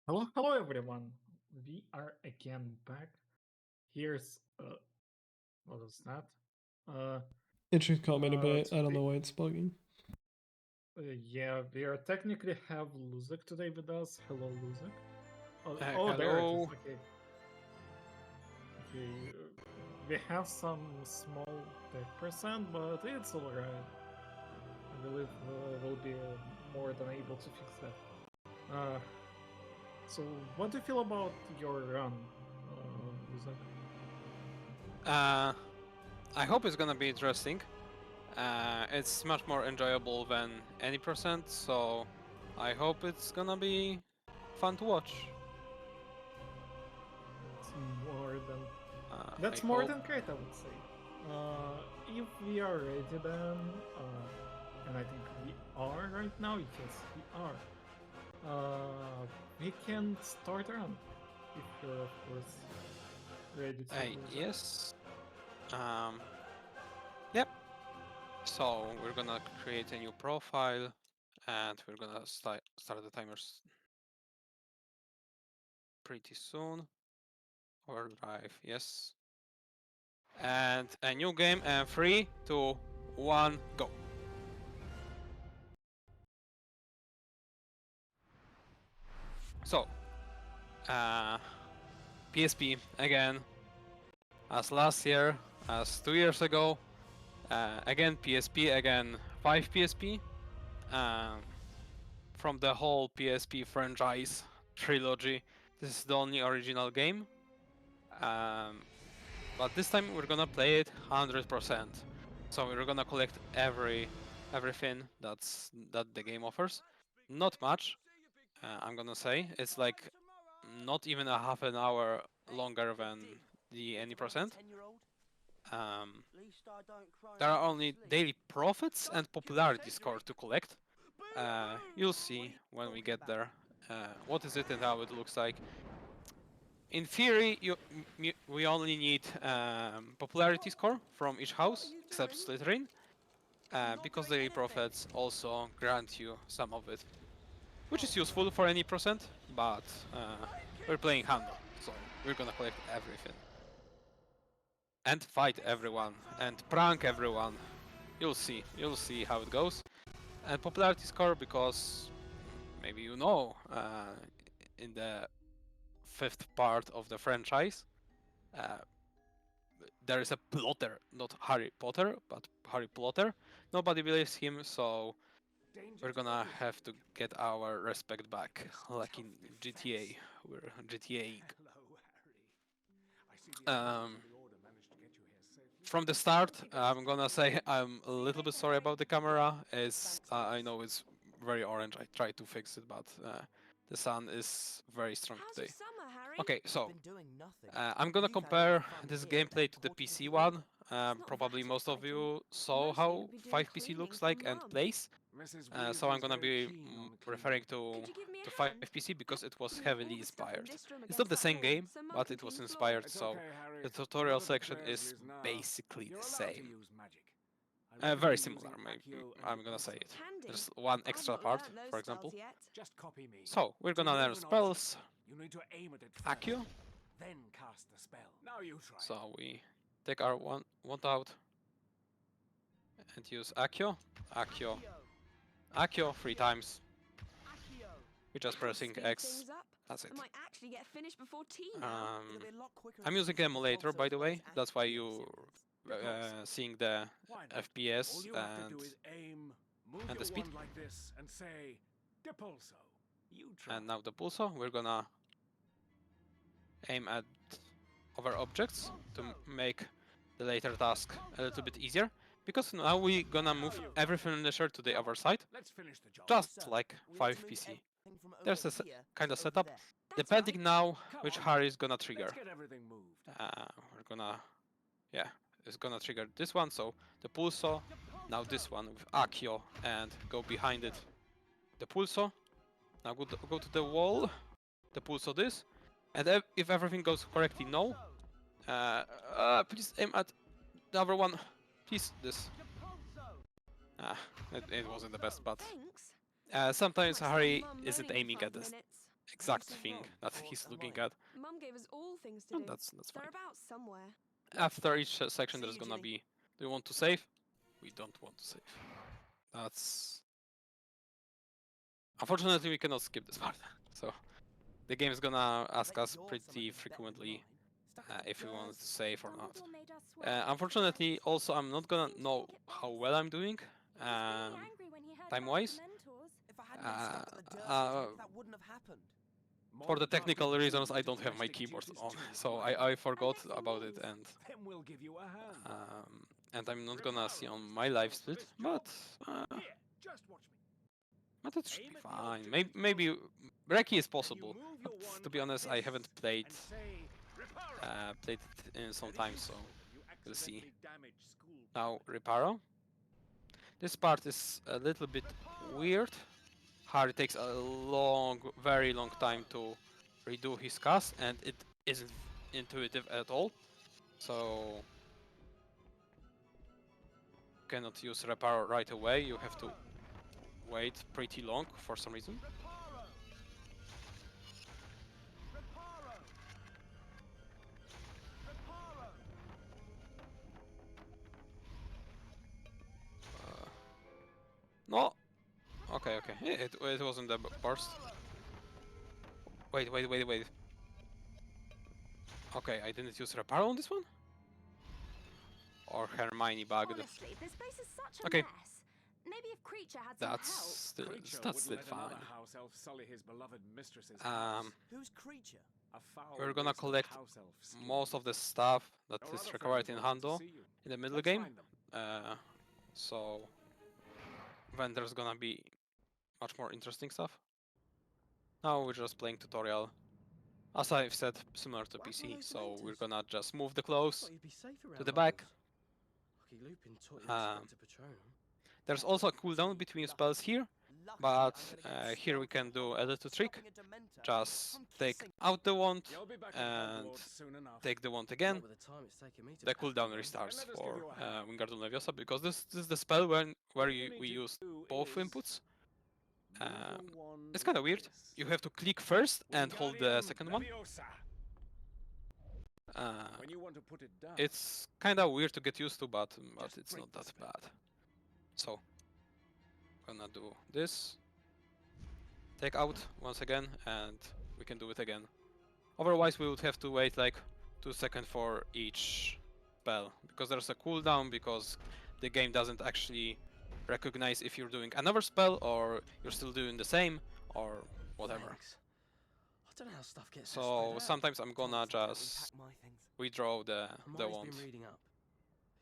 Hello everyone. We are again back. Here's what was that? Uh, It should come in a bit. I don't today, know why it's bugging. yeah, we are technically have Luzak today with us. Hello, Luzak. Oh, there it is. Hello. Okay, okay. We have some small tech percent, but it's alright. I believe we'll be more than able to fix that. Uh, so what do you feel about your run, Luzak? I hope it's gonna be interesting. It's much more enjoyable than any percent, so I hope it's gonna be fun to watch. It's more than I That's more hope. than great, I would say. If we are ready, then, and I think we are right now. Yes, we are. We can start around if you're, of course, ready to lose it. Yes. Um. Yep. So we're gonna create a new profile, and we're gonna start the timers pretty soon. Overdrive. Yes. And a new game. And 3, 2, 1, go. So, uh, PSP again, as last year, as 2 years ago. Again PSP, again 5 PSP. Um, from the whole PSP franchise trilogy, this is the only original game. Um, but this time we're gonna play it 100%. So we're gonna collect everything that the game offers. Not much, I'm gonna say. It's like not even a half an hour longer than the any percent. Um, there are only daily profits and popularity score to collect. You'll see when we get there what is it and how it looks like. In theory, we only need popularity score from each house, except Slytherin, because daily profits also grant you some of it, which is useful for any percent, but we're playing Handle, so we're gonna collect everything. And fight everyone, and prank everyone. You'll see how it goes. And popularity score because maybe you know, in the fifth part of the franchise, uh, there is a plotter, not Harry Potter, but Harry Plotter. Nobody believes him, so we're gonna have to get our respect back, like in GTA. We're GTAing. Um, from the start, I'm gonna say I'm a little bit sorry about the camera. I know it's very orange. I tried to fix it, but the sun is very strong today. Okay, so I'm gonna compare this gameplay to the PC one. Probably most of you saw how 5PC looks like and plays. So I'm gonna be referring to 5PC because it was heavily inspired. It's not the same game, but it was inspired, so the tutorial section is basically the same. Very similar, maybe I'm gonna say it. There's one extra part, for example. So we're gonna learn spells. Accio. So we take our wand out and use Accio, Accio, Accio 3 times. We're just pressing X. That's it. I'm using emulator, by the way. That's why you seeing the FPS and the speed. And now the pulso. We're gonna aim at other objects to make the later task a little bit easier. Because now we're gonna move everything in the shirt to the other side, just like 5PC. There's a kind of setup. Depending now which Harry is gonna trigger. We're gonna, yeah, it's gonna trigger this one, so the pulso, now this one with Accio, and go behind it, the pulso. Now go to the wall, the pulso this, and if everything goes correctly, no. Please aim at the other one, please, this. Ah, it wasn't the best, but sometimes Harry isn't aiming at this exact thing that he's looking at. Mum gave us all things to And do. that's fine. They're about somewhere. After each section, See there's you, gonna Ginny. be. Do you want to save? We don't want to save. That's. Unfortunately, we cannot skip this part. So, the game is gonna ask us pretty frequently if we want to save or not. Dumbledore made us swear Unfortunately, twice. also, I'm not gonna Seemed to know make it how worse. well I'm doing. He was really angry when he heard about time-wise. the Dementors. If I hadn't been stuck at the Dursleys' uh, head, that wouldn't have happened. For the technical reasons, I don't have my keyboard on, so I forgot Unless he about it, means- Then we'll give you a hand. and I'm not gonna see on my live split, but Here, just watch me. it should be fine. Maybe Reki is possible, but to be honest, I haven't played played it in some time, so we'll see. Now Reparo. This part is a little bit weird. Harry takes a very long time to redo his cast, and it isn't intuitive at all. So you cannot use Reparo right away. You have to wait pretty long for some reason. No. Okay. It wasn't the burst. Wait. Okay, I didn't use Reparo on this one? Or Hermione bugged. Honestly, this place is such a Okay. mess. Maybe if Creature had some That's help. still, Creature that's still wouldn't let fine. another house elf sully his beloved mistress's Um, house. Who's Creature? A foul We're gonna waste of collect house elf skill. most of the stuff that Our is other required friends in wanted to Hando see you. in the middle Let's game. find them. So then there's gonna be much more interesting stuff. Now we're just playing tutorial. As I've said, similar to What happened PC, with those so we're Dementors? gonna just move the clothes. Thought you'd be safe around the like back. this. Lucky Lupin taught you Um, Inspector Patronum. There's also a cooldown between spells here, Lucky but I'm gonna get here we stealth can do for a little trick. stopping a Dementor Just from take kissing- out the wand You'll be back in and Hogwarts soon enough. take the wand Not again. with the time it's taken me to The pack cooldown them. restarts let us give for you a hand. Wingardium Leviosa, because this is the spell where All you need we to use do both is inputs. move your wand It's kind of like weird. this. You have to click first and hold the Wingardium second one. Leviosa. When you want to put it down. It's kind of weird to get used to, but Just it's break not the that spell. bad. So, gonna do this. Take out once again, and we can do it again. Otherwise, we would have to wait like 2 seconds for each spell, because there's a cooldown, because the game doesn't actually recognize if you're doing another spell or you're still doing the same or whatever. Thanks. I don't know how stuff gets So spread out. sometimes I'm gonna Tom's helped me just pack my things. redraw the Hermione's wand. been reading up.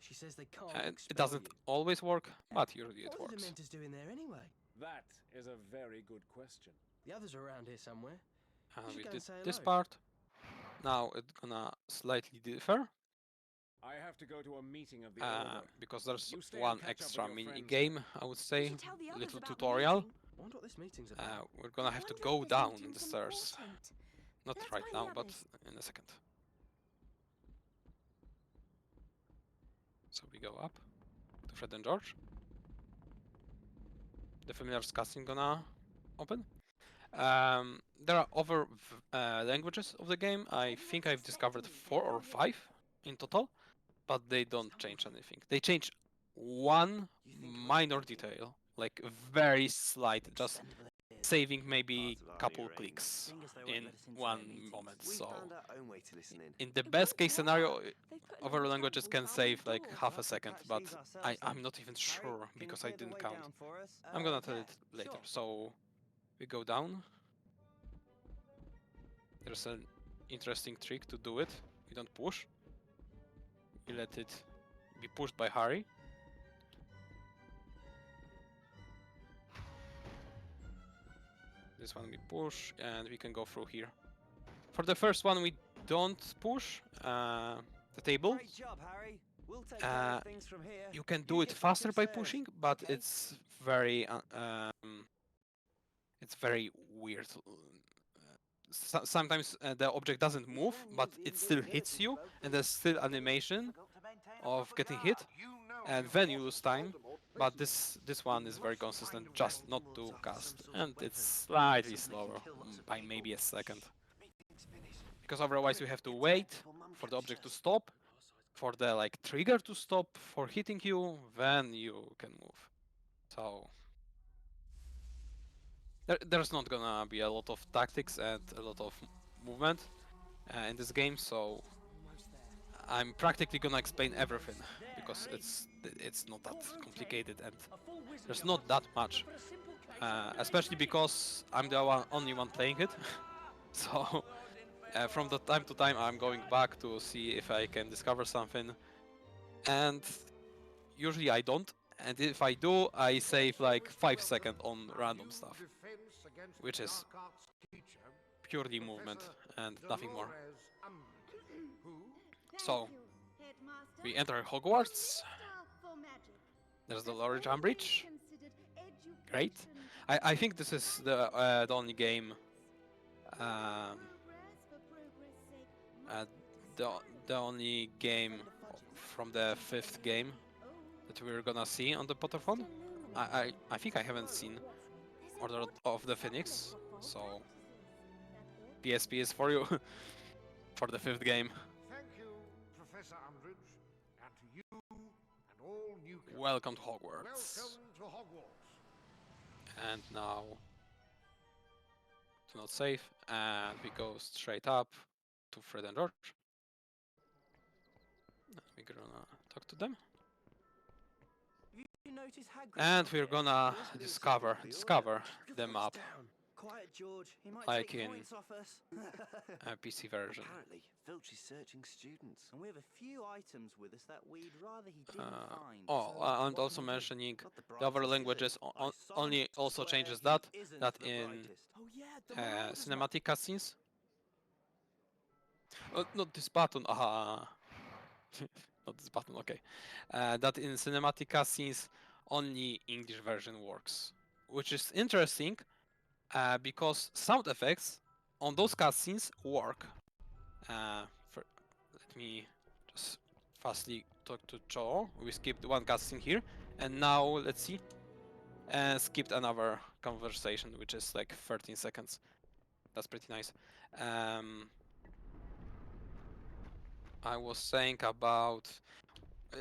She says they can't And it expel doesn't you. always work, but usually it What are the works. Dementors doing there anyway? That is a very good question. The others are around here somewhere. And should we go and did say this hello. part. Now it's gonna slightly differ, I have to go to a meeting of the order. because there's You stay and one catch up with extra your mini friends. game, I would We say, should tell the others little about the tutorial. meeting. Wonder what this meeting's about. We're gonna I have to wonder go if this down meeting's the stairs. important. Not Let's right find now, the but others. in a second. So we go up to Fred and George. The familiar casting gonna open. There are other languages of the game. I think I've discovered 4 or 5 in total, but they don't change anything. They change one minor detail, like very slight, just Extendable ears. saving maybe Parts of couple Irony clicks Fingers they won't in let us into one their meetings. moment. We So found our own way to listen in. in the It best won't case scenario, work. They've put in other all the languages can examples save down like the half door. a second, catch but these ourselves I'm then. not even Harry, sure can you because I clear the didn't way count. down for us? I'm gonna tell Yeah, it later. sure. So we go down. There's an interesting trick to do it. We don't push. We let it be pushed by Harry. This one we push, and we can go through here. For the first one, we don't push the table. Great job, Harry. We'll take care of things from here. You can You do it get back faster by upstairs, pushing, but okay? it's very weird. Sometimes the object doesn't move, but it still hits you, and there's still animation of getting hit, and then you lose time but this one is very consistent, just not to cast, and it's slightly slower by maybe a second, because otherwise you have to wait for the object to stop, for the like trigger to stop for hitting you, then you can move. So there's not gonna be a lot of tactics and a lot of movement in this game, so I'm practically gonna explain everything because it's not that complicated and there's not that much, especially because I'm the only one playing it. So from the time to time I'm going back to see if I can discover something, and usually I don't, and if I do, I save like 5 seconds on random stuff, which is purely movement and nothing more. So we enter Hogwarts. There's the Lower Jump Bridge. Great. I think this is the only game, the only game from the 5th game that we're gonna see on the Potterthon. I think I haven't seen Order of the Phoenix, so PSP is for you for the 5th game. Thank you, Professor Umbridge, and to you and all newcomers. Welcome to Hogwarts. Welcome to Hogwarts. And now do not save, and we go straight up to Fred and George. We're gonna talk to them, and we're gonna discover the map, Quiet, George. He might like take in points off us. a PC version. Apparently, Filch is searching students, and we have a few items with us that we'd rather he didn't find. And also mentioning the other languages only also changes that in cinematic cutscenes. Not this button. Not this button. Okay, that in cinematic cutscenes only English version works, which is interesting. Because sound effects on those cutscenes work. Let me just fastly talk to Joe. We skipped one cutscene here, and now let's see. Skipped another conversation, which is like 13 seconds. That's pretty nice. I was saying about.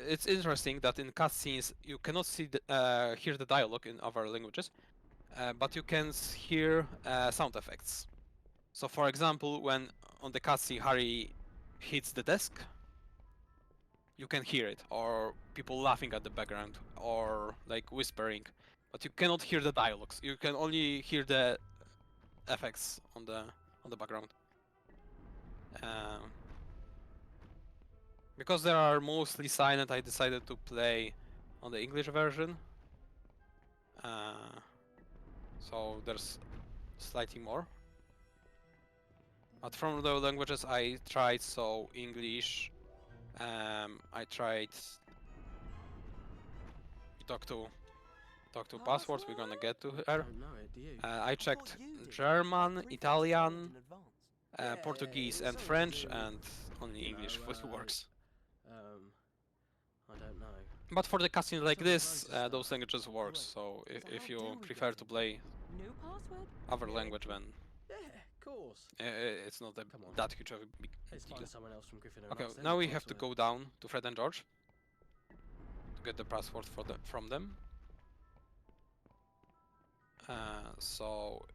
It's interesting that in cutscenes you cannot see hear the dialogue in other languages. But you can hear sound effects. So for example, when on the cutscene Harry hits the desk, you can hear it, or people laughing at the background, or like whispering, but you cannot hear the dialogues. You can only hear the effects on the background. Because they are mostly silent, I decided to play on the English version. So there's slightly more. But from the languages I tried, so English, I tried talk to passwords. We're gonna get to her. I checked German, Italian, Portuguese, and French, and only English works. I don't know. But for the cutscene like this, those languages work. So if you prefer to play New password? other language, then Yeah, of course. it's not that huge of a big Let's deal. find someone else from Gryffindor. Okay, and ask them now the we have to password. go down to Fred and George to get the password from them. So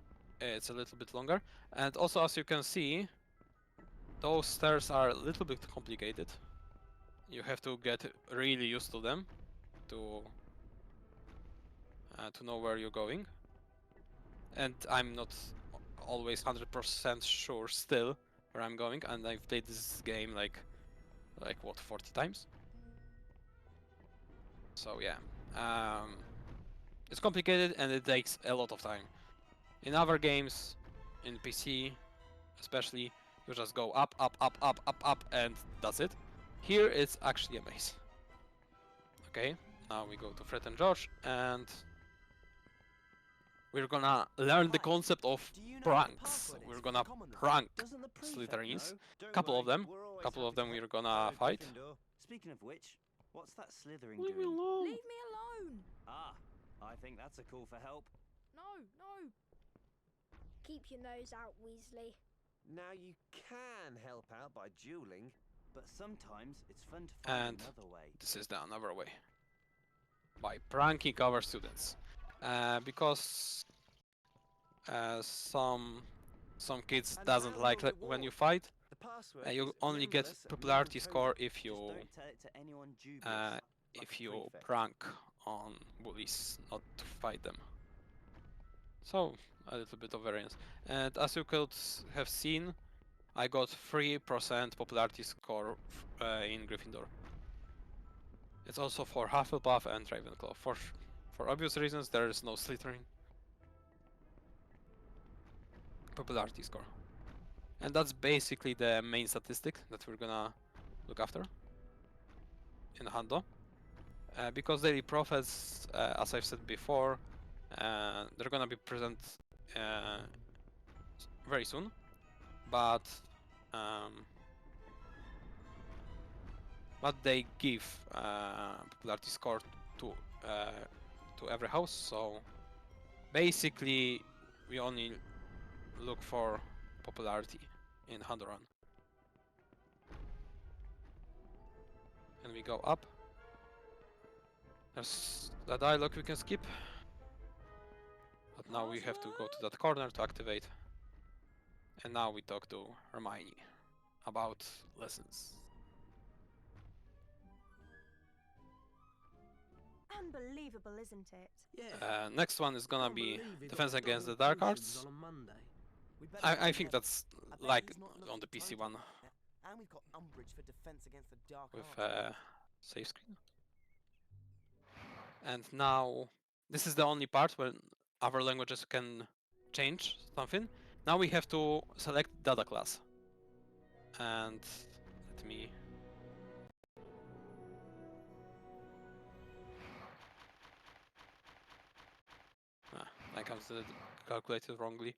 it's a little bit longer, and also as you can see, those stairs are a little bit complicated. You have to get really used to them to know where you're going. And I'm not always 100% sure still where I'm going, and I've played this game like what, 40 times? So yeah, it's complicated and it takes a lot of time. In other games, in PC especially, you just go up, and that's it. Here it's actually a maze. Okay, now we go to Fred and George, and we're gonna learn the concept of pranks. We're gonna prank Slytherins. Couple of them we're gonna fight. Speaking of which, what's that Slytherin Leave me doing? alone. Leave me alone! Ah, I think that's a call for help. No, no. Keep your nose out, Weasley. Now you can help out by dueling. But sometimes it's fun to find And another way. this is the another way. By pranking our students. Because some kids And doesn't now like your when you reward. fight. The password You is only get Nimbus popularity score Melancholia. if you Just don't tell it to anyone dubious. uh, like if a you prefect. prank on bullies, not to fight them. So a little bit of variance. And as you could have seen, I got 3% popularity score in Gryffindor. It's also for Hufflepuff and Ravenclaw. For obvious reasons, there is no Slytherin popularity score. And that's basically the main statistic that we're gonna look after in Hando. Because daily profits, as I've said before, they're gonna be present very soon, but they give popularity score to every house. So basically, we only look for popularity in Handoran. And we go up. There's a dialogue we can skip. But now we have to go to that corner to activate. And now we talk to Hermione about lessons. Unbelievable, isn't it? Yeah. Next one is gonna Can't be believe he got Defense Against the double Dark potions Arts. on a Monday. We'd better I find think Neville. that's I bet like he's not on the PC one And we've got Umbridge for defense against the dark with arts. save screen. And now this is the only part where other languages can change something. Now we have to select data class. And let me I calculated wrongly.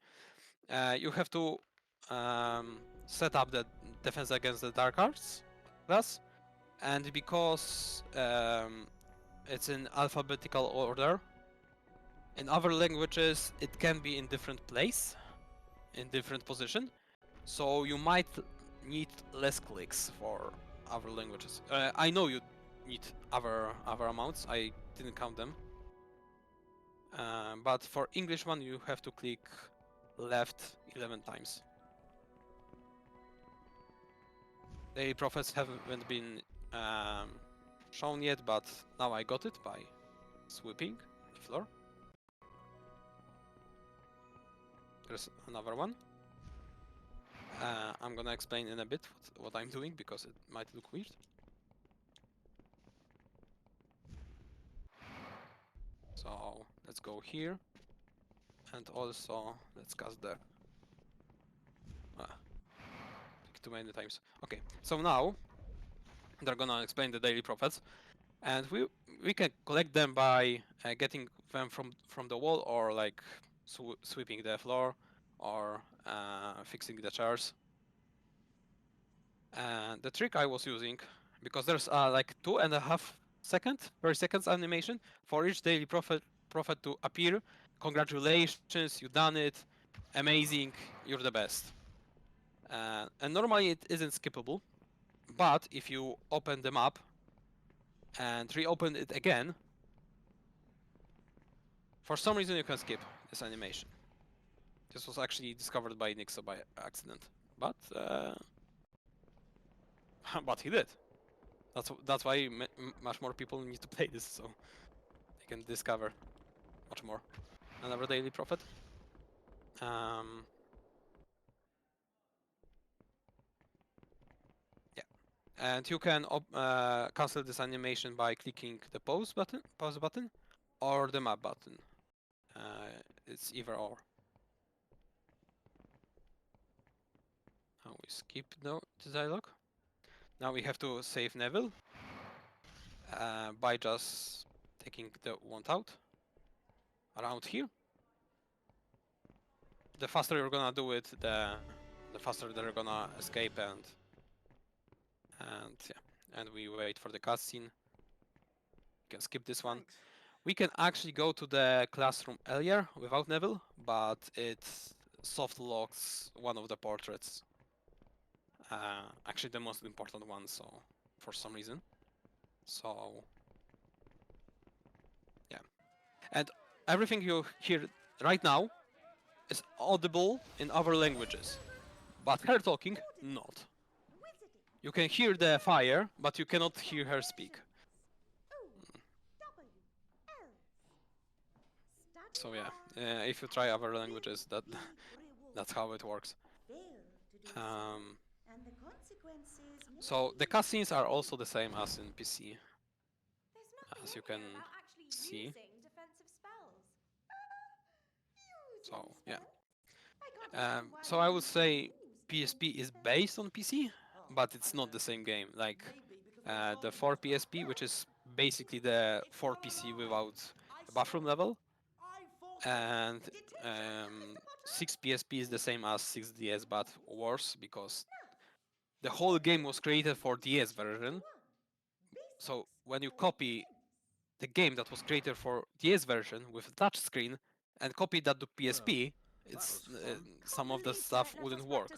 You have to set up the defense against the dark arts class, and because it's in alphabetical order, in other languages it can be in different place, in different position, so you might need less clicks for other languages. I know you need other amounts, I didn't count them. But for English one you have to click left 11 times. Daily profits haven't been shown yet, but now I got it by sweeping the floor. There's another one. I'm gonna explain in a bit what I'm doing because it might look weird. So let's go here, and also let's cast the click too many times. Okay, so now they're gonna explain the daily profits, and we can collect them by getting them from the wall, or like sweeping the floor, or fixing the chairs. And the trick I was using, because there's like 2.5 per second animation for each daily profit to appear. Congratulations, you done it, amazing, you're the best. And normally it isn't skippable, but if you open them up and reopen it again, for some reason you can skip this animation. This was actually discovered by Nixa by accident, but but he did. That's why much more people need to play this, so they can discover much more. Another daily profit. Yeah, and you can cancel this animation by clicking the pause button, or the map button. It's either or. Now we skip the dialogue. Now we have to save Neville by just taking the wand out around here. The faster you're gonna do it, the faster they're gonna escape, and yeah, and we wait for the cutscene. You can skip this one. Thanks. We can actually go to the classroom earlier without Neville, but it soft locks one of the portraits. Actually the most important one, so for some reason. So yeah. And everything you hear right now is audible in other languages. But her talking, not. You can hear the fire, but you cannot hear her speak. So yeah, if you try other languages, that's how it works. So the cutscenes are also the same as in PC, as you can see. So yeah. So I would say PSP is based on PC, but it's not the same game. Like the 4 PSP, which is basically the 4 PC without a bathroom level, and 6 PSP is the same as 6DS, but worse because the whole game was created for DS version. So when you copy the game that was created for DS version with a touch screen and copy that to PSP, it's some of the stuff wouldn't work.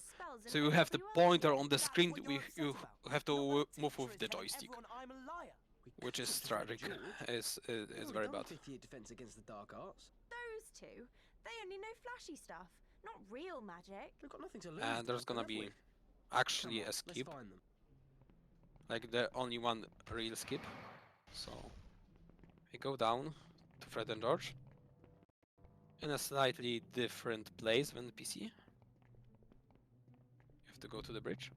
So you have the pointer on the screen. You have to move with the joystick, which is tragic. It's very bad. Defense against the dark arts. Those two, they only know flashy stuff, not real magic. They've got nothing to lose. And there's gonna be actually a skip, like the only one real skip. So we go down to Fred and George in a slightly different place than the PC. You have to go to the bridge.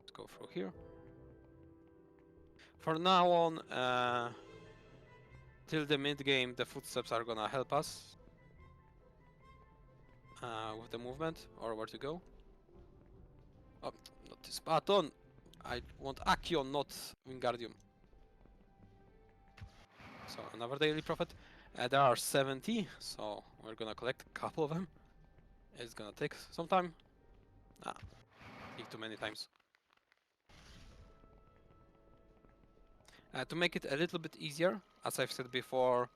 Let's go through here. For now on, till the mid game, the footsteps are gonna help us with the movement or where to go. Oh, not this button. I want Akion, not Wingardium. So another daily profit. There are 70, so we're gonna collect a couple of them. It's gonna take some time. Click too many times. To make it a little bit easier, as I've said before,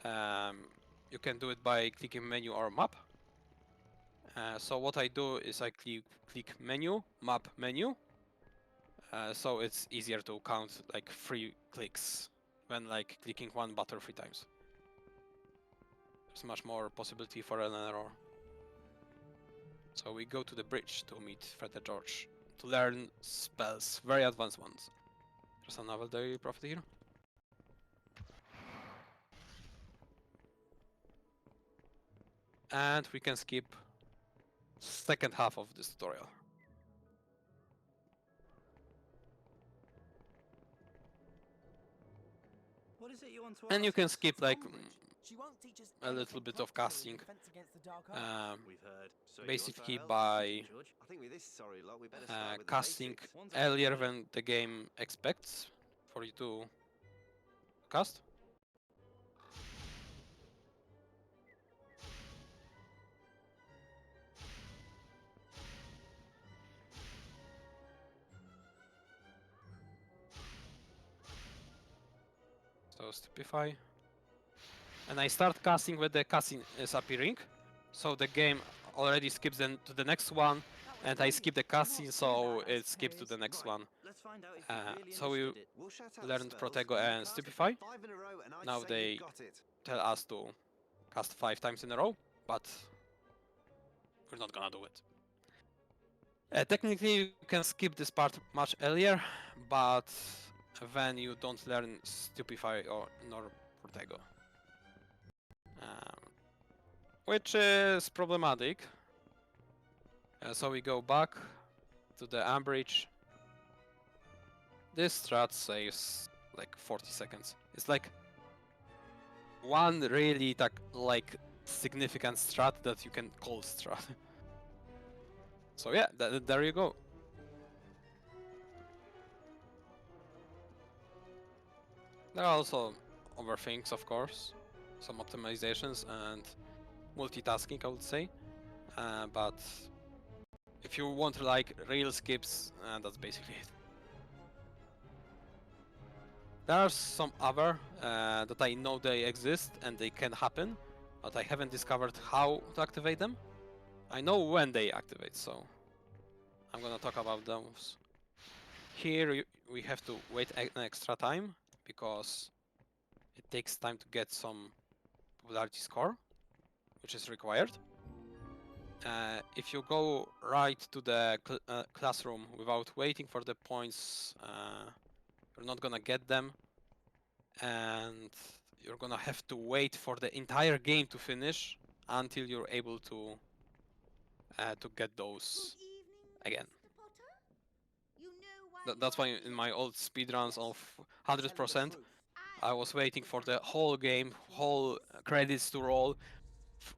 you can do it by clicking menu or map. So what I do is I click menu, map menu. So it's easier to count like 3 clicks than like clicking one button 3 times. There's much more possibility for an error. So we go to the bridge to meet Fred and George to learn spells, very advanced ones. There's another daily profit here. And we can skip second half of this tutorial. What is it you want to And you ask can us? skip like She won't teach us a little anything bit of practical in casting. defense against the dark arts. We've heard. So you Basically want our help, by George? I think with this sorry lot, we better start with the casting basics. One's earlier actually- than the game expects for you to cast. So stupefy. And I start casting when the casting is appearing. So the game already skips then to the next one, and I skip the cutscene, so it skips to the next one. Let's find out if you're really So we interested in it. We'll shout out the learned spells, Protego you and cast Stupefy. 5 in a row, and I'd Now say they you've got it. tell us to cast 5 times in a row, but we're not gonna do it. Technically, you can skip this part much earlier, but then you don't learn Stupefy or nor Protego. Which is problematic. So we go back to the Ambridge. This strat saves like 40 seconds. It's like one really like significant strat that you can call strat. So yeah, there you go. There are also other things, of course, some optimizations and multitasking, I would say, but if you want like real skips, that's basically it. There are some other that I know they exist and they can happen, but I haven't discovered how to activate them. I know when they activate, so I'm gonna talk about those. Here we have to wait an extra time because it takes time to get some popularity score, which is required. If you go right to the classroom without waiting for the points, you're not gonna get them, and you're gonna have to wait for the entire game to finish until you're able to get those again. That's why in my old speedruns of 100%, I was waiting for the whole game, whole credits to roll,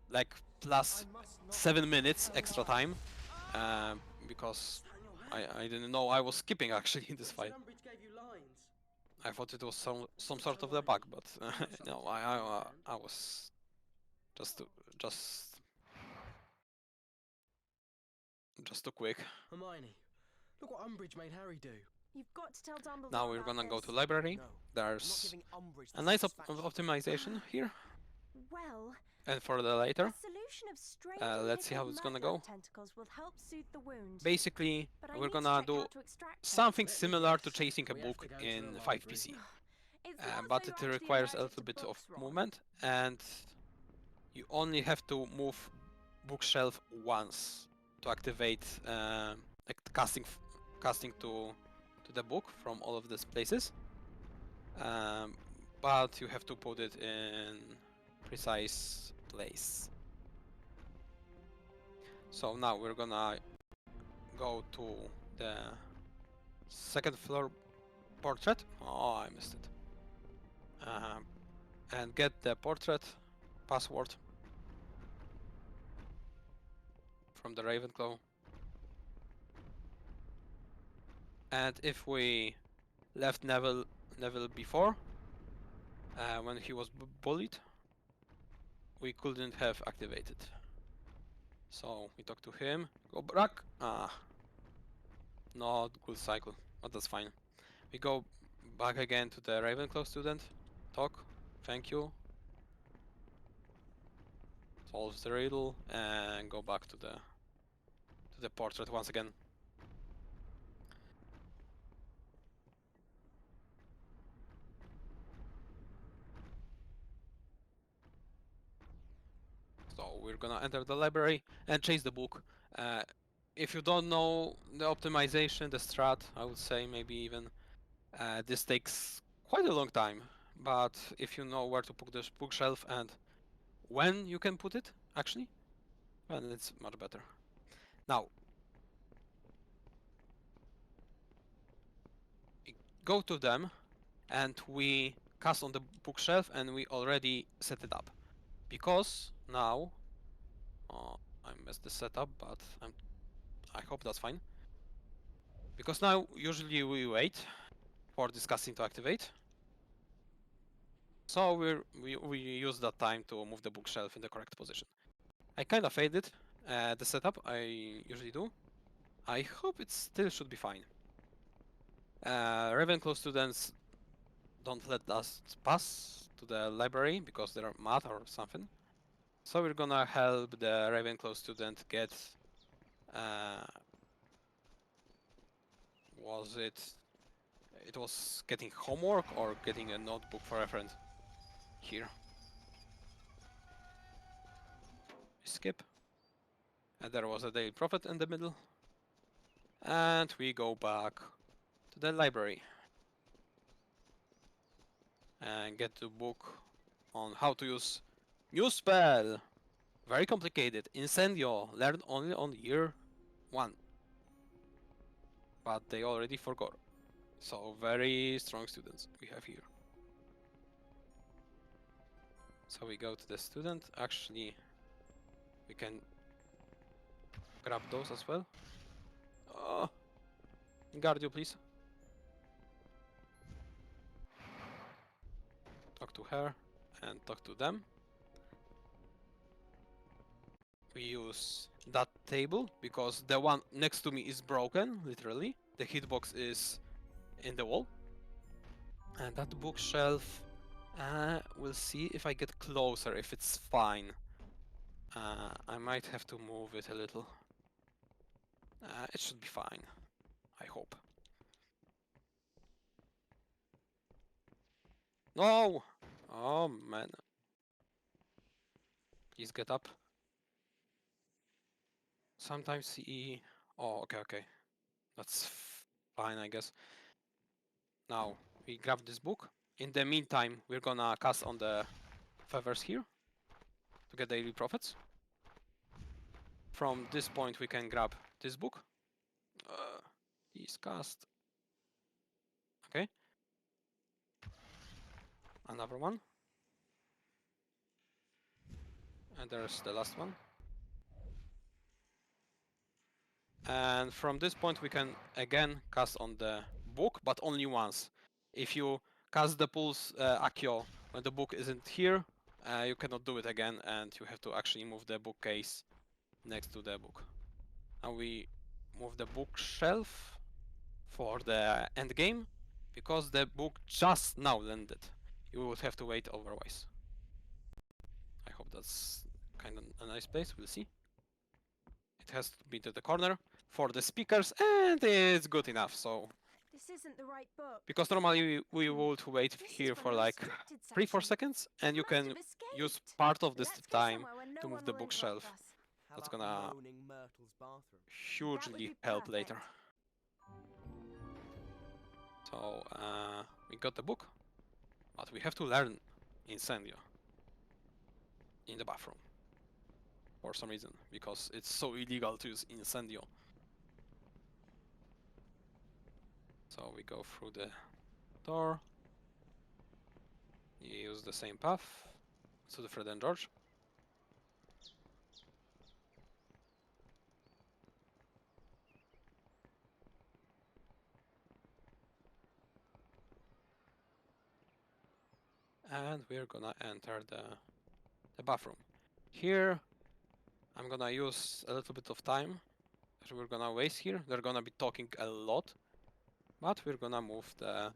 like plus 7 minutes extra time, because I didn't know I was skipping actually in this fight. I thought it was some sort of a bug, but no, I was just too quick. Hermione, look what Umbridge made Harry do. You've got to tell Dumbledore Now we're about gonna go this. to library. No, I'm not There's giving Umbridge a the nice satisfaction. optimization here, Well, and for the later. a solution of strange Let's see how it's gonna go. tentacles will help soothe the wound. Basically, But I we're need to gonna check do how to extract it. something Let me similar to guess. chasing a We have book to go to in the 5 library. PC, It's not as but though it you're actually requires a allergic little to bit of books, Ron. movement, and you only have to move bookshelf once to activate like casting to the book from all of these places. But you have to put it in precise place. So now we're gonna go to the second floor portrait. Oh, I missed it. And get the portrait password from the Ravenclaw. And if we left Neville before, when he was bullied, we couldn't have activated. So we talk to him, go back. Not good cycle, but that's fine. We go back again to the Ravenclaw student, talk, thank you, solves the riddle, and go back to the portrait once again. So we're gonna enter the library and chase the book. If you don't know the optimization, the strat, I would say maybe even this takes quite a long time. But if you know where to put this bookshelf and when you can put it, actually, then it's much better. Now, we go to them and we cast on the bookshelf and we already set it up. Because now, I messed the setup, but I hope that's fine. Because now, usually we wait for this casting to activate. So we use that time to move the bookshelf in the correct position. I kind of faded the setup, I usually do. I hope it still should be fine. Ravenclaw students don't let us pass to the library because they're mad or something. So we're gonna help the Ravenclaw student get... It was getting homework or getting a notebook for reference. Here. Skip. And there was a daily prophet in the middle. And we go back to the library. And get the book on how to use new spell. Very complicated. Incendio. Learned only on year 1. But they already forgot. So very strong students we have here. So we go to the student. Actually, we can grab those as well. Guard you, please. Talk to her and talk to them. We use that table because the one next to me is broken, literally. The hitbox is in the wall. And that bookshelf, we'll see if I get closer, if it's fine. I might have to move it a little. It should be fine, I hope. No! Oh man. Please get up. Sometimes he... Oh, okay. That's fine, I guess. Now, we grab this book. In the meantime, we're gonna cast on the feathers here to get daily profits. From this point, we can grab this book. He's cast. Okay. Another one. And there's the last one. And from this point, we can again cast on the book, but only once. If you cast the pulse Accio when the book isn't here, you cannot do it again, and you have to actually move the bookcase next to the book. Now we move the bookshelf for the end game, because the book just now landed. You would have to wait otherwise. I hope that's kind of a nice place, we'll see. It has to be to the corner for the speakers, and it's good enough, so... This isn't the right book. Because normally we would wait here for like 3-4 seconds, and you can use part of this time to move the bookshelf. That's gonna hugely help later. So, we got the book, but we have to learn Incendio in the bathroom. For some reason, because it's so illegal to use Incendio. So we go through the door. You use the same path to the Fred and George. And we're gonna enter the bathroom. Here, I'm gonna use a little bit of time that we're gonna waste here. They're gonna be talking a lot, but we're gonna move the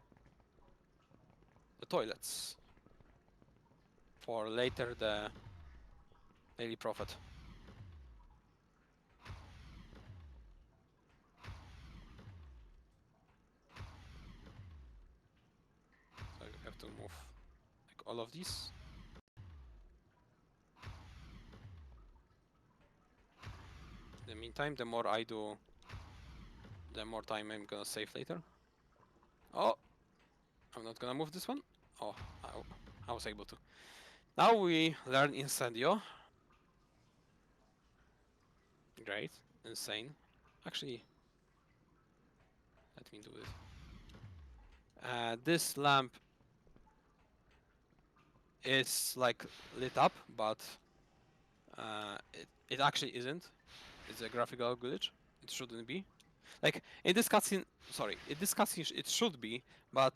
toilets for later, the daily profit. So you have to move like all of these. In the meantime, the more I do, the more time I'm gonna save later. Oh! I'm not gonna move this one. Oh, I was able to. Now we learn Incendio. Great. Insane. Actually, let me do it. This lamp is like lit up, but it actually isn't. It's a graphical glitch. It shouldn't be. Like in this cutscene, sorry, in this cutscene it should be, but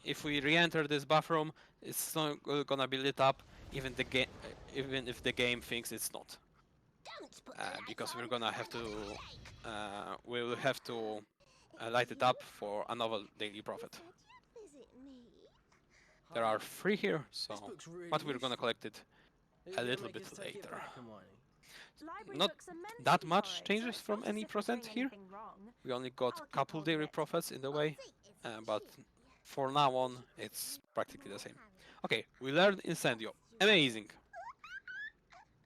if we re-enter this bathroom, it's not gonna be lit up, even if the game thinks it's not. Because we're gonna have to, we will have to light it up for another daily profit. There are 3 here, so, but we're gonna collect it a little bit later. Not that much changes from any percent here. We only got a couple daily profits in the way, but for now on, it's practically the same. Okay, we learned Incendio. Amazing.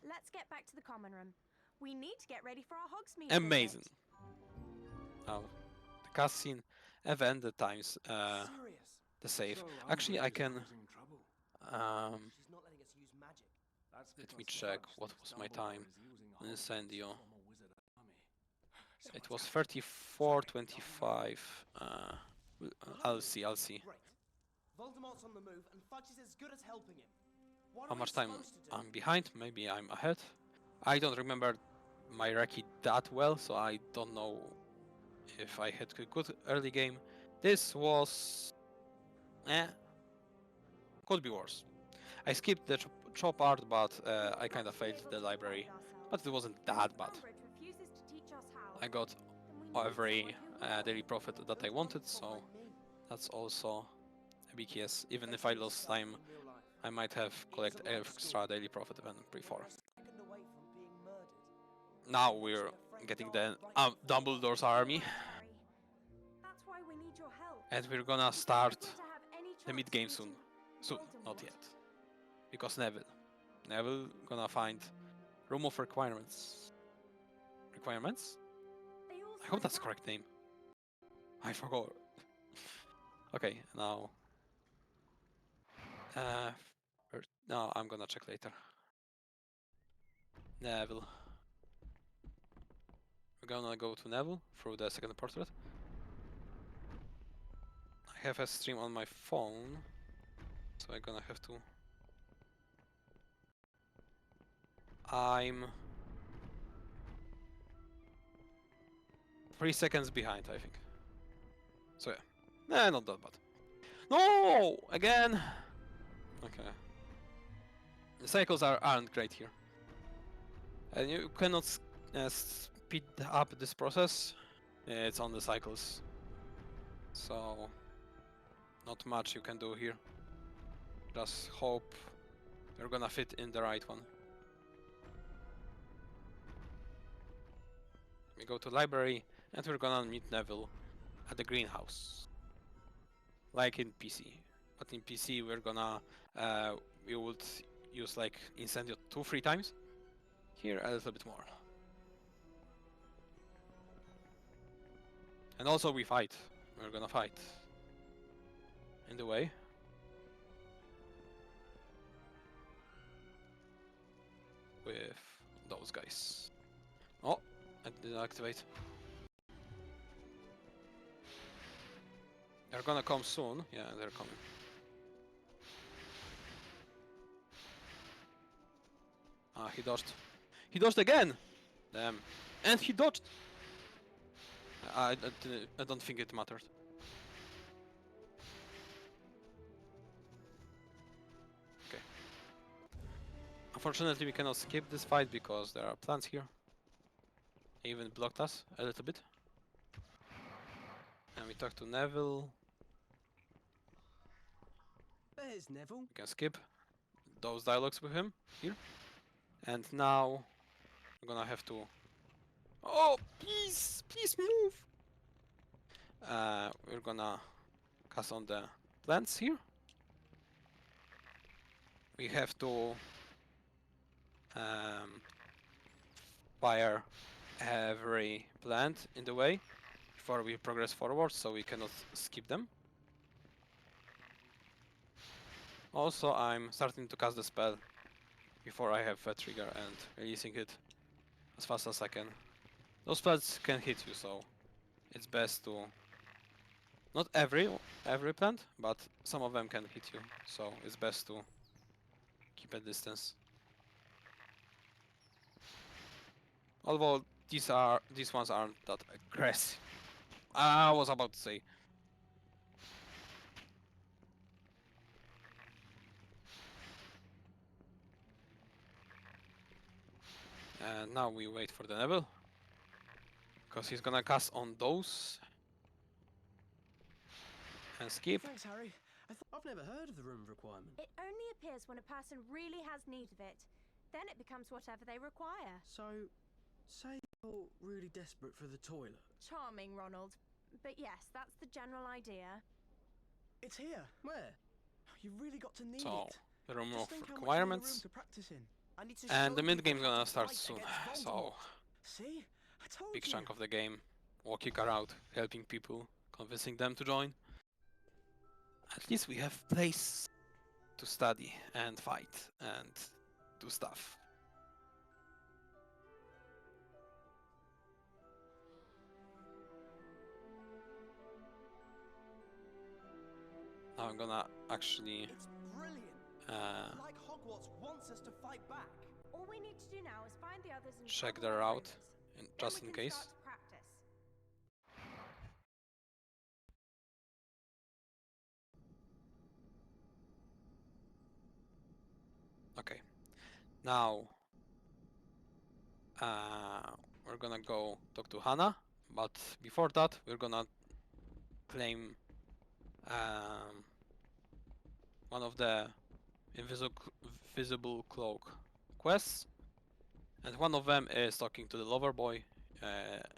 Let's get back to the common room. We need to get ready for our Hogsmeade. Amazing. Now, the cutscene event, the times, the save. Actually, I can. Let me check what was my time on Incendio. It was 34:25. I'll see. How much time I'm behind? Maybe I'm ahead. I don't remember my recce that well, so I don't know if I had a good early game. This was... could be worse. I skipped the chop art, but I kind of failed the library. But it wasn't that bad. I got every daily profit that I wanted, so that's also big yes. Even if I lost time, I might have collect extra daily profit than before. Now we're getting the Dumbledore's army, That's why we need your help. and we're gonna start To have any the chance mid game of soon. beating Soon, not Voldemort. yet, because Neville gonna find room of requirements. Requirements? They all I hope say that's the that. correct name. I forgot. Okay, now. No, I'm gonna check later. Neville. We're gonna go to Neville through the second portrait. I have a stream on my phone, so I'm gonna have to. I'm 3 seconds behind, I think. So yeah, nah, not that bad. No, again. Okay. The cycles aren't great here, and you cannot speed up this process. It's on the cycles, so not much you can do here. Just hope you're gonna fit in the right one. We go to library, and we're gonna meet Neville at the greenhouse, like in PC. But in PC we're gonna we would use like Incendio 2-3 times. Here a little bit more. And also we fight. We're gonna fight. In the way. With those guys. Oh, I didn't activate. They're gonna come soon. Yeah, they're coming. Ah, he dodged. He dodged again! Damn. And he dodged! I don't think it mattered. Okay. Unfortunately, we cannot skip this fight because there are plants here. They even blocked us a little bit. And we talk to Neville. There's Neville. We can skip those dialogues with him here. And now we're gonna have to. Oh, please, please move. We're gonna cast on the plants here. We have to fire every plant in the way before we progress forward, so we cannot skip them. Also, I'm starting to cast the spell before I have a trigger and releasing it as fast as I can. Those spells can hit you, so it's best to not every plant, but some of them can hit you, so it's best to keep a distance. Although these ones aren't that aggressive. I was about to say. And now we wait for the Neville, because he's gonna cast on those and skip. Thanks, Harry. I've never heard of the room requirement. It only appears when a person really has need of it. Then it becomes whatever they require. So, say you're really desperate for the toilet. Charming, Ronald. But yes, that's the general idea. It's here. Where? You've really got to need So it. the room of Just think how much more requirements, room to practice in. I need to and show the mid game people how gonna to start fight soon. against So Voldemort. See? I told big you. chunk of the game, walking around, helping people, convincing them to join. At least we have place to study and fight and do stuff. Now I'm gonna actually It's brilliant. Like Hogwarts wants us to fight back. All we need to do now is find the others and check trouble their their route, opponents. just Then in we can case. start to practice. Okay. Now we're gonna go talk to Hannah, but before that we're gonna claim one of the invisible cloak quests, and one of them is talking to the lover boy.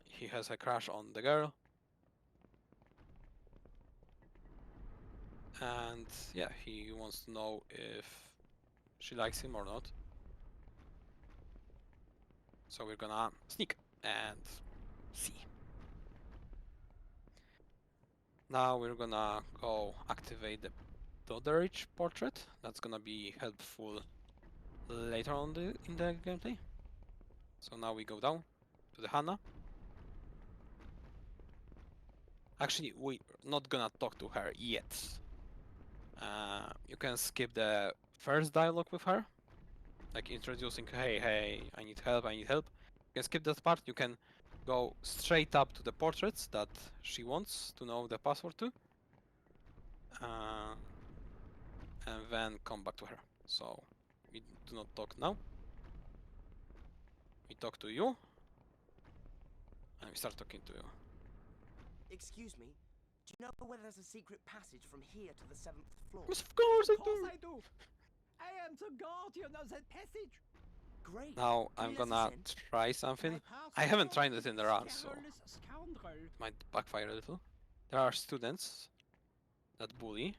He has a crush on the girl, and yeah, he wants to know if she likes him or not. So we're gonna sneak and see. Now we're gonna go activate the Doderich portrait. That's gonna be helpful later on in the gameplay. So now we go down to the Hannah. Actually, we're not gonna talk to her yet. You can skip the first dialogue with her, like introducing, hey, I need help. You can skip that part. You can go straight up to the portraits that she wants to know the password to, and then come back to her. So we do not talk now. We talk to you, and we start talking to you. Excuse me, do you know whether there's a secret passage from here to the 7th floor? Yes, of course I Of course do! I do. I am the guardian of that passage. Great. Now Can I'm you let us gonna in? try something. My I haven't password tried it in the is run, so scurrilous scoundrel. it might backfire a little. There are students that bully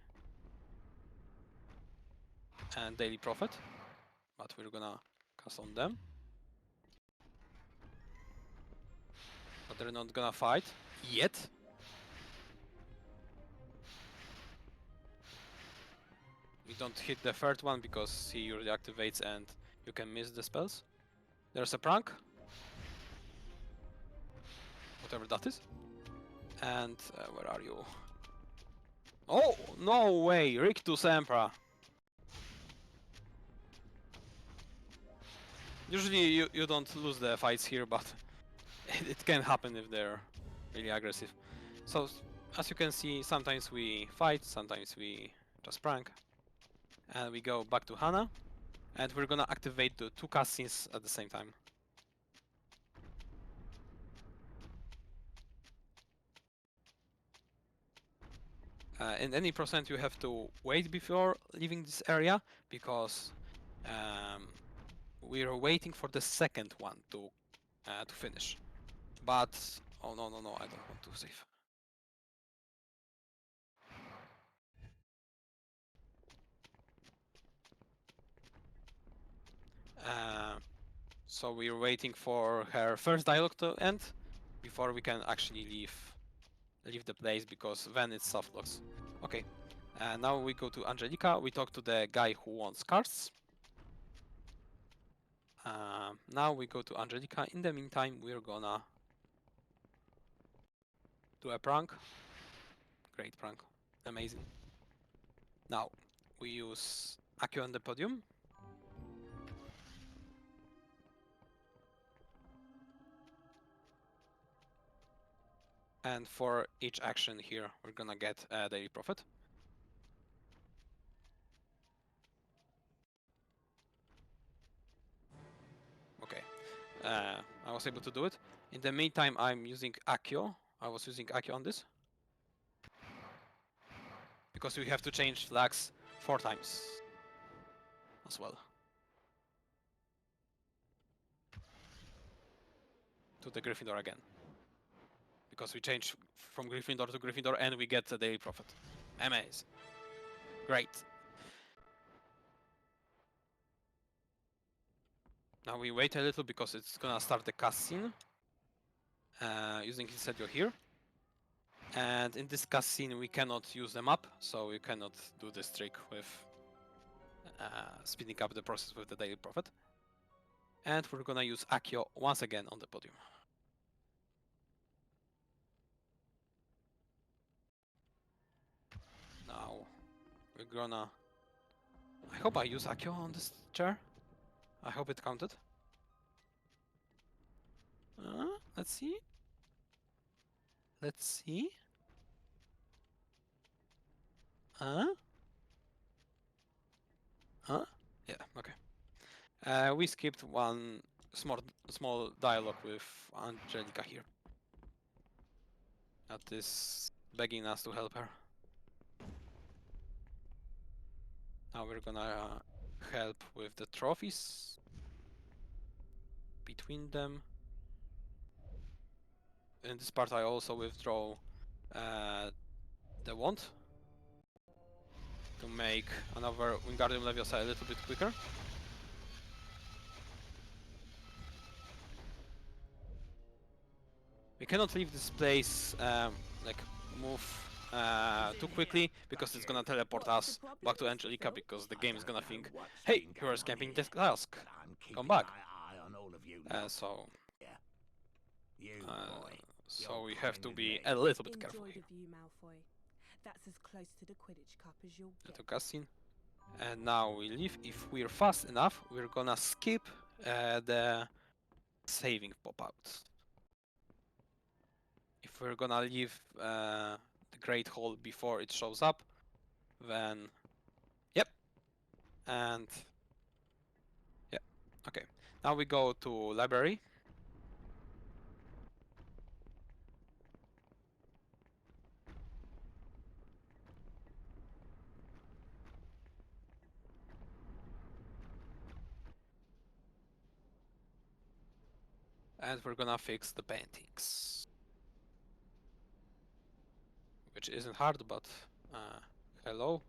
and Daily Prophet, but we're gonna cast on them. But they're not gonna fight yet. We don't hit the third one because he usually activates and you can miss the spells. There's a prank, whatever that is. And where are you? Oh, no way! Rictus Emperor! Usually you don't lose the fights here, but it can happen if they're really aggressive. So, as you can see, sometimes we fight, sometimes we just prank. And we go back to Hannah, and we're gonna activate the two cutscenes at the same time. In any percent you have to wait before leaving this area, because we're waiting for the second one to finish. But oh no, I don't want to save. So we're waiting for her first dialogue to end before we can actually leave the place, because then it's soft locks. Okay. Now we go to Angelica. We talk to the guy who wants cards. Now we go to Angelica. In the meantime, we're gonna do a prank. Great prank. Amazing. Now we use Akio on the podium. And for each action here, we're gonna get a daily profit. Okay, I was able to do it. In the meantime, I'm using Akio. I was using Akio on this, because we have to change flags 4 times as well. To the Gryffindor again. Because we change from Gryffindor to Gryffindor and we get the daily profit. Amazing. Great. Now we wait a little because it's gonna start the cutscene. Using Incendio here. And in this cutscene we cannot use the map, so we cannot do this trick with speeding up the process with the daily profit. And we're gonna use Akio once again on the podium. Now we're gonna... I hope I use Akio on this chair. I hope it counted. Let's see. Let's see. Huh? Yeah, okay. We skipped one small dialogue with Angelica here. That is begging us to help her. Now we're gonna help with the trophies between them. In this part I also withdraw the wand to make another Wingardium Leviosa a little bit quicker. We cannot leave this place, like move too quickly, because it's gonna teleport us back to Angelica, because the game is gonna think, hey, you're escaping this task, come back. So we have to be a little bit careful here. That's as close to the Quidditch Cup as you'll get. To cutscene. And now we leave. If we're fast enough, we're gonna skip the saving pop-out. If we're gonna leave the Great Hall before it shows up, then yep. And yeah, okay. Now we go to library. And we're gonna fix the paintings. Which isn't hard, but hello.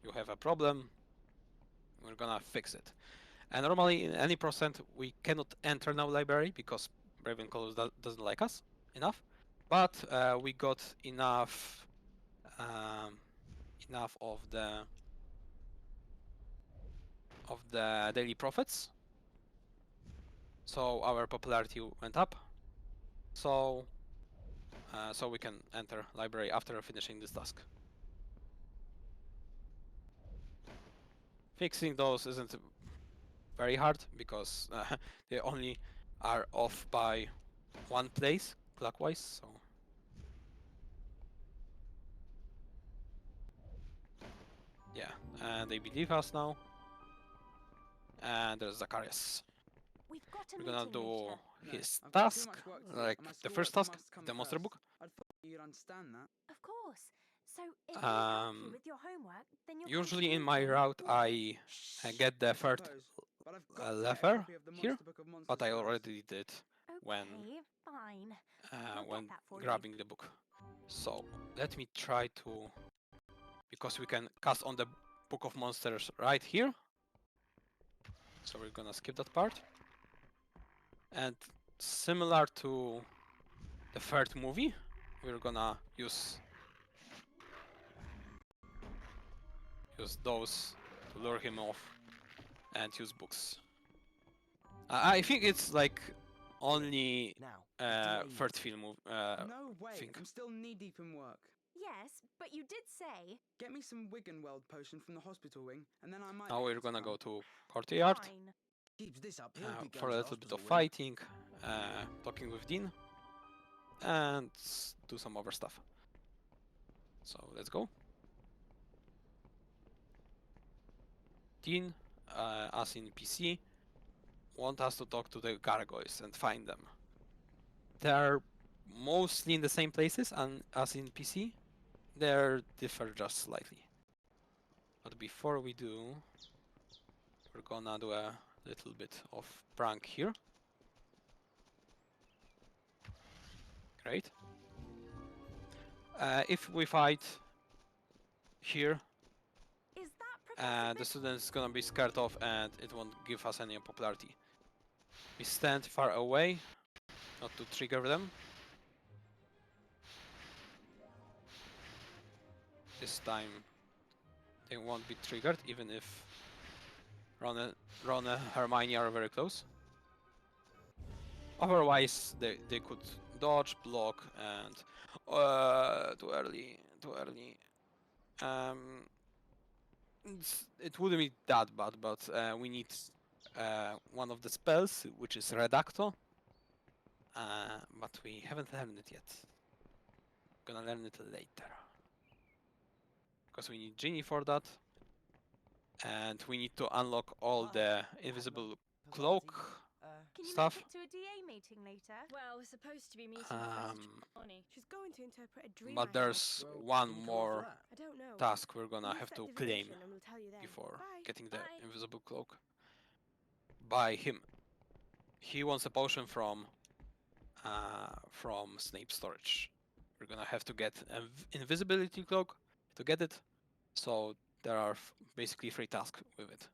You have a problem. We're gonna fix it. And normally in any percent we cannot enter now library because Ravenclaw doesn't like us enough. But we got enough of the daily profits. So our popularity went up. So we can enter library after finishing this task. Fixing those isn't very hard because they only are off by one place clockwise. So yeah, and they believe us now. And there's Zacharias. We're gonna do his task, like the first task, the monster book. I thought you'd understand that. Of course. So if we help you with your homework, then you'll Usually in my route I get the third lever here, but I already did when grabbing the book. So let me try to, because we can cast on the Book of Monsters right here. So we're gonna skip that part. And similar to the third movie, we're gonna use those to lure him off and use books. I think it's like only third film No way, thing. I'm still knee-deep in work. Yes, but you did say... Get me some Wiggenweld potion from the hospital wing, and then I might... Now we're gonna go to courtyard Keeps this up, for a little bit of fighting, talking with Dean, and do some other stuff. So let's go. Dean, as in PC, want us to talk to the gargoyles and find them. They're mostly in the same places as in PC. They differ just slightly. But before we do, we're gonna do a little bit of prank here. Great. If we fight here, the student's gonna be scared off and it won't give us any popularity. We stand far away, not to trigger them. This time they won't be triggered, even if Ron and Hermione are very close. Otherwise, they could dodge, block, and too early. It wouldn't be that bad, but we need one of the spells, which is Redacto. But we haven't learned it yet. Gonna learn it later. Because we need Genie for that. And we need to unlock all the invisible cloak Can you stuff. make it to a DA meeting later? Well, we're supposed to be meeting Bonnie. She's going to interpret a dream. But I had. there's Well, one can you come more after that? I don't know. task we're gonna Leave have that to claim divination and we'll tell you then. before Bye. getting the Bye. invisible cloak. By him. He wants a potion from Snape's storage. We're gonna have to get an invisibility cloak to get it. So there are basically 3 tasks with it.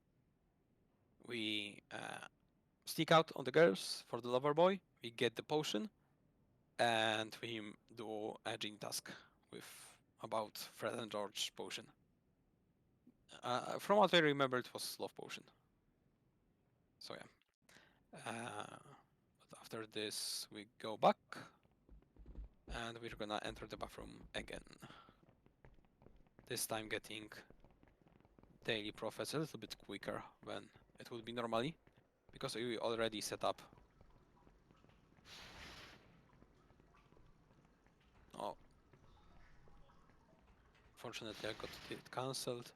We sneak out on the girls for the lover boy. We get the potion, and we do a gene task with about Fred and George potion. From what I remember, it was love potion. So yeah. But after this, we go back, and we're gonna enter the bathroom again. This time getting daily profits a little bit quicker than it would be normally, because we already set up. Oh. Fortunately, I got it cancelled.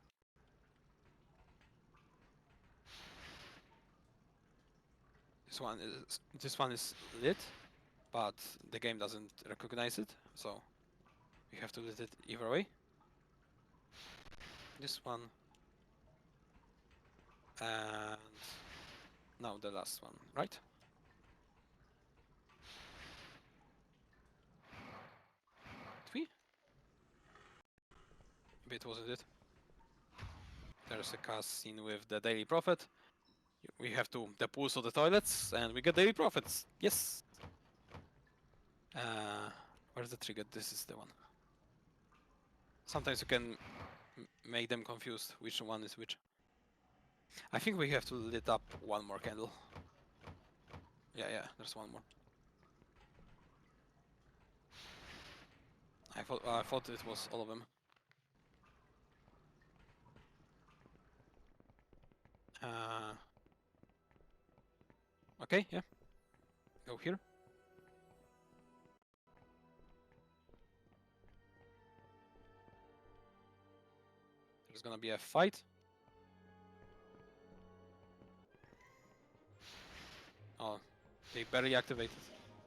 This one is lit, but the game doesn't recognize it, so we have to lit it either way. This one, and now the last one, right? Did we? Maybe it wasn't it. There's a cutscene with the Daily Prophet. We have to depulse all the toilets, and we get Daily Prophets. Yes. Where's the trigger? This is the one. Sometimes you can make them confused which one is which. I think we have to lit up one more candle. Yeah, there's one more. I thought it was all of them. Okay, yeah. Go here. There's gonna be a fight. Oh, they barely activated.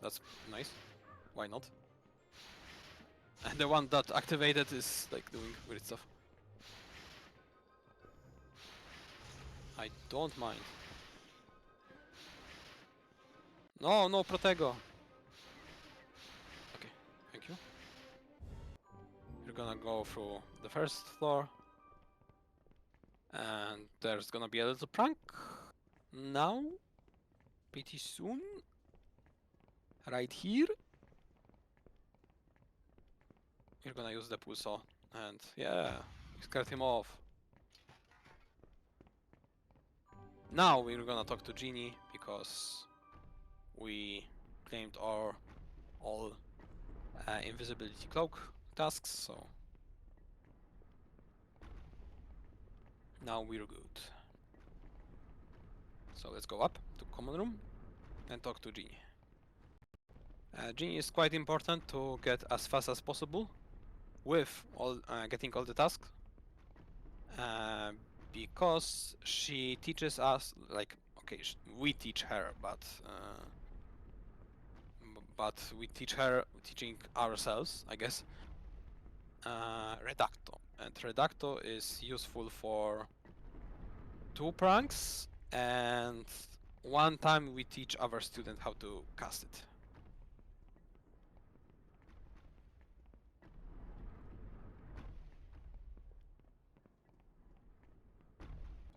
That's nice. Why not? And the one that activated is like doing weird stuff. I don't mind. No, no, Protego. Okay, thank you. We're gonna go through the first floor. And there's gonna be a little prank. Now. Pretty soon. Right here. We're gonna use the pulsar. And yeah, we scared him off. Now we're gonna talk to Genie because we claimed our all invisibility cloak tasks, so now we're good. So let's go up to common room and talk to Genie. Genie is quite important to get as fast as possible with all getting all the tasks. Because she teaches us, like, okay, we teach her, but we teach her teaching ourselves, I guess. Redacto, and Redacto is useful for 2 pranks, and one time we teach our student how to cast it.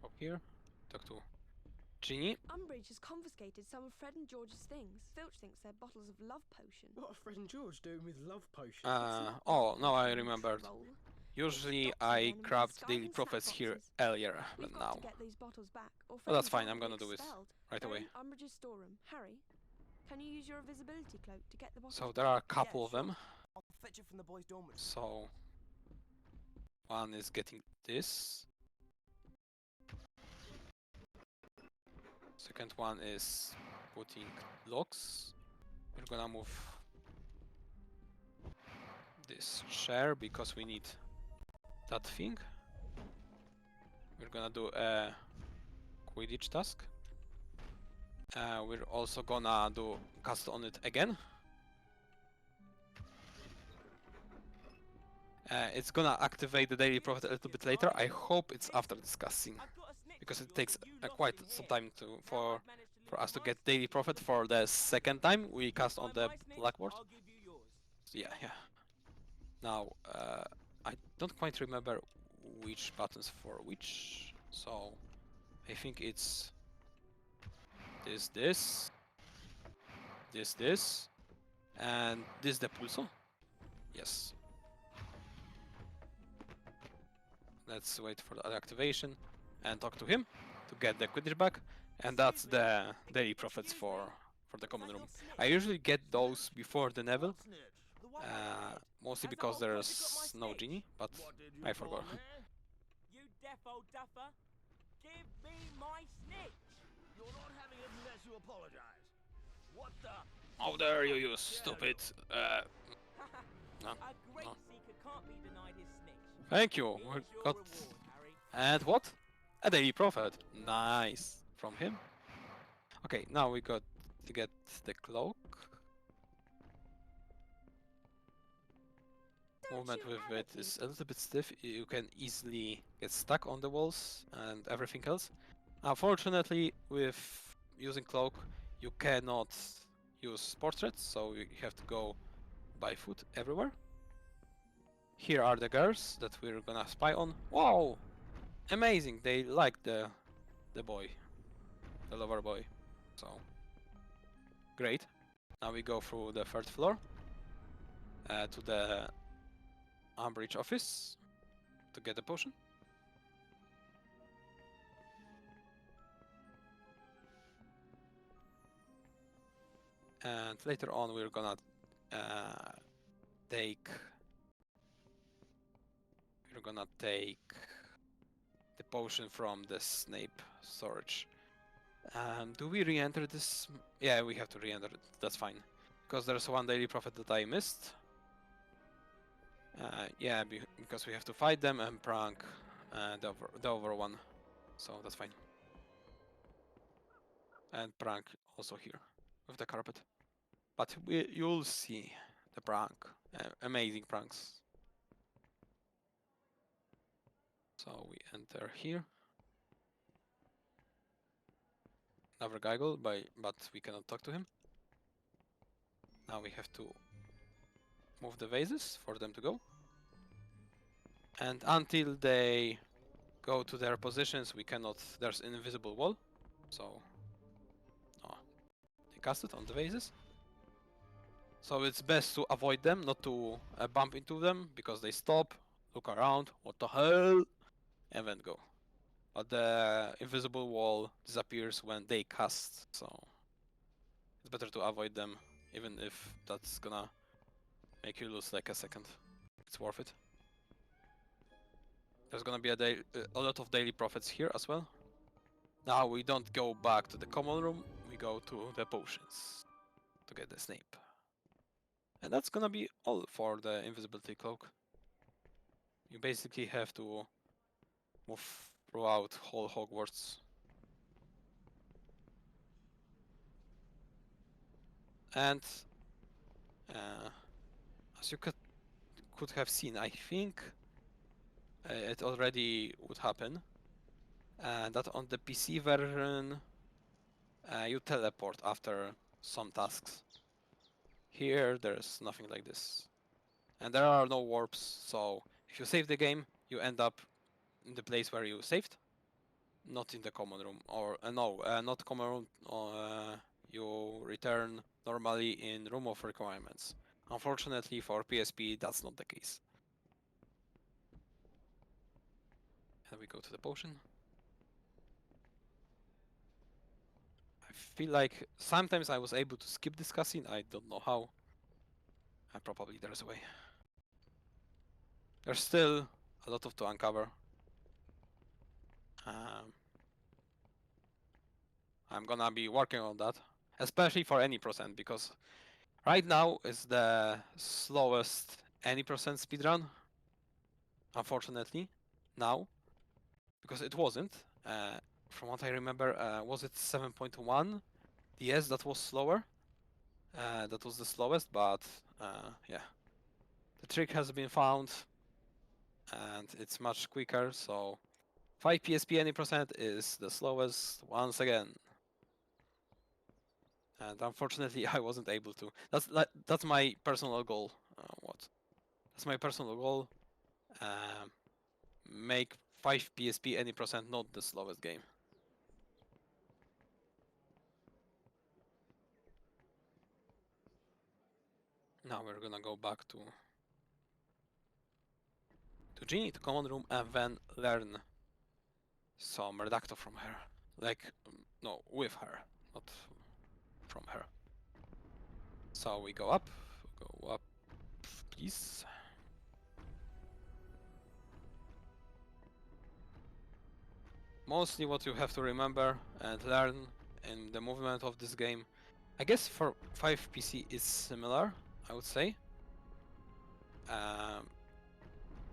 Up here, talk to Genie. Umbridge has confiscated some of Fred and George's things. Filch thinks they're bottles of love potion. What are Fred and George doing with love potion? Oh, now I remembered. Usually I grabbed Daily Prophets here earlier, but now. To get these bottles back, or Well, that's Fred fine, and I'm gonna George do will it be expelled. right They're away. in Umbridge's storeroom. Harry, can you use your invisibility cloak to get the bottles So back? there are a couple of them. I'll fetch it from the boys' dormitory. So one is getting this. Second one is putting locks. We're gonna move this chair because we need that thing. We're gonna do a Quidditch task. We're also gonna do cast on it again. It's gonna activate the daily profit a little bit later. I hope it's after this cutscene, because it takes quite some time for us to get daily profit for the second time we cast on the blackboard. So yeah. Now I don't quite remember which buttons for which, so I think it's this, and this the pulso. Yes. Let's wait for the activation and talk to him to get the Quidditch back, and that's the daily profits for the common room. I usually get those before the Neville, mostly because there's no genie, but I forgot. You defo duffer, give me my snitch. You're not having it unless you apologize. What the? How dare you, you stupid! No. A great seeker can't be denied his snitch. Thank you. We got and what? A daily profit. Nice from him. Okay, now we got to get the cloak. Movement with it is a little bit stiff. You can easily get stuck on the walls and everything else. Unfortunately, with using cloak, you cannot use portraits, so you have to go by foot everywhere. Here are the girls that we're gonna spy on. Wow! Amazing! They like the boy, the lover boy. So great. Now we go through the third floor to the Umbridge office to get the potion. And later on we're gonna take the potion from the Snape storage. Do we re-enter this? Yeah, we have to re-enter it. That's fine, because there's one daily profit that I missed. Yeah, because we have to fight them and prank the over one, so that's fine. And prank also here with the carpet. But you'll see the prank, amazing pranks. So we enter here. Another giggle, but we cannot talk to him. Now we have to move the vases for them to go. And until they go to their positions, we cannot. There's an invisible wall, so they cast it on the vases. So it's best to avoid them, not to bump into them, because they stop, look around, what the hell, and then go. But the invisible wall disappears when they cast, so it's better to avoid them, even if that's gonna make you lose like a second. It's worth it. There's gonna be a lot of daily profits here as well. Now we don't go back to the common room, we go to the potions to get the Snape. And that's gonna be all for the invisibility cloak. You basically have to move throughout whole Hogwarts. And as you could have seen, I think it already would happen. That on the PC version, you teleport after some tasks. Here, there's nothing like this. And there are no warps, so if you save the game, you end up in the place where you saved, not in the common room, or not common room. You return normally in Room of Requirements. Unfortunately for PSP, that's not the case. And we go to the potion. I feel like sometimes I was able to skip this cutscene. I don't know how. Probably there's a way. There's still a lot to uncover. I'm gonna be working on that, especially for any percent, because right now is the slowest any percent speedrun. Unfortunately, now, because it wasn't. From what I remember, was it 7.1 Yes, that was slower. That was the slowest, but yeah. The trick has been found, and it's much quicker, so 5 PSP any percent is the slowest once again. And unfortunately, I wasn't able to. That's my personal goal. That's my personal goal. Make 5 PSP any percent not the slowest game. Now we're gonna go back to Ginny, to common room, and then learn some redactor from her. Like, no, with her, not from her. So we go up, please. Mostly what you have to remember and learn in the movement of this game, I guess for 5 PC is similar, I would say.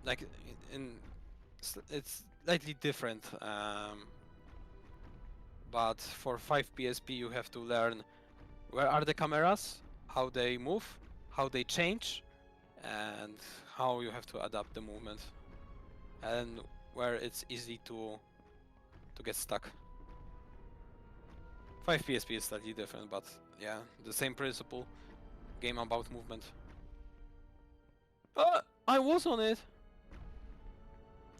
Like it's slightly different, but for 5 PSP you have to learn where are the cameras, how they move, how they change, and how you have to adapt the movement, and where it's easy to get stuck. 5 PSP is slightly different, but yeah, the same principle. Game about movement. I was on it!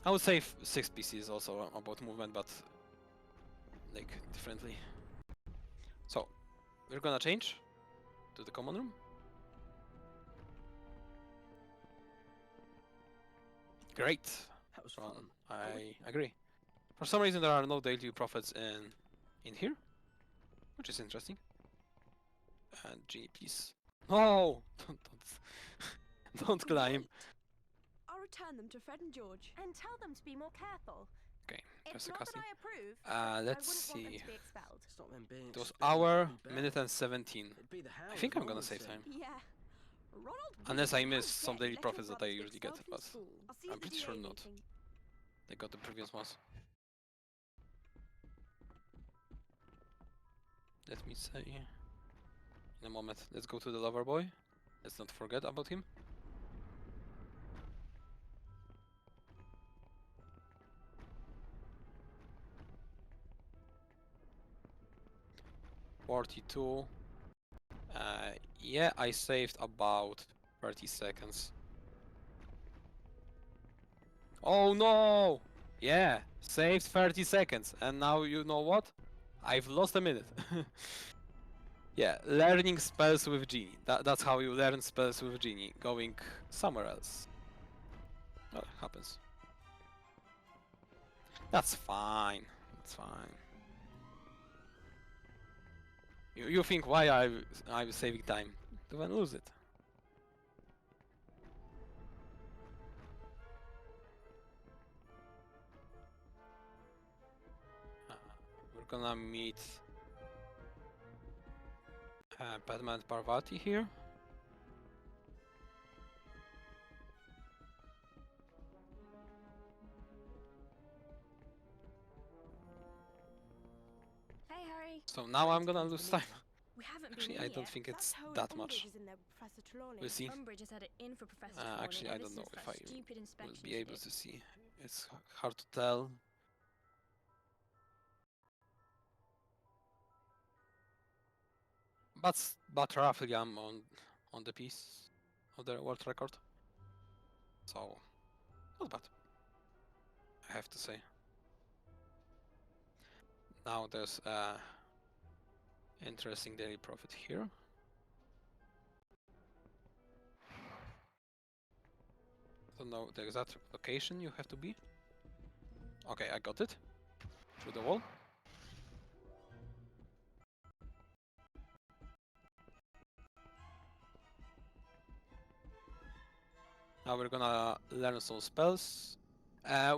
I would say 6 PC is also about movement, but like differently. So, we're gonna change to the common room. Great. That was fun. I agree. For some reason there are no daily profits in here, which is interesting. And Ginny, please. No! Don't climb. I'll return them to Fred and George. And tell them to be more careful. Okay, It's there's a not that cutscene. I approve. Let's I wouldn't want them see. to be expelled. It's not them being It was expelled, hour, it'd be minute better. and 17. It'd be the I house, think I'm more gonna than save 10. time. Yeah. Ronald Unless really I miss how some dare daily let your profits that I brothers get usually get, expelled from but school. I'll see you I'm at the pretty sure DA not. meeting. They got the previous ones. Let me say. In a moment. Let's go to the lover boy. Let's not forget about him. $42. Yeah, I saved about 30 seconds. Oh no! Yeah, saved 30 seconds. And now you know what? I've lost a minute. Yeah, learning spells with Genie. That's how you learn spells with Genie. Going somewhere else. Well, happens. That's fine. That's fine. You think why I'm saving time? To then lose it. We're gonna meet Padma and Parvati here. Hey, Harry. So now I'm gonna lose time. We haven't Actually, been I in don't yet. think it's That's how that much. Umbridge is in there with Professor Trelawney. We'll see. Umbridge has had it in for Professor Trelawney Actually, I ever don't know since if that I stupid will inspection be she able did. to see. It's hard to tell. But roughly I'm on the piece of the world record. So not bad, I have to say. Now there's interesting daily profit here. Don't know the exact location you have to be. Okay, I got it. Through the wall. Now we're gonna learn some spells.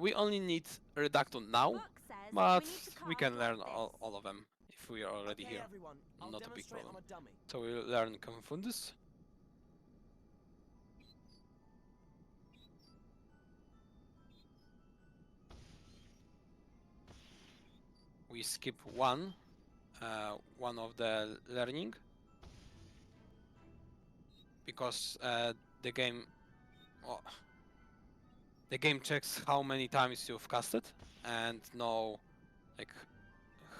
We only need Redacton now, Book says but we need to we cast can like learn this. all of them if we are already Okay, here. everyone, I'll Not a big demonstrate problem. on a dummy. So we'll learn Confundus. We skip one one of the learning, because the game checks how many times you've casted and know like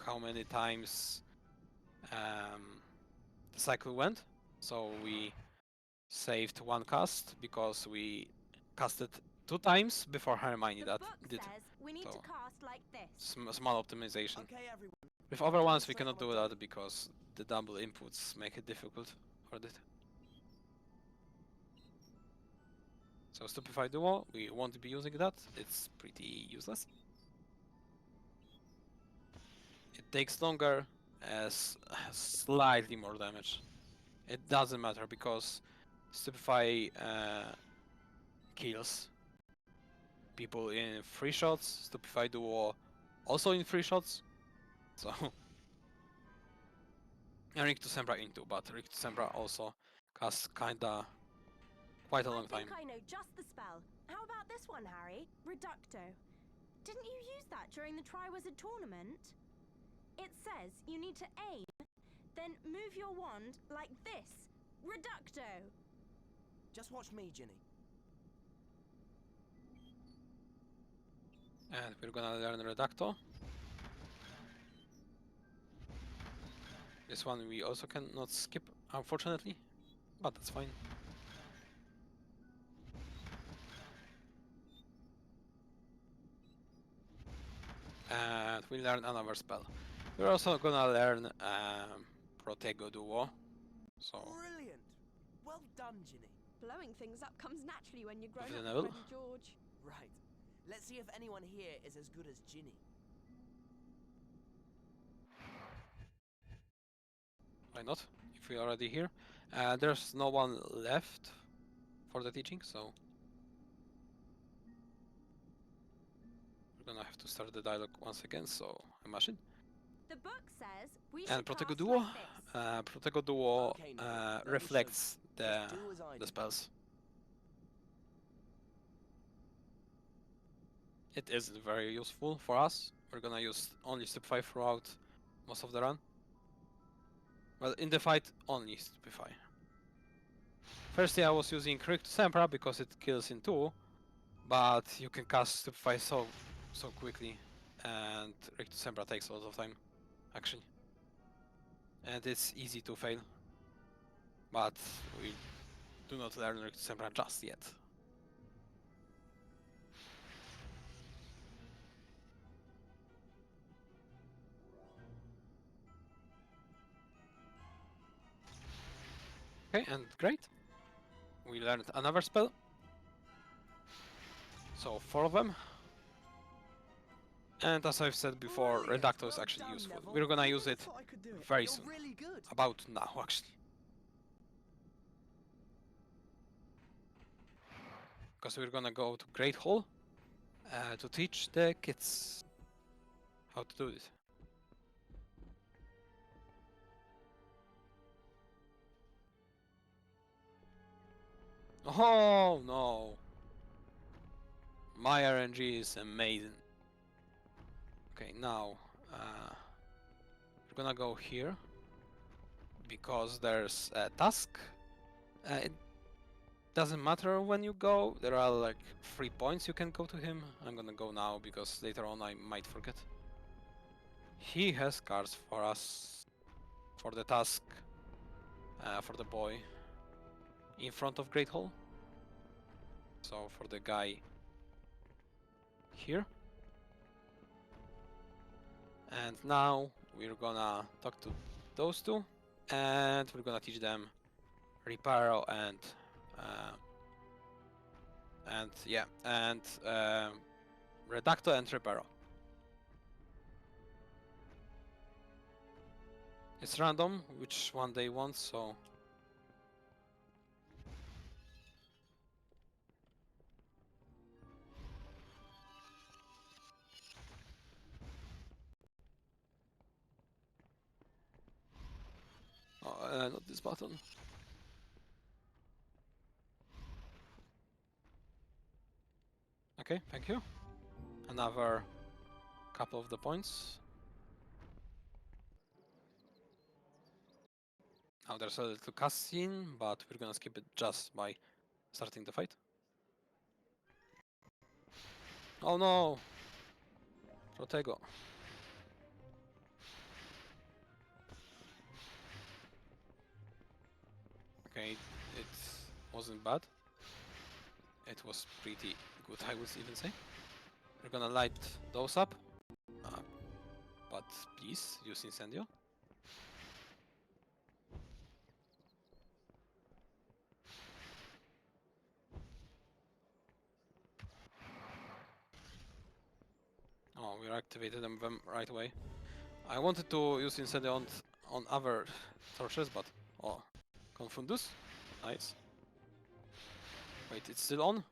how many times the cycle went. So we saved one cast because we casted 2 times before Hermione The that book did. says we need So, to cast like this. Small optimization. Okay, everyone. With other ones we cannot do that because the double inputs make it difficult for it. So Stupefy Duo, we won't be using that, it's pretty useless. It takes longer, as slightly more damage. It doesn't matter because Stupefy kills people in 3 shots, Stupefy Duo also in 3 shots, so... and Rictus Sembra in 2, but Rictus Sembra also casts kinda quite a long time. I think I know just the spell. How about this one, Harry? Reducto. Didn't you use that during the Triwizard tournament? It says you need to aim, then move your wand like this. Reducto. Just watch me, Ginny. And we're gonna learn Reducto. This one we also cannot skip, unfortunately, but that's fine. And we learn another spell. We're also gonna learn Protego Duo. So Brilliant. Well done, Ginny. Blowing things up comes naturally when you're grown With up, the level? Fred and George. Right. Let's see if anyone here is as good as Ginny. why not? If we're already here. There's no one left for the teaching, so we're gonna have to start the dialogue once again, so imagine. The book says we And should Protego cast Duo, like this. Protego Duo Okay, now, let me reflects show you. Just do as I the do. spells. It isn't very useful for us. We're gonna use only Stupefy throughout most of the run. Well, in the fight, only Stupefy. Firstly, I was using Rictus Sembra because it kills in 2, but you can cast Stupefy so quickly, and Rictus Sembra takes a lot of time, actually. And it's easy to fail, but we do not learn Rictus Sembra just yet. Okay, and great. We learned another spell. So 4 of them. And as I've said before, Brilliant. Reducto is Well actually done, useful. Neville. We're gonna I use never it thought I could do it. very You're soon. really good. About now, actually. Because we're gonna go to Great Hall to teach the kids how to do this. Oh no! My RNG is amazing. Okay, now we're gonna go here because there's a task. It doesn't matter when you go. There are like 3 points you can go to him. I'm gonna go now because later on I might forget. He has cards for us for the task for the boy in front of Great Hall. So for the guy here. And now we're gonna talk to those 2 and we're gonna teach them Reparo and Reducto and Reparo. It's random which one they want, so not this button. Okay, thank you. Another couple of the points. Now there's a little cutscene, but we're gonna skip it just by starting the fight. Oh no! Protego. Okay, it wasn't bad. It was pretty good, I would even say. We're gonna light those up. But please, use Incendio. Oh, we activated them right away. I wanted to use Incendio on other torches, but oh, Confundus, nice. Wait, it's still on?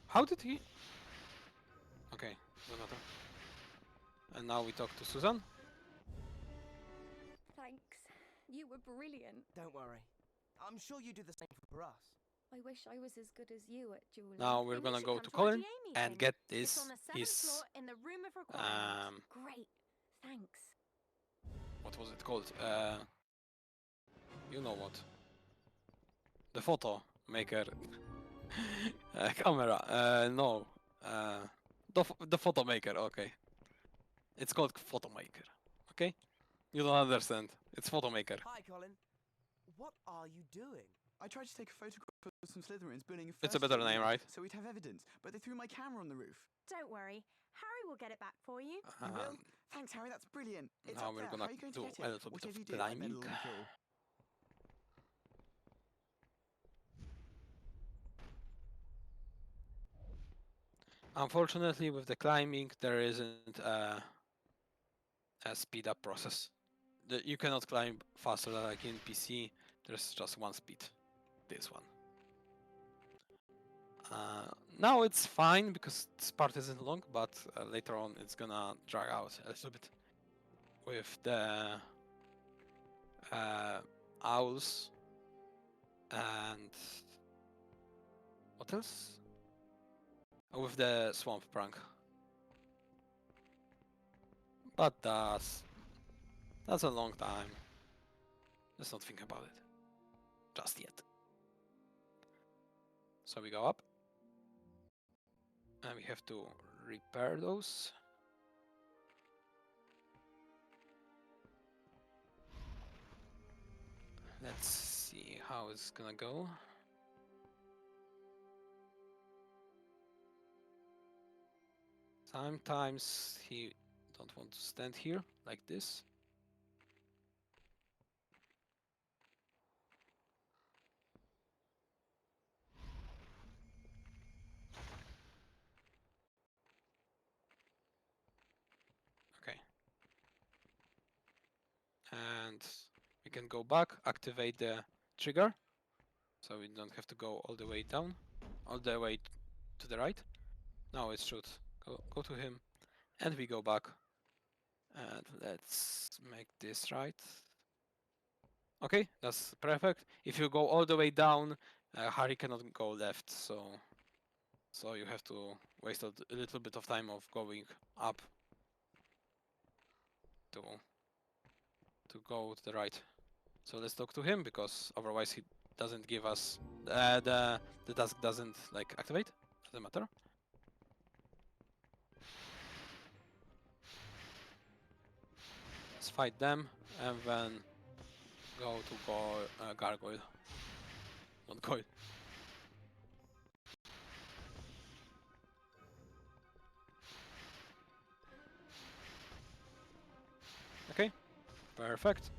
How did he? Okay, doesn't matter. And now we talk to Susan. Thanks. You were brilliant. Don't worry. I'm sure you do the same for us. I wish I was as good as you at Julie. Now we're Then you gonna should go come to to our Colin GA and meeting. get It's this on the 7th his floor in the room of requirement. Great. Thanks. what was it called? You know what? The photo maker camera. No. The photo maker. Okay. It's called photo maker. Okay. You don't understand. It's photo maker. Hi, Colin. What are you doing? I tried to take a photograph of some Slytherins building a It's a first better floor name, roof, right? So we'd have evidence, but they threw my camera on the roof. Don't worry, Harry will get it back for you. You will? Thanks, Harry, that's brilliant. It's Now up we're there. gonna How are you going to do get a it? little bit Whatever of you do, I bet climbing. it'll look cool. Unfortunately, with the climbing, there isn't a speed up process. You cannot climb faster like in PC. There's just one speed. This one. Now it's fine because this part isn't long, but later on it's gonna drag out a little bit with the owls and what else? Oh, with the swamp prank. But that's a long time. Let's not think about it just yet. So we go up. And we have to repair those. Let's see how it's gonna go. Sometimes he don't want to stand here like this. Okay. And we can go back, activate the trigger. So we don't have to go all the way down, all the way to the right. Now it should go to him. And we go back. And let's make this right. Okay, that's perfect. If you go all the way down, Harry cannot go left, so you have to waste a little bit of time of going up to go to the right. So let's talk to him because otherwise he doesn't give us the task doesn't like activate. Doesn't matter. Let's fight them and then go to gargoyle. Not goyle. Okay, perfect.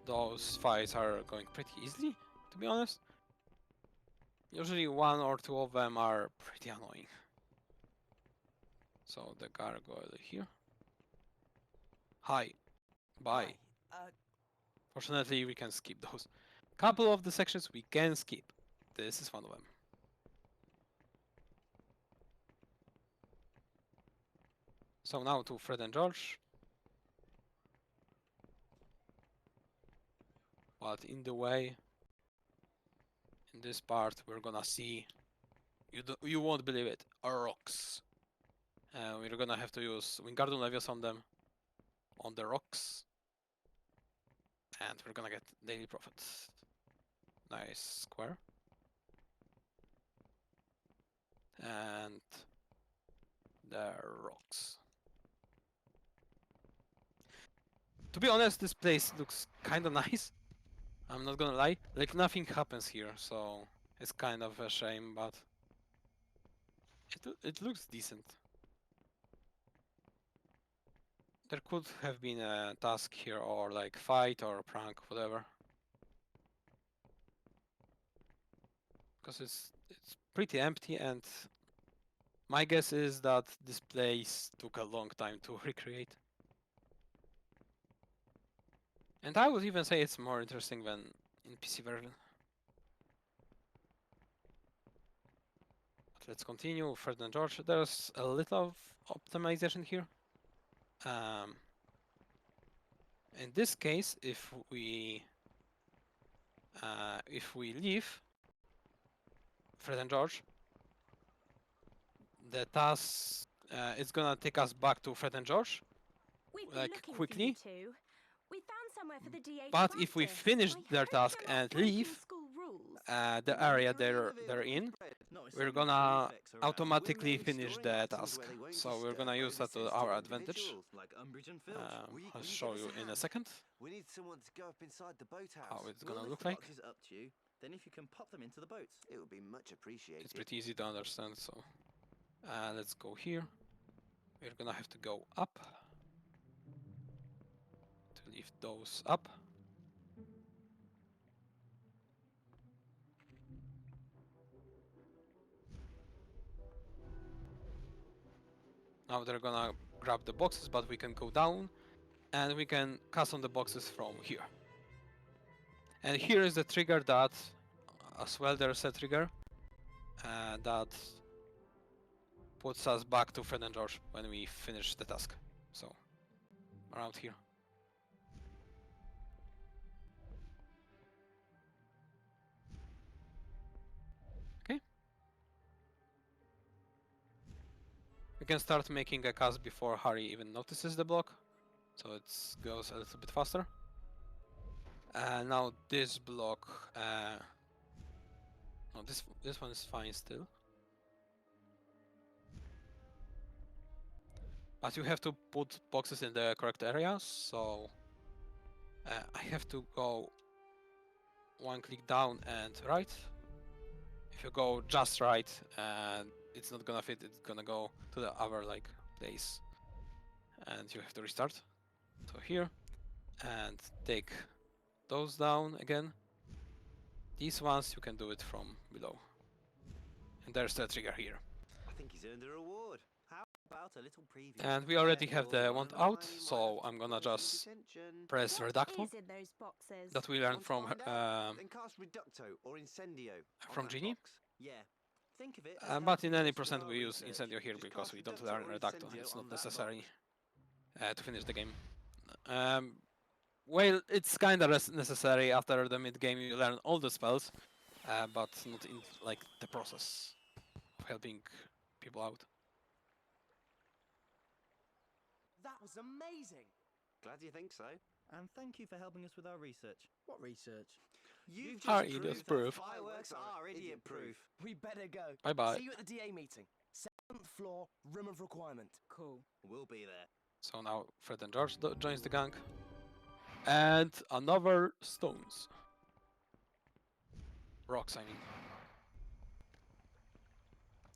Those fights are going pretty easily, to be honest. Usually one or two of them are pretty annoying. So the gargoyle here. Hi. Bye. Hi. Fortunately, we can skip those. Couple of the sections we can skip. This is one of them. So now to Fred and George. But in the way, in this part, we're gonna see. You won't believe it. Rocks. We're gonna have to use Wingardium Leviosa on them. On the rocks. And we're gonna get daily profit. Nice square. And the rocks. To be honest, this place looks kind of nice. I'm not gonna lie. Like, nothing happens here, so it's kind of a shame, but it looks decent. There could have been a task here, or like fight or prank, whatever. Because it's pretty empty, and my guess is that this place took a long time to recreate. And I would even say it's more interesting than in PC version. But let's continue. Fred and George. There's a little of optimization here. In this case, if we leave Fred and George, the task it's gonna take us back to Fred and George, like quickly. We found somewhere for the DA But if we finish their task and leave the area they're in, we're gonna automatically finish the task. So we're gonna use that to our advantage. I'll show you in a second We need someone to go up inside the boathouse. how it's We'll gonna lift look the like. boxes up to you. Then if you can pop them into the boats, it would be much appreciated. It's pretty easy to understand. So let's go here. We're gonna have to go up to lift those up. Now they're gonna grab the boxes, but we can go down and we can cast on the boxes from here. And here is the trigger that, as well, there's a trigger that puts us back to Fred and George when we finish the task. So, around here. Okay. We can start making a cast before Harry even notices the block, so it goes a little bit faster. Now this block, no, this one is fine still. But you have to put boxes in the correct area, so I have to go one click down and right. If you go just right, it's not gonna fit, it's gonna go to the other like place. And you have to restart. So here, and take those down again. These ones you can do it from below. And there's the trigger here. I think he's earned a reward. How about a little preview? And we already have the wand out, so I'm gonna just press Reducto. That we learned from Then cast Reducto or Incendio from Genie. Yeah. Think of it. But in any percent we use Incendio here because we don't learn Reducto. It's not necessary to finish the game. Well, it's kinda necessary after the mid game. You learn all the spells, but not in like the process of helping people out. That was amazing. Glad you think so. And thank you for helping us with our research. What research? You've just Are proved idiot that proof. fireworks are idiot proof. We better go. Bye bye. See you at the DA meeting. 7th floor, room of requirement. Cool. We'll be there. So now Fred and George joins the gang. And another stones. Rocks, I mean.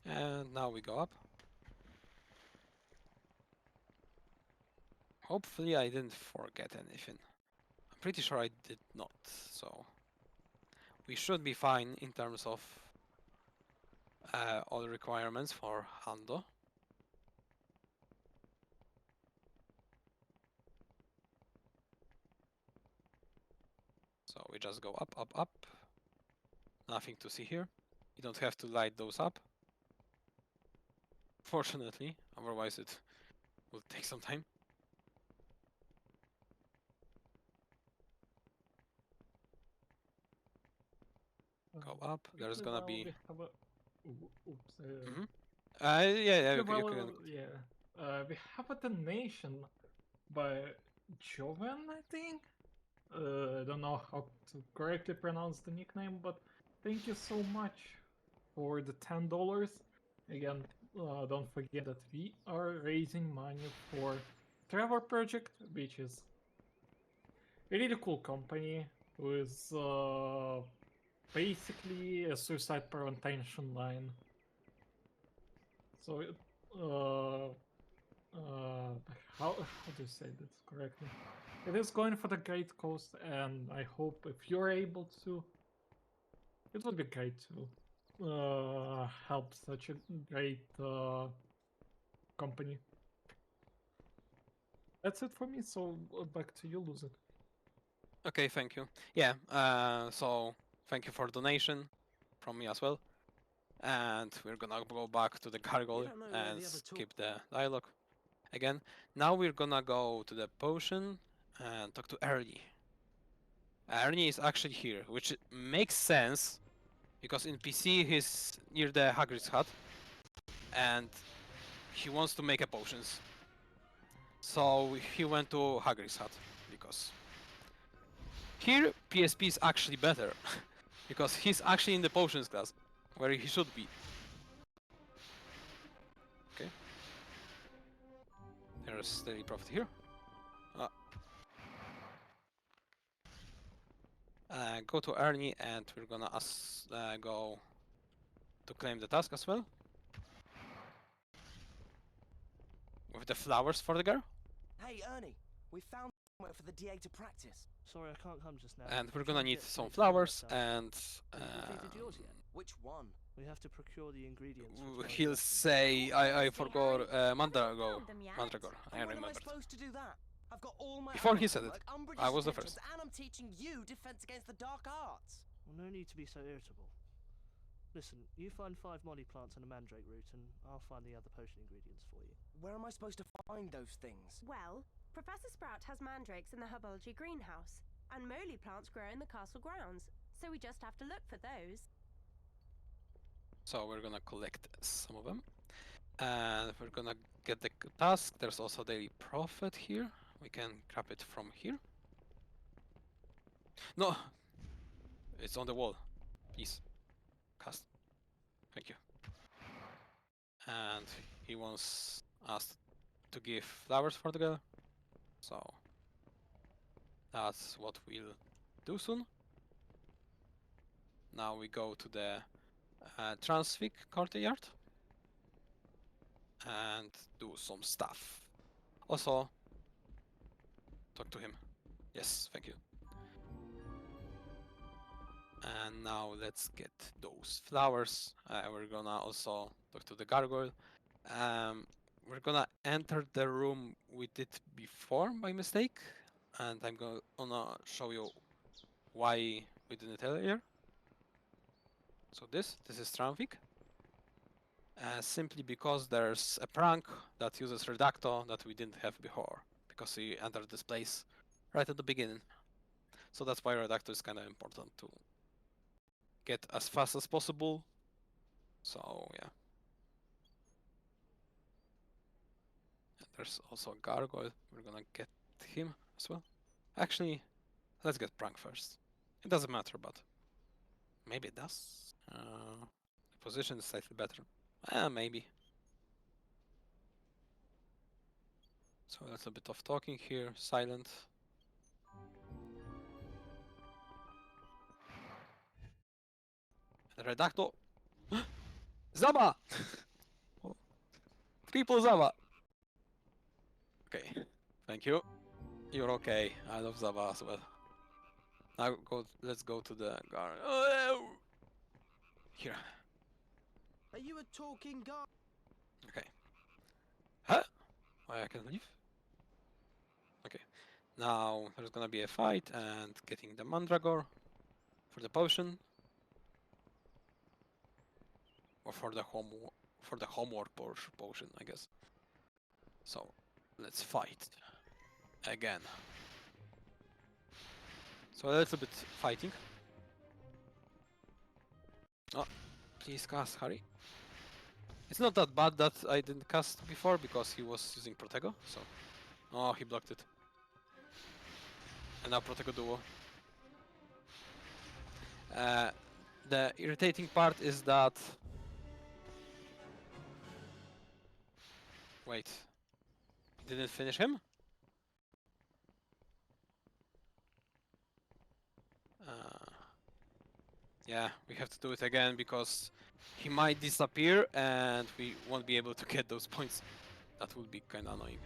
And now we go up. Hopefully I didn't forget anything. I'm pretty sure I did not, so we should be fine in terms of all the requirements for Hando. So we just go up, up, up. Nothing to see here. You don't have to light those up. Fortunately, otherwise it will take some time. Go up. There's gonna be. Yeah, We have a donation by Joven, I think. I don't know how to correctly pronounce the nickname, but thank you so much for the $10. Again, don't forget that we are raising money for Trevor Project, which is a really cool company who is basically a suicide prevention line. So, how do you say this correctly? It is going for the great cause, and I hope if you're able to, it would be great to help such a great company. That's it for me. So back to you, Luzak. Okay, thank you. Yeah. So thank you for donation from me as well. And we're gonna go back to the gargoyle and skip the dialogue again. Now we're gonna go to the potion and talk to Ernie. Ernie is actually here, which makes sense because in PC he's near the Hagrid's hut and he wants to make a potions. So he went to Hagrid's hut because here PSP is actually better because he's actually in the potions class where he should be. Okay. There's daily profit here. Go to Ernie and we're gonna go to claim the task as well. With the flowers for the girl. Hey, Ernie, we found somewhere for the DA to practice. Sorry, I can't come just now. And we're gonna need some flowers and... Which one? We have to procure the ingredients. He'll say, I forgot Mandragore. Mandragore, I When am I remember. supposed to do that? I've got all my Before he said it, Umbridge's I was the pensions, first. and I'm teaching you defense against the dark arts. Well, no need to be so irritable. Listen, you find 5 molly plants and a mandrake root, and I'll find the other potion ingredients for you. Where am I supposed to find those things? Well, Professor Sprout has mandrakes in the herbology greenhouse, and moly plants grow in the castle grounds, so we just have to look for those. So we're gonna collect some of them. And we're gonna get the task. There's also daily profit here. We can grab it from here. No! It's on the wall. Please. Cast. Thank you. And he wants us to give flowers for the girl. So that's what we'll do soon. Now we go to the Transfig courtyard and do some stuff. Also, talk to him. Yes, thank you. And now let's get those flowers. We're gonna also talk to the gargoyle. We're gonna enter the room we did before by mistake, and I'm gonna show you why we didn't it earlier. So this is Transfig. Simply because there's a prank that uses Redacto that we didn't have before, because he entered this place right at the beginning. So that's why Redacto is kind of important to get as fast as possible. So yeah. And there's also a gargoyle. We're gonna get him as well. Actually, let's get prank first. It doesn't matter, but maybe it does. The position is slightly better. Maybe. So a little bit of talking here, silent. Redacto. Zaba! Triple Zaba! Okay, thank you. You're okay. I love Zaba as well. Now let's go to the guard. Here. Are you a talking guy? Okay. Huh? Why I can leave? Okay. Now there's gonna be a fight and getting the Mandragore for the potion. Or for the homework potion, I guess. So let's fight again. So a little bit fighting. Oh, please cast Harry. It's not that bad that I didn't cast before because he was using Protego, so... Oh, he blocked it. And now Protego Duo. The irritating part is that... Wait. Didn't finish him? Yeah, we have to do it again because he might disappear and we won't be able to get those points. That would be kinda annoying.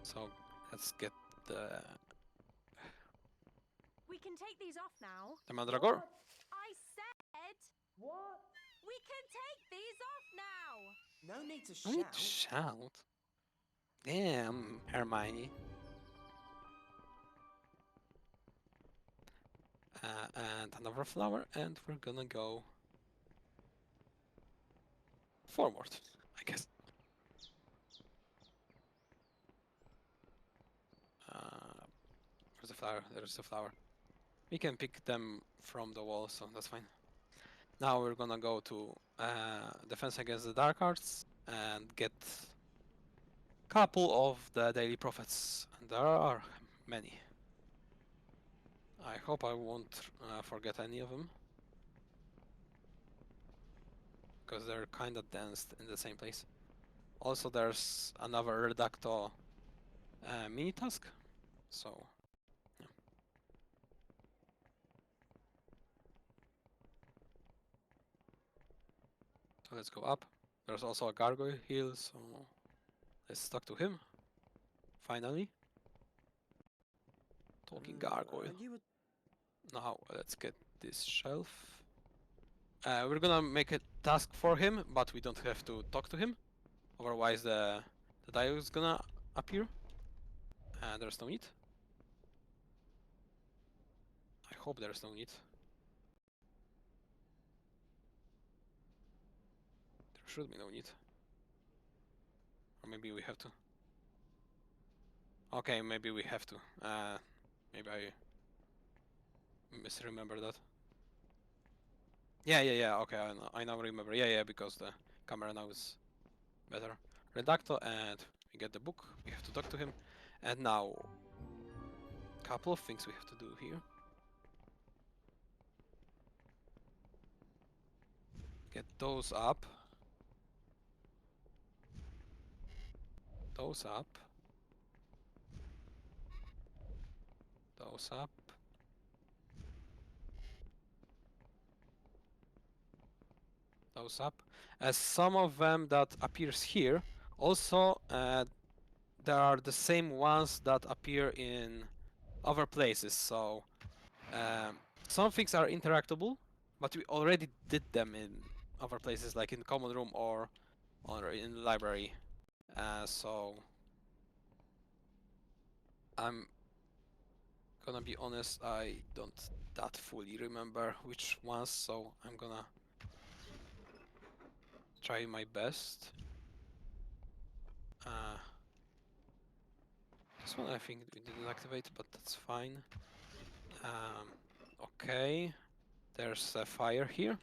So let's get the... We can take these off now. The Mandragore? I said... What? We can take these off now! No need to I need to shout. Damn, Hermione. And another flower, and we're gonna go forward, I guess. Where's the flower? There's the flower. We can pick them from the wall, so that's fine. Now we're gonna go to Defense Against the Dark Arts and get a couple of the Daily Prophets. And there are many. I hope I won't forget any of them. Because they're kinda dense in the same place. Also there's another Redacto mini task. So yeah. So let's go up. There's also a gargoyle heal, so let's talk to him. Finally. Talking gargoyle. Now let's get this shelf. We're gonna make a task for him, but we don't have to talk to him. Otherwise the dial is gonna appear. There's no need. I hope there's no need. There should be no need. Or maybe we have to. Okay, maybe we have to. Maybe I misremember that. Yeah, okay, I now remember. Yeah, because the camera now is better. Redacto, and we get the book. We have to talk to him. And now, couple of things we have to do here. Get those up. Those up. Those up. Those up. As some of them that appears here, also there are the same ones that appear in other places. So some things are interactable, but we already did them in other places, like in common room or in the library. So I'm gonna be honest, I don't that fully remember which ones, so I'm gonna try my best. This one I think we didn't activate, but that's fine. Okay, there's a fire here.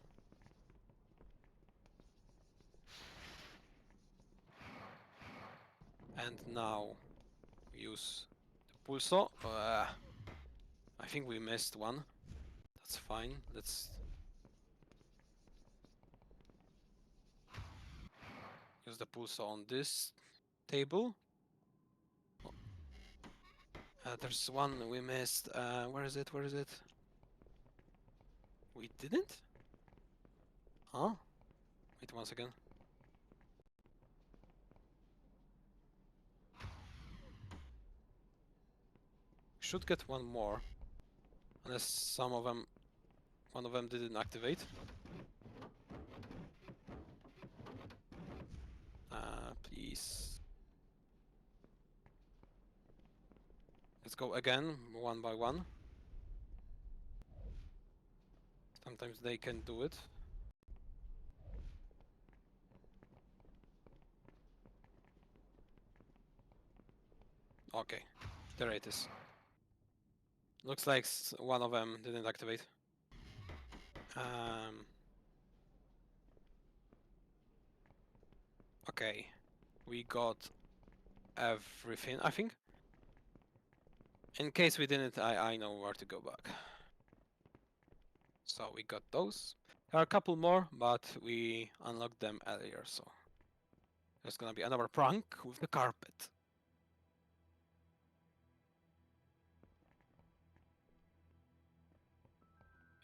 And now use the pulso. I think we missed one. That's fine. Let's use the pulso on this table. There's one we missed. Where is it? Where is it? We didn't? Huh? Wait once again. Should get one more. Unless some of them... one of them didn't activate. Please. Let's go again, one by one. Sometimes they can do it. Okay, there it is. Looks like one of them didn't activate. Okay, we got everything, I think. In case we didn't, I know where to go back. So we got those. There are a couple more, but we unlocked them earlier, so there's gonna be another prank with the carpet.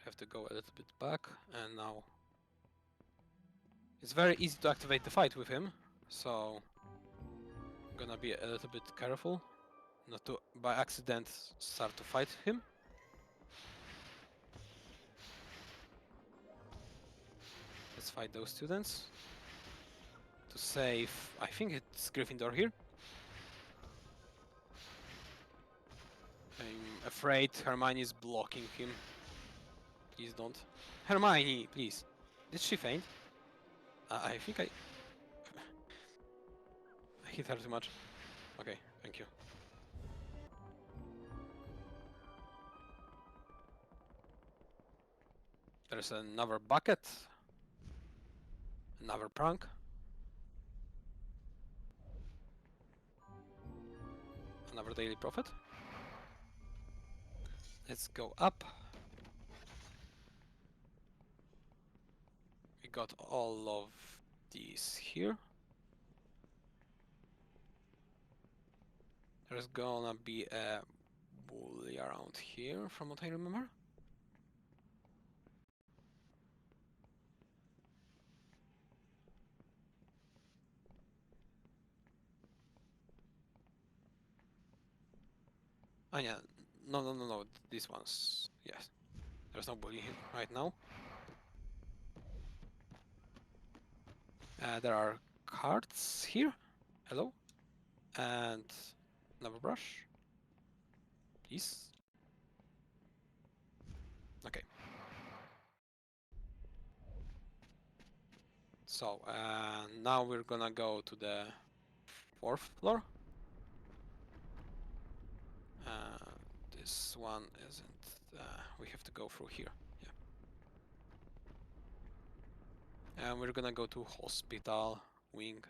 Have to go a little bit back, and now it's very easy to activate the fight with him, so I'm gonna be a little bit careful not to by accident start to fight him. Let's fight those students to save. I think it's Gryffindor here. I'm afraid Hermione is blocking him. Please don't. Hermione, please. Did she faint? I think I hit her too much. Okay, thank you. There's another bucket. Another prank. Another daily profit. Let's go up. We got all of these here. There's gonna be a bully around here, from what I remember. Oh yeah, no, these ones, yes. There's no bully here right now. There are cards here, hello. And another brush, please. Okay. So, now we're gonna go to the 4th floor. This one isn't. We have to go through here. Yeah. And we're gonna go to hospital wing.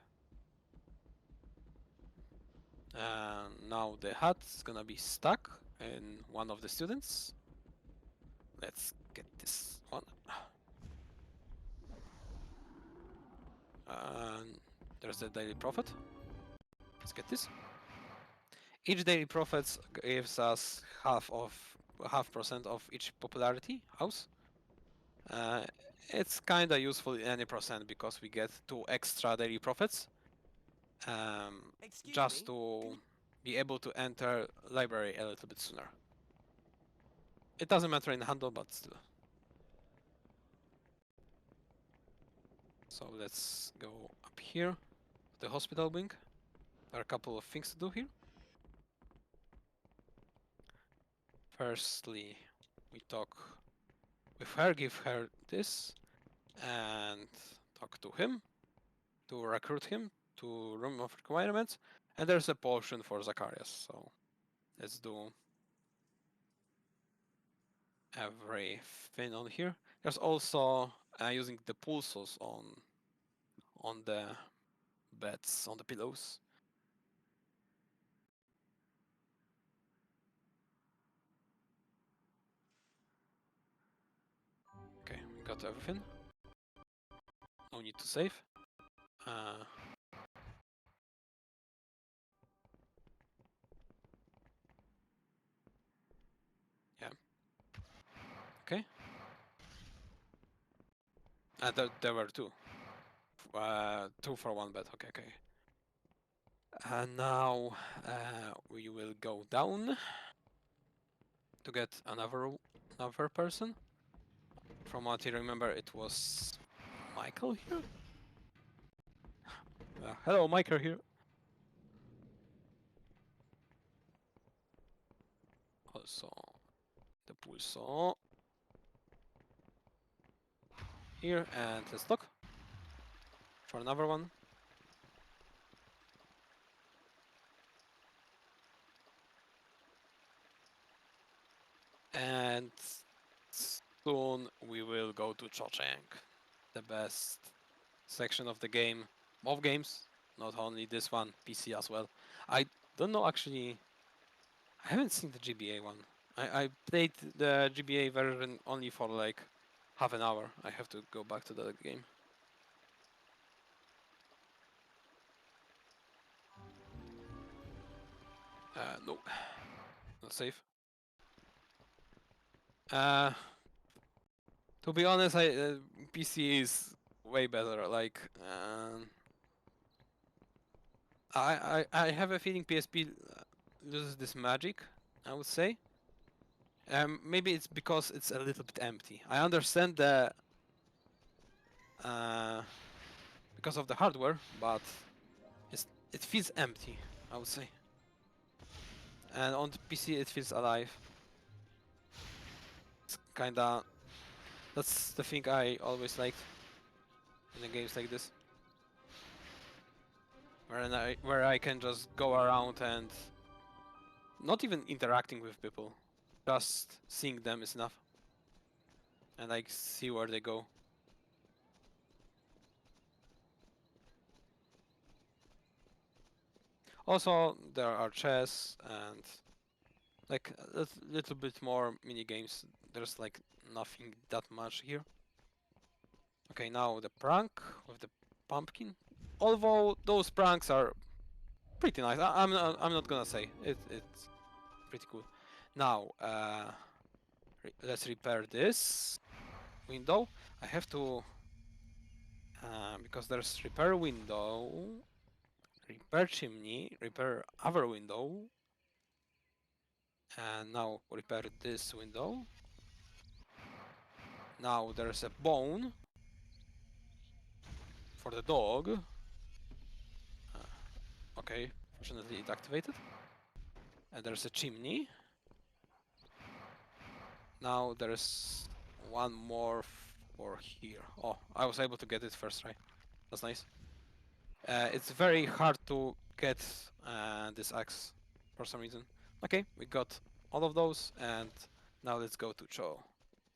And now the hat's gonna be stuck in one of the students. Let's get this one. And there's the daily profit. Let's get this. Each daily profit gives us half percent of each popularity house. It's kinda useful in any percent because we get 2 extra daily profits. Just to be able to enter library a little bit sooner. It doesn't matter in handle, but still. So let's go up here, the hospital wing. There are a couple of things to do here. Firstly, we talk with her, give her this, and talk to him to recruit him to Room of Requirements. And there's a potion for Zacharias, so let's do everything on here. There's also using the pulsos on the beds, on the pillows. Okay, we got everything. No need to save. Yeah. Okay. There were 2. 2 for 1 bed. Okay. And now we will go down to get another person. From what I remember, it was Michael here. Hello, Michael here. Also, the pulso here, and let's look for another one. And soon we will go to Cho-Chang, the best section of the game, of games, not only this one, PC as well. I don't know actually I haven't seen the GBA one. I played the GBA version only for like half an hour. I have to go back to the game. No, not safe. To be honest, PC is way better. Like, I have a feeling PSP loses this magic, I would say. Maybe it's because it's a little bit empty. I understand the because of the hardware, but it feels empty, I would say. And on the PC it feels alive. It's kinda... That's the thing I always liked in the games like this. Where I can just go around and not even interacting with people, just seeing them is enough. And like see where they go. Also, there are chess and like a little bit more mini games. There's like nothing that much here. Okay, now the prank with the pumpkin. Although those pranks are pretty nice. I'm not gonna say it's pretty cool. Now let's repair this window. I have to because there's repair window, repair chimney, repair other window, and now repair this window. Now there's a bone for the dog. Okay, fortunately it activated. And there's a chimney. Now there's one more for here. Oh, I was able to get it first try. That's nice. It's very hard to get this axe for some reason. Okay, we got all of those, and now let's go to Cho,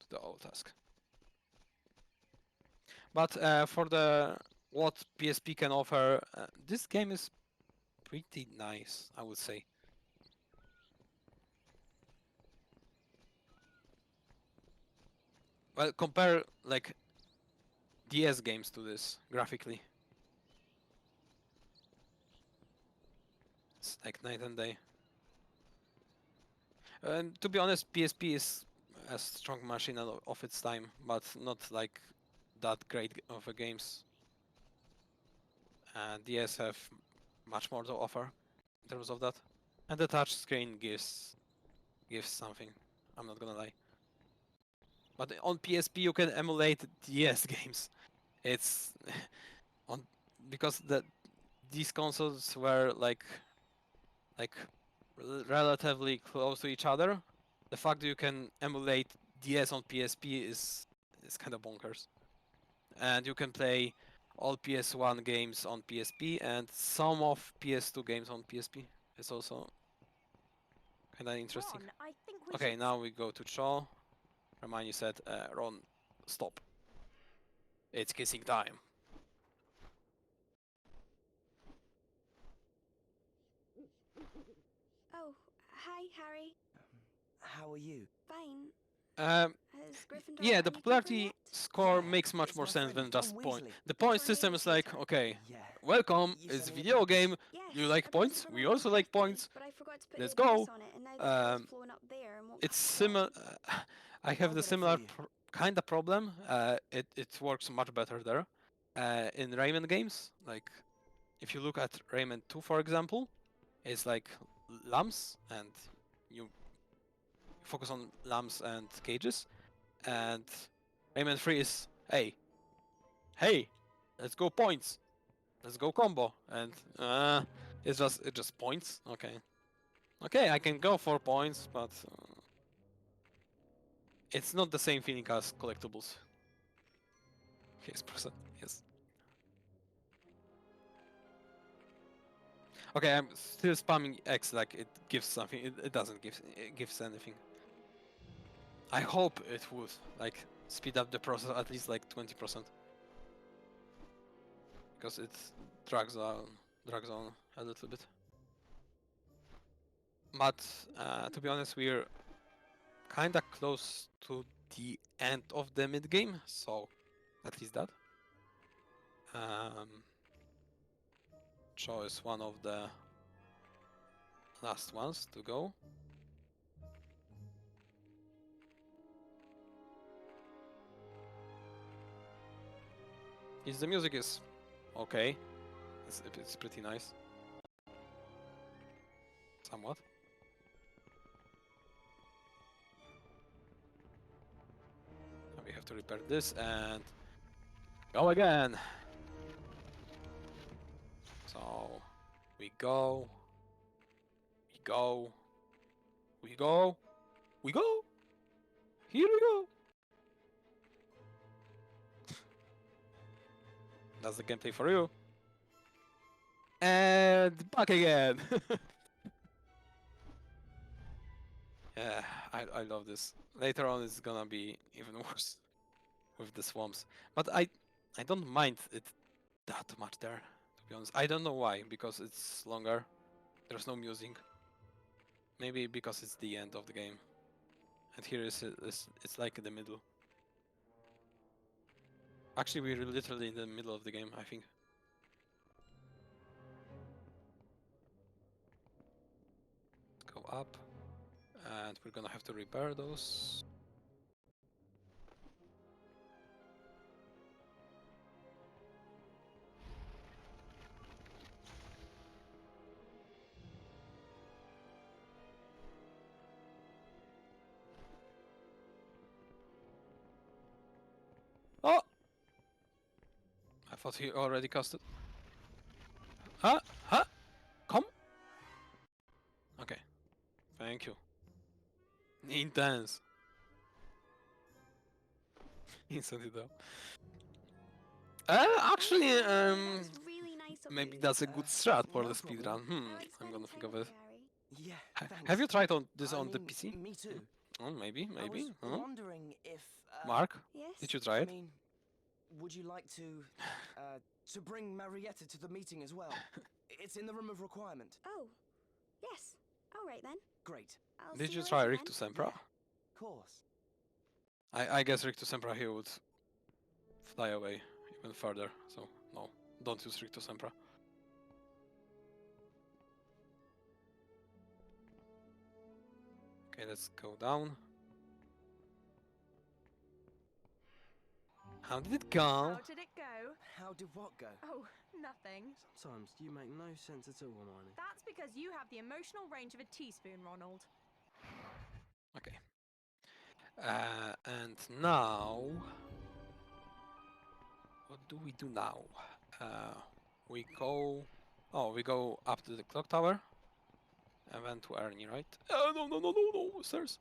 to the old task. But for the what PSP can offer, this game is pretty nice, I would say. Well, compare like DS games to this graphically. It's like night and day. And to be honest, PSP is a strong machine of its time, but not like that great of a games. And DS have much more to offer in terms of that. And the touch screen gives something. I'm not gonna lie. But on PSP you can emulate DS games. It's on because these consoles were like relatively close to each other. The fact that you can emulate DS on PSP is kind of bonkers. And you can play all PS1 games on PSP and some of PS2 games on PSP. It's also kind of interesting. Ron, I think we Okay, should... now we go to Cho. Hermione said, Ron, stop. It's kissing time. Oh, hi, Harry. How are you? Fine. Yeah, Gryffindor the got any popularity people score Yeah, makes much it's more my sense friend than just John point. Weasley. The point Ron system is like, Weasley's okay, Yeah. welcome, You it's sent a me a video package. game. Yes, You like a points? present for We my also like birthday, points. but I forgot to put Let's the address go. on it, and now the car's flown up there and won't It's pass similar. on. I have I'll the get it for similar you. kind of problem. It works much better there. In Rayman games, like if you look at Rayman 2, for example, it's like lamps, and you focus on lamps and cages. And Rayman 3 is hey, let's go points, let's go combo, and it's just points. Okay, I can go for points, but it's not the same feeling as collectibles. Yes, person. Yes. Okay, I'm still spamming X like it gives something. It doesn't give anything. I hope it would like speed up the process at least like 20%. Because it drags on a little bit. but to be honest, we're kinda close to the end of the mid game, so at least that. Cho is one of the last ones to go. The music is okay. It's pretty nice. Somewhat. We have to repair this and go again. So we go. We go. We go. We go. Here we go. That's the gameplay for you. And back again. Yeah, I love this. Later on it's gonna be even worse with the swamps. But I don't mind it that much there, to be honest. I don't know why, because it's longer. There's no music. Maybe because it's the end of the game. And here it's like in the middle. Actually, we're literally in the middle of the game, I think. Go up. And we're gonna have to repair those. Oh! I thought he already cast it. Huh? Huh? Come? Okay. Thank you. Intense. Instantly though. Actually, really nice of maybe you. that's a good strat for no the speedrun. problem. I'm gonna think of it. Yeah, thanks. Have you tried this I on the mean, PC? Me too. Oh, maybe. I was wondering if... Mark? Yes? Did you try I it? mean, would you like to bring Marietta to the meeting as well? It's in the room of requirement. Oh, yes. All right then. Great. I'll Did see you you try later Rick then. to Sempra? Of course. I guess Rick to Sempra here would fly away even further, so no, don't use Rick to Sempra. Okay, let's go down. How did it go? How did it go? How did what go? Oh, nothing. Sometimes you make no sense at all, Hermione. That's because you have the emotional range of a teaspoon, Ronald. Okay. And now... What do we do now? We go... Oh, we go up to the clock tower. And then to Ernie, right? Oh, no, stairs.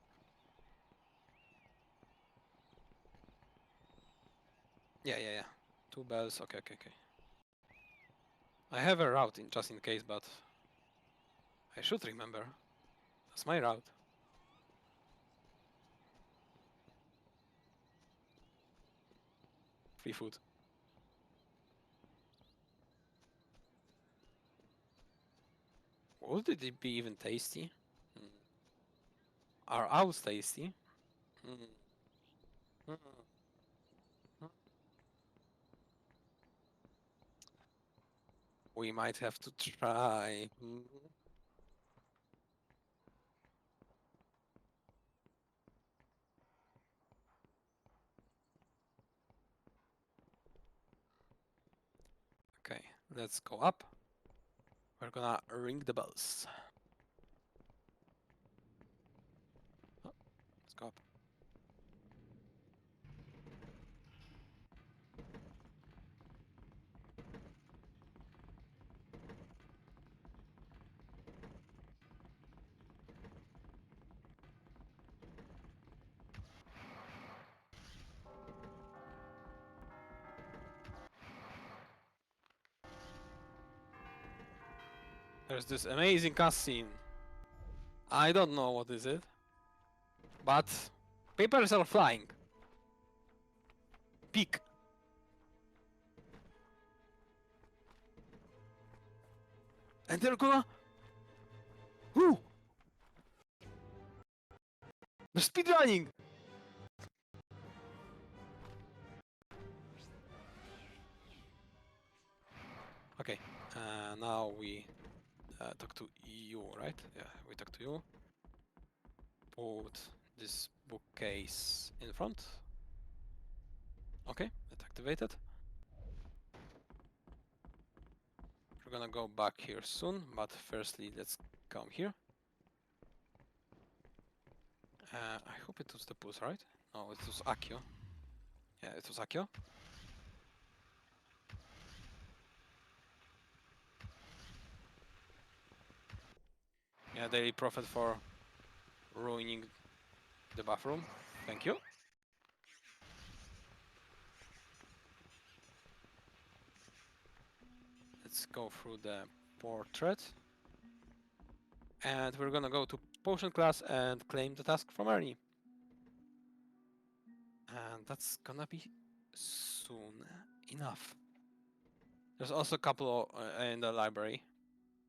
Yeah. 2 bells, okay. I have a route just in case, but I should remember. That's my route. Free food. Would it be even tasty? Are owls tasty? We might have to try. Okay, let's go up. We're gonna ring the bells. Oh, let's go up. There's this amazing cutscene. I don't know what is it, but papers are flying. Peek. And they're gonna... Who? They're speedrunning! Okay, now we talk to you, right? Yeah, we talk to you. Put this bookcase in front. Okay, it activated. We're gonna go back here soon, but firstly, let's come here. I hope it was the pulse, right? No, it was Akio. Yeah, it was Akio. Yeah, daily profit for ruining the bathroom. Thank you. Let's go through the portrait. And we're gonna go to potion class and claim the task from Ernie. And that's gonna be soon enough. There's also a couple in the library.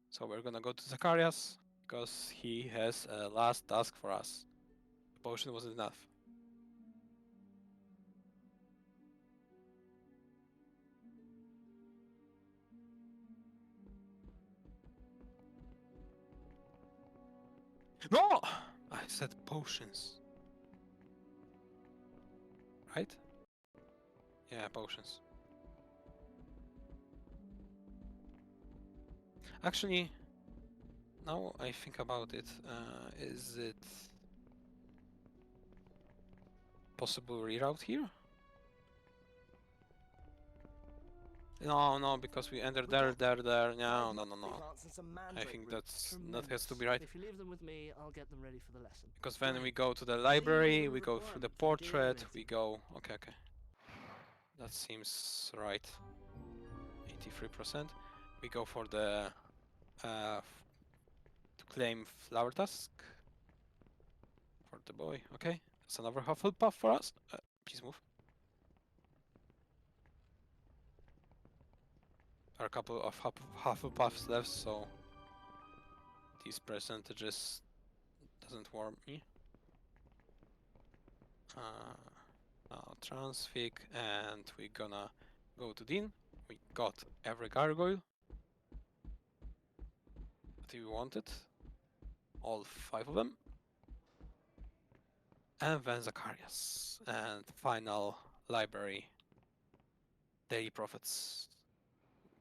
So we're gonna go to Zacharias because he has a last task for us. The potion wasn't enough. No! I said potions. Right? Yeah, potions. Actually, now I think about it, is it possible reroute here? No, because we entered there. No. I think that has to be right. If you leave them with me, I'll get them ready for the lesson. Because when we go to the library, we go through the portrait, we go... Okay. That seems right. 83%. We go for the... to claim flower task. For the boy, okay. That's another Hufflepuff for us. Please move. There are a couple of Hufflepuffs left, so... these percentages doesn't warm me. Now transfig, and we're gonna go to Dean. We got every gargoyle that we wanted, all 5 of them, and then Zacharias, and final library daily profits.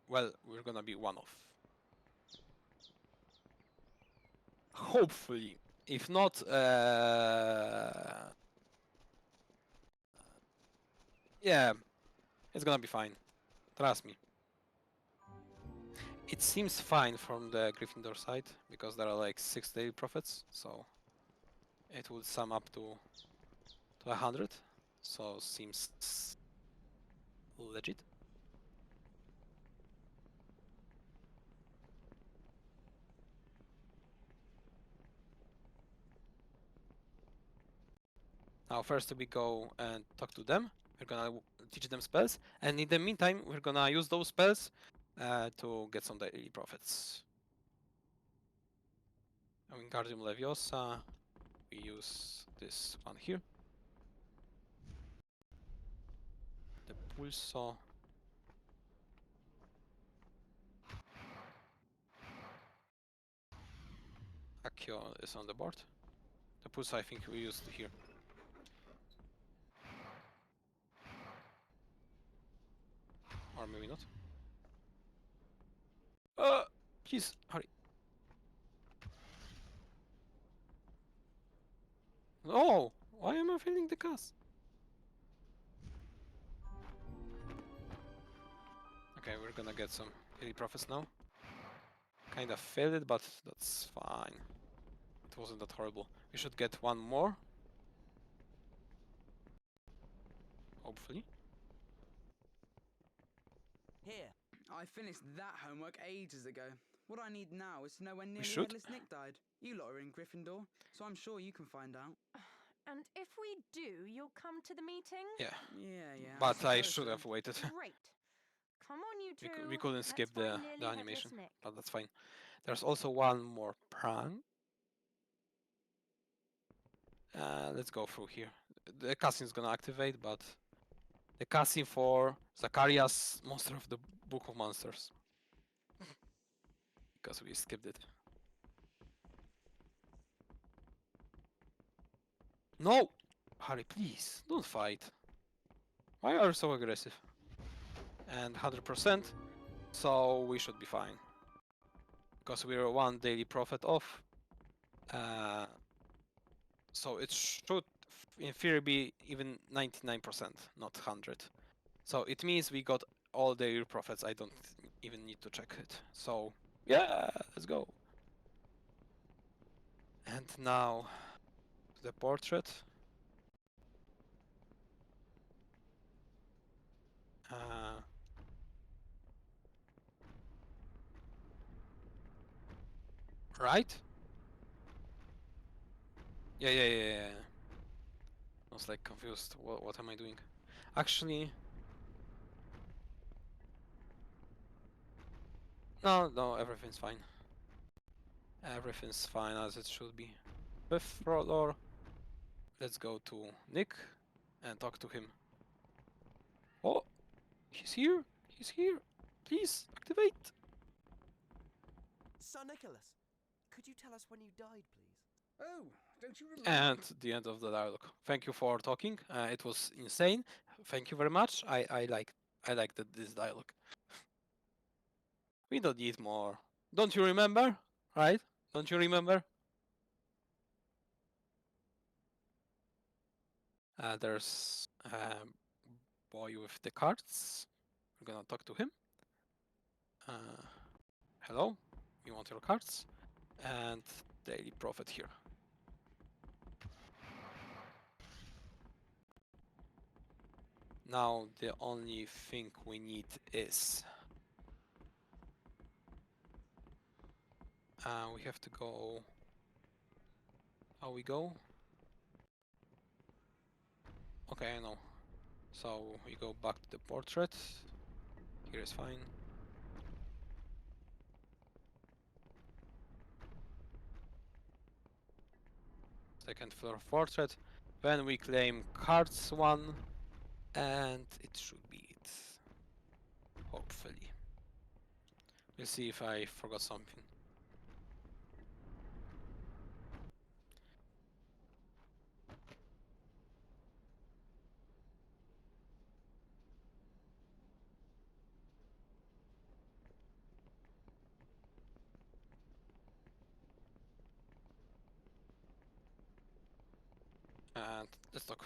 Well, we're gonna be one off. Hopefully, if not, yeah, it's gonna be fine. Trust me. It seems fine from the Gryffindor side, because there are like 6 daily profits, so it would sum up to 100, so seems legit. Now first we go and talk to them. We're gonna teach them spells, and in the meantime we're gonna use those spells to get some daily profits. Wingardium Leviosa, we use this one here. The Pulso. Accio is on the board. The Pulso I think we used here. Or maybe not. Please, hurry. No! Why am I failing the cast? Okay, we're gonna get some daily profits now. Kind of failed it, but that's fine. It wasn't that horrible. We should get one more. Hopefully. Here. I finished that homework ages ago. What I need now is to know when nearly should. Headless Nick died. You lot are in Gryffindor, so I'm sure you can find out. And if we do, you'll come to the meeting? Yeah. Yeah. But I should have waited. Great. Come on, you two. We couldn't skip Let's the find nearly animation, Headless Nick. but that's fine. There's also one more prank. Let's go through here. The cutscene is gonna activate, but the cutscene for Zacharias, Monster of the Book of Monsters, because we skipped it. No, Harry, please don't fight. Why are you so aggressive? And 100%, so we should be fine. Because we're one daily profit off. So it should, in theory, be even 99%, not 100. So it means we got all daily profits. I don't even need to check it. So yeah, let's go. And now the portrait. Right? Yeah. I was like confused. What am I doing? Actually, no, everything's fine. Everything's fine as it should be. Fifth floor. Let's go to Nick and talk to him. Oh, he's here. He's here. Please activate. Sir Nicholas, could you tell us when you died, please? Oh, don't you remember? And the end of the dialogue. Thank you for talking. It was insane. Thank you very much. I liked this dialogue. We don't need more. Don't you remember? Right? Don't you remember? There's a boy with the cards. We're gonna talk to him. Hello, you want your cards? And daily profit here. Now the only thing we need is we have to go. How we go? Okay, I know. So we go back to the portrait. Here is fine. Second floor portrait. Then we claim cards 1, and it should be it. Hopefully. We'll see if I forgot something. And let's talk.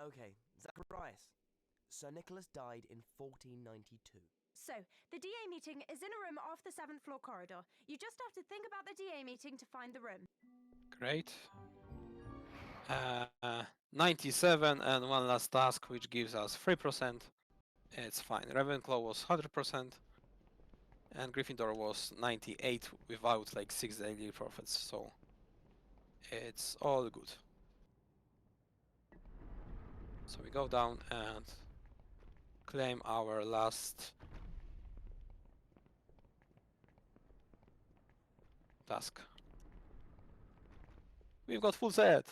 Okay, Zacharias. Sir Nicholas died in 1492. So, the DA meeting is in a room off the 7th floor corridor. You just have to think about the DA meeting to find the room. Great. 97 and one last task, which gives us 3%. It's fine. Ravenclaw was 100%. And Gryffindor was 98 without like 6 daily profits, so it's all good. So we go down and claim our last task. We've got full set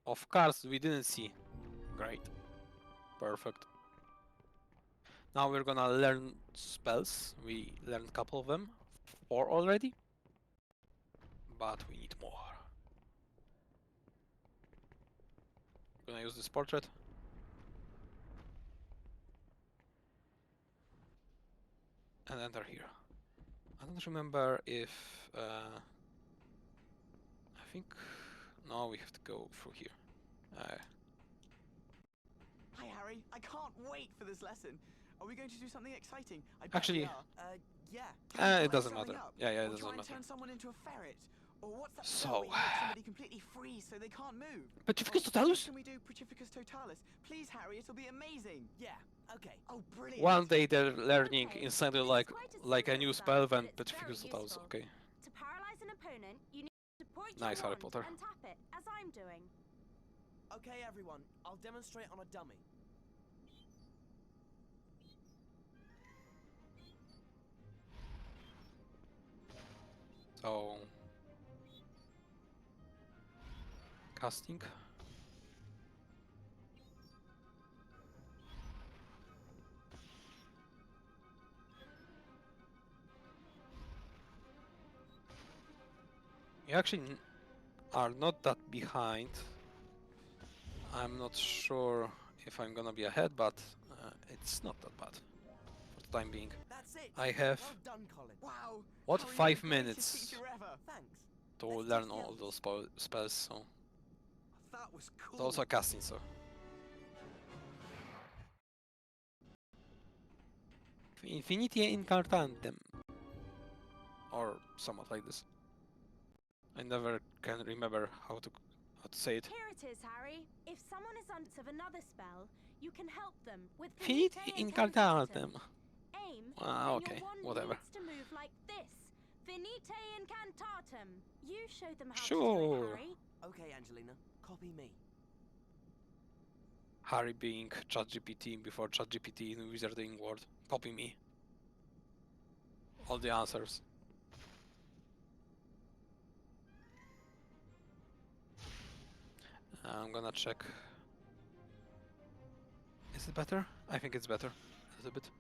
of cards we didn't see. Great. Perfect. Now we're gonna learn spells. We learned a couple of them. 4 already. But we need more. Gonna use this portrait. And enter here. I don't remember if... I think... No, we have to go through here. Hi, Harry. I can't wait for this lesson. Are we going to do something exciting? I bet Actually... we are. Yeah. it doesn't matter. Yeah, it doesn't try and matter. turn someone into a ferret. Or what's that So... spell where you make somebody completely freeze so they can't move? Petrificus Or Totalus? can we do Petrificus Totalis? Please, Harry, it'll be amazing. Yeah, okay. Oh, brilliant. One day they're learning Okay, instead of this is like quite a new simple spell than but it's very Petrificus Totalus. useful. Okay. To paralyze an opponent, you need to point Nice, your Harry wand Potter. and tap it, as I'm doing. Okay, everyone. I'll demonstrate on a dummy. So... casting. You actually are not that behind. I'm not sure if I'm gonna be ahead, but it's not that bad for the time being. That's it. I have Well done, Colin. Wow. what, Harry, 5 you're the greatest minutes teacher ever. Thanks. to Let's learn teach the all others. those spells, so That was cool. those are casting, so Infinity Incartantem, or somewhat like this. I never can remember how to say it. Here it is, Harry. If someone is of another spell, you can help them with Infinity Finite Incartatem. Aim, Ah, and okay, your wand whatever. needs to move like this. Finite Incantatem. You show them how to Sure. do it, Harry. Okay, Angelina. Copy me. Harry being ChatGPT before ChatGPT in Wizarding World. Copy me. All the answers. I'm gonna check. Is it better? I think it's better. A little bit.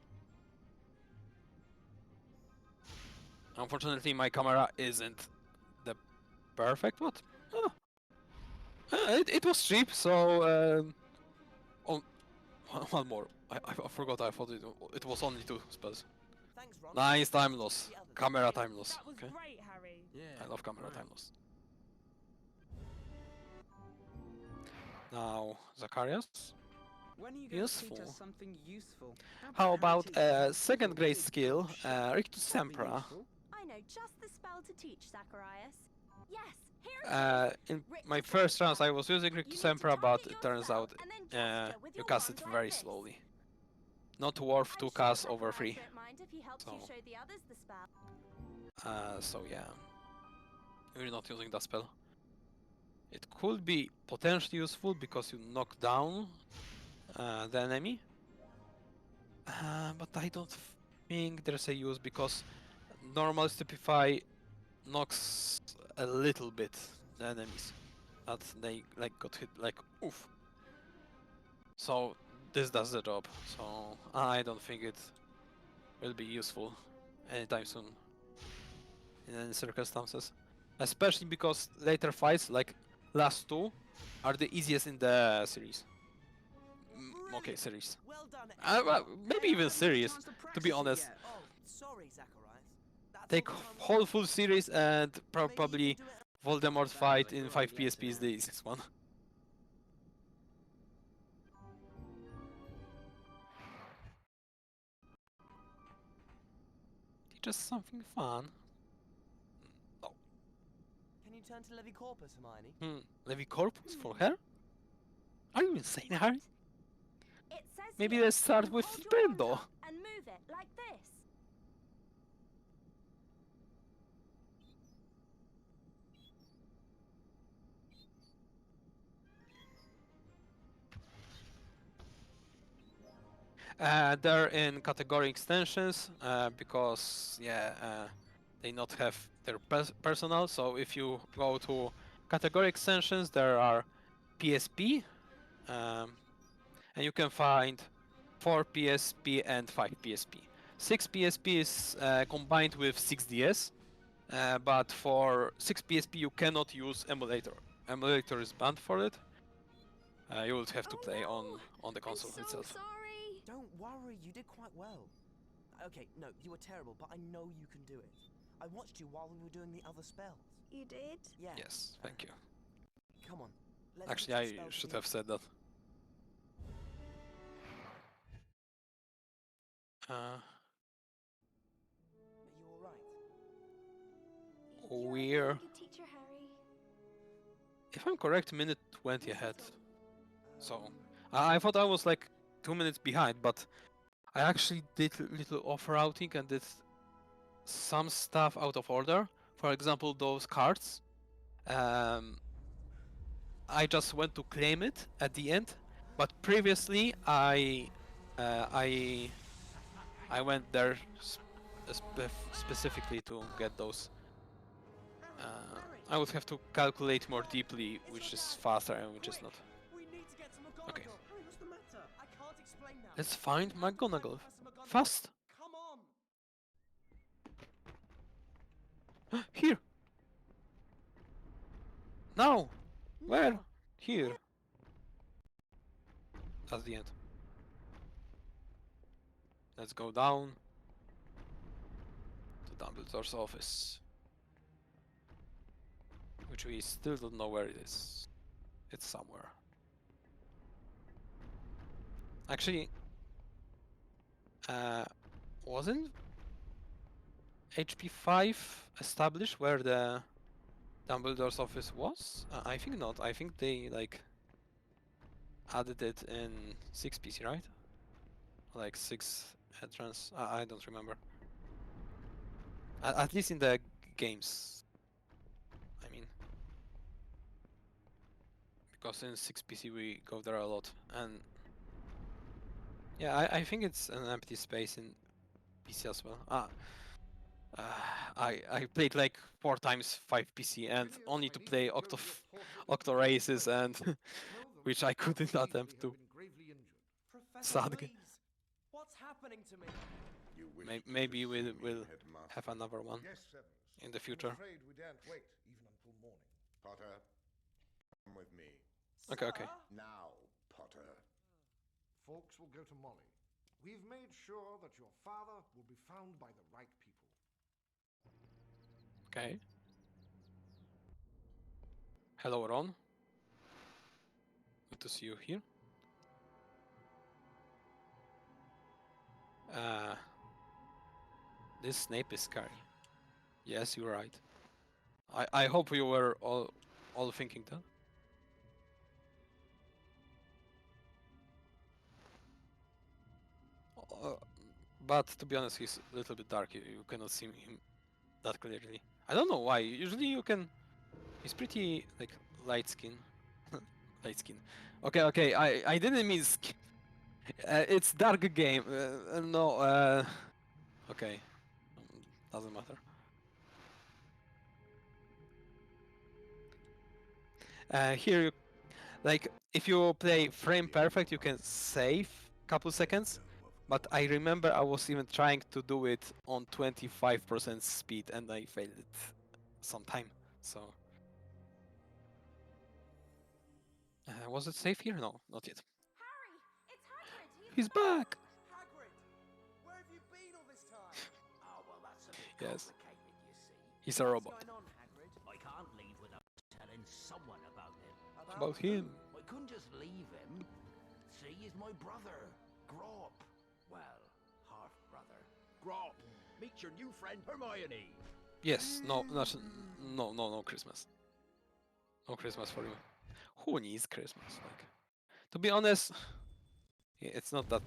Unfortunately, my camera isn't the perfect one. It was cheap, so oh, one more. I forgot. I thought it was only 2 spells. Thanks, Ron. Nice time loss. Camera time loss. That was Okay. great, Harry. Yeah. I love camera time loss. Now, Zacharias. When are you going to teach Useful. us something useful? How about a second grade skill, Rictus Sempra? I know just the spell to teach, Zacharias. Yes, here it is. In my first rounds I was using Rictus Sempra, but it turns out you cast it very slowly. Not worth to cast over 3. Don't mind if he helps you show the others the spell. So yeah, we're not using that spell. It could be potentially useful because you knock down the enemy, but I don't think there's a use because normal Stupefy knocks a little bit the enemies that they like got hit like oof. So this does the job. So I don't think it will be useful anytime soon in any circumstances, especially because later fights like last 2 are the easiest in the series. Okay, series. Well done. Well, maybe even series, to be honest. Oh, sorry, Zacharias. That's Take all the time whole full series and probably Voldemort fight in 5 PSP is the easiest one. Teach us something fun. Oh. Can you turn to Levi Corpus, Hermione? Levi Corpus for her? Are you insane, Harry? It says Maybe here, let's start you with hold your wand Brendo. up and move it like this. They're in category extensions because they not have their personal. So if you go to category extensions, there are PSP, and you can find 4 PSP and 5 PSP. 6 PSP is combined with 6DS, but for 6 PSP you cannot use emulator. Emulator is banned for it. You would have to play on the console itself. Sorry. Don't worry, you did quite well. Okay, no, you were terrible, but I know you can do it. I watched you while we were doing the other spells. You did? Yeah. Yes, thank you. Come on. Let's Actually, teach I the spell should to have said that. Are you all right? We're, Good teacher, Harry. if I'm correct, minute 20 ahead. So I thought I was like 2 minutes behind, but I actually did little off-routing and did some stuff out of order. For example, those cards. I just went to claim it at the end, but previously I went there specifically to get those I would have to calculate more deeply which is faster and which is not. Okay. Harry, what's the matter? I can't explain now. Let's find McGonagall. Fast! Come on! Here! Now! Where? Here. That's the end. Let's go down to Dumbledore's office. Which we still don't know where it is. It's somewhere. Actually, wasn't HP5 established where the Dumbledore's office was? I think not. I think they like added it in 6 PC, right? Like 6 entrance. I don't remember. At least in the games. I mean, because in 6 PC we go there a lot, and yeah, I think it's an empty space in PC as well. I played like 4 times 5 PC and only to play Octo races and which I couldn't attempt to. Sad game. What's happening to me? Maybe we'll have another one in the future. I'm afraid we daren't wait even until morning. Potter, come with me. Okay, okay. Now, Potter. Folks will go to Molly. We've made sure that your father will be found by the right people. Okay. Hello, Ron. Good to see you here. This Snape is scary. Yes, you're right. I hope you were all thinking that. But to be honest, he's a little bit dark. You cannot see him that clearly. I don't know why. Usually you can. He's pretty like light skin. Light skin. Okay, okay. I didn't mean skin. It's dark game. No. Okay. Doesn't matter. Here, you, like if you play frame perfect, you can save couple seconds. But I remember I was even trying to do it on 25% speed and I failed it sometime. So was it safe here? No, not yet. Harry, it's Hagrid. He's back. Hagrid, where have you been all this time? Oh, well, that's a bit Yes. complicated, you see. He's a robot. What's going on, Hagrid? I can't leave without telling someone about him. About him. I couldn't just leave him. See, he's my brother, Grop. Well, half-brother. Grop, meet your new friend Hermione. Yes. No. No Christmas. No Christmas for you. Who needs Christmas? Like, to be honest, it's not that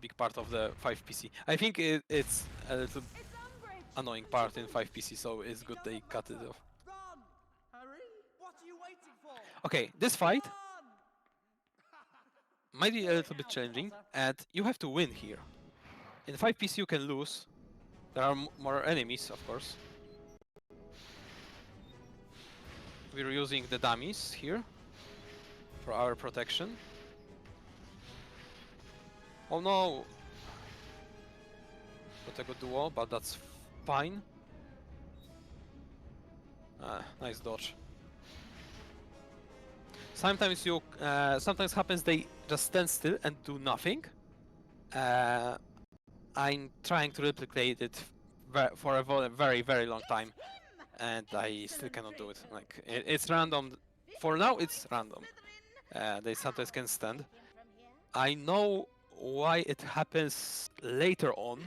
big part of the 5 PC. I think it's a little annoying part in 5 PC, so it's good they cut it off. Run! Harry, what are you waiting for? Okay, this fight might be a little bit challenging, and you have to win here. In 5 PC you can lose. There are more enemies, of course. We're using the dummies here for our protection. Oh no! Not a good duo, but that's fine. Nice dodge. Sometimes you, sometimes happens they just stand still and do nothing. I'm trying to replicate it for a very long time, and I still cannot do it. Like it's random. For now, it's random. They sometimes can stand. I know why it happens later on,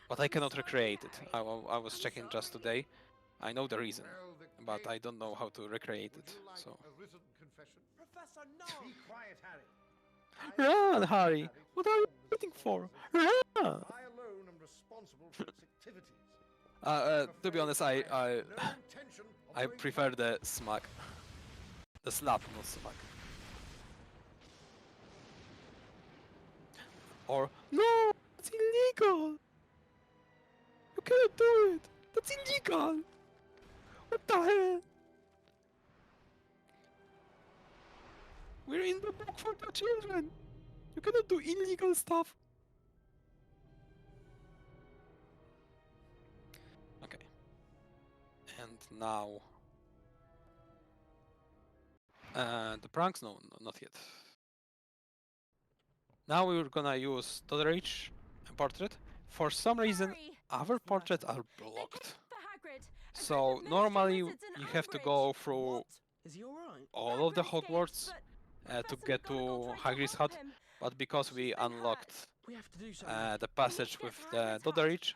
but I cannot recreate it. I was checking just today. I know the reason, but I don't know how to recreate it. So. Professor, no! Be quiet, Harry. Run, Harry! What are you waiting for? Run! I alone am responsible for its activities. To be honest, I prefer the smack. The slap, not smack. Or no, it's illegal. You cannot do it. That's illegal. What the hell? We're in the book for the children. You cannot do illegal stuff. Okay. And now... the pranks? No, not yet. Now we're gonna use Totterage and Portrait. For some reason, our portraits are blocked. So normally you have to go through all of the Hogwarts to get to Hagrid's hut, but because we unlocked the passage with the Totterage,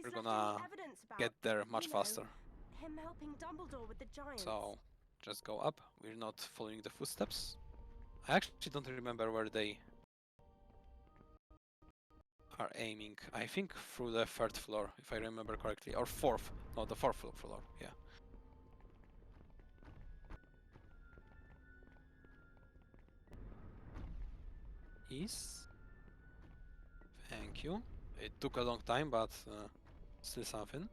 we're gonna get there much faster. Him helping Dumbledore with the giants. So just go up. We're not following the footsteps. I actually don't remember where they are aiming. I think through the 3rd floor, if I remember correctly, or 4th. No, the 4th floor. Yeah. East. Thank you. It took a long time, but still something.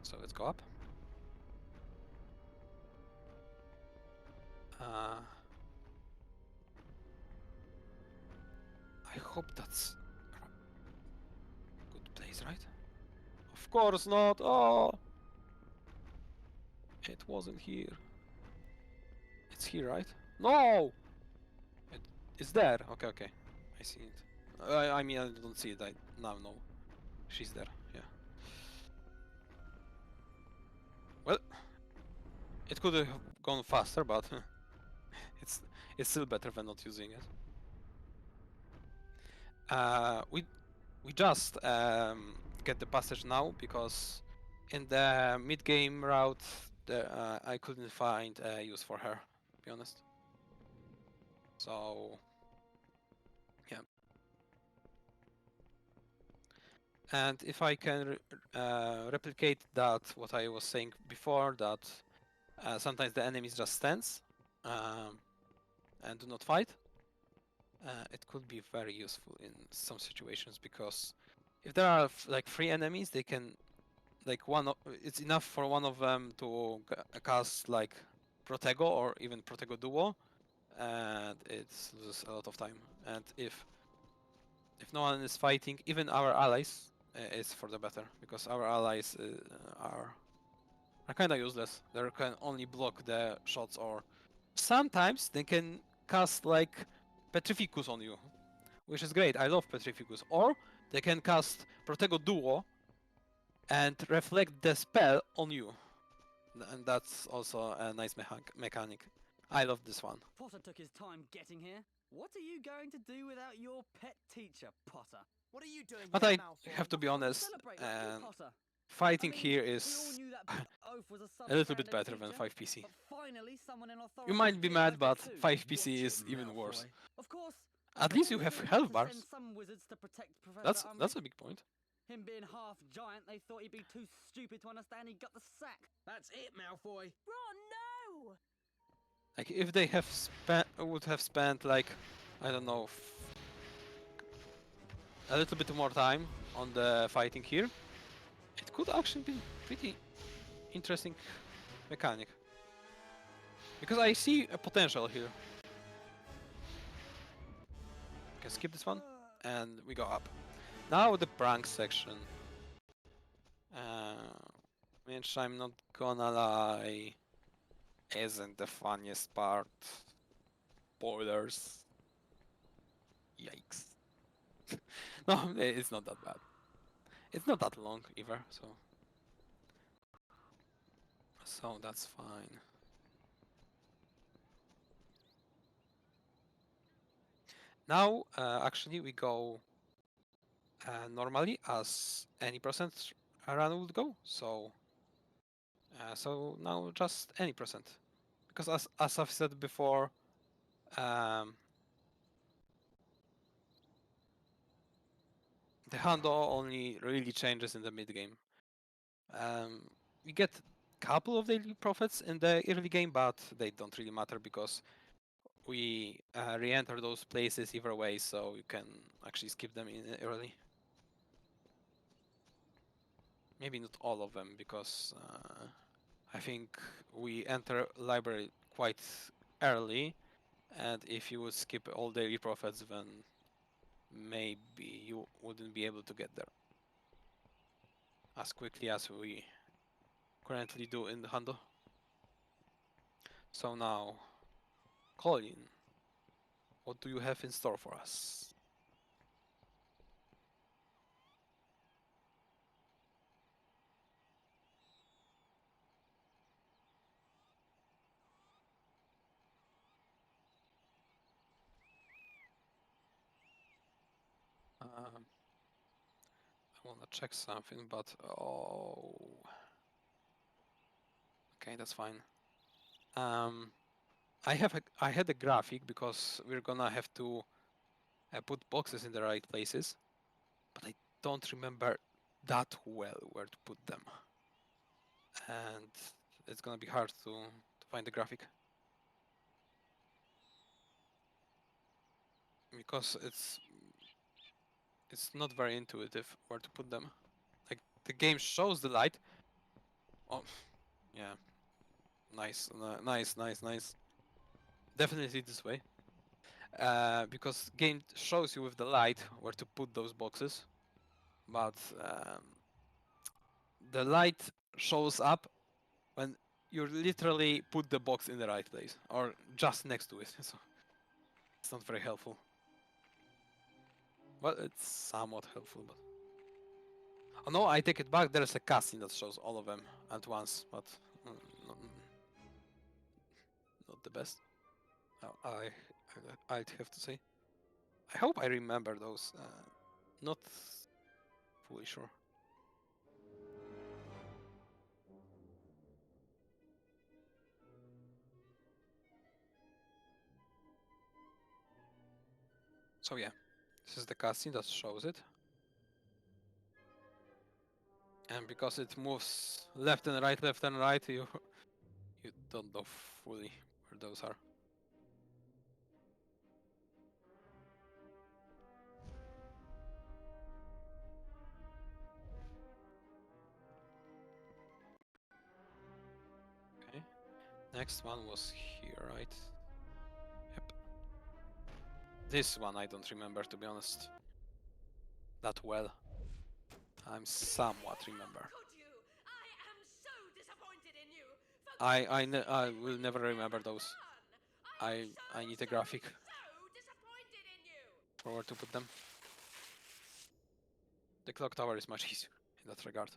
So let's go up. I hope that's good place, right? Of course not. Oh, it wasn't here. It's here, right? No, it's there. Okay, okay. I see it. I mean, I don't see it. I now know. She's there. Yeah. Well, it could have gone faster, but it's still better than not using it. We just get the passage now because in the mid-game route I couldn't find a use for her, to be honest. So yeah. And if I can replicate that, what I was saying before, that sometimes the enemies just stands and do not fight. It could be very useful in some situations, because if there are like 3 enemies, they can like it's enough for one of them to cast like Protego or even Protego Duo, and it loses a lot of time. And if no one is fighting, even our allies, it's for the better, because our allies are kind of useless. They can only block the shots, or sometimes they can cast like Petrificus on you, which is great. I love Petrificus. Or they can cast Protego Duo and reflect the spell on you, and that's also a nice mechanic. I love this one. Potter took his time getting here. What are you going to do without your pet teacher, Potter? What are you doing But here, I Malfoy? have to be honest, Celebrate like you, Potter. fighting I mean, here we all is knew that Big Oaf was a little bit sub-standard better than teacher, 5PC. but finally someone in authority You might be did mad, like but it too. 5PC is even worse. Of course, At least you have we had health to bars. send some wizards to protect Professor That's Umbridge. a big point. Him being half giant, they thought he'd be too stupid to understand he got the sack. That's it, Malfoy. Ron, no! Like if they would have spent like, I don't know, a little bit more time on the fighting here, it could actually be pretty interesting mechanic. Because I see a potential here. Can skip this one, and we go up. Now the prank section. Which I'm not gonna lie, isn't the funniest part. Spoilers. Yikes. No, it's not that bad. It's not that long either, so that's fine. Now, actually, we go normally as any percent run would go. So now just any percent, because as I've said before, the handle only really changes in the mid game. We get a couple of daily profits in the early game, but they don't really matter because we re-enter those places either way, so you can actually skip them in early. Maybe not all of them, because I think we enter library quite early, and if you would skip all daily prophets, then maybe you wouldn't be able to get there as quickly as we currently do in the handle. So now, Colin, what do you have in store for us? I wanna check something, but oh, okay, that's fine. I had a graphic because we're gonna have to put boxes in the right places, but I don't remember that well where to put them, and it's gonna be hard to find the graphic because it's not very intuitive where to put them. Like the game shows the light. Oh, yeah, nice, nice. Definitely this way. Because game shows you with the light where to put those boxes, but the light shows up when you literally put the box in the right place or just next to it. So it's not very helpful. Well, it's somewhat helpful, but oh no, I take it back. There's a cutscene that shows all of them at once, but not the best. I'd have to say. I hope I remember those. Not fully sure. So yeah, this is the cutscene that shows it. And because it moves left and right, you don't know fully where those are. Okay. Next one was here, right? Yep. This one I don't remember, to be honest, that well. I'm somewhat remember. I will never remember those. I need a graphic for where to put them. The clock tower is much easier in that regard.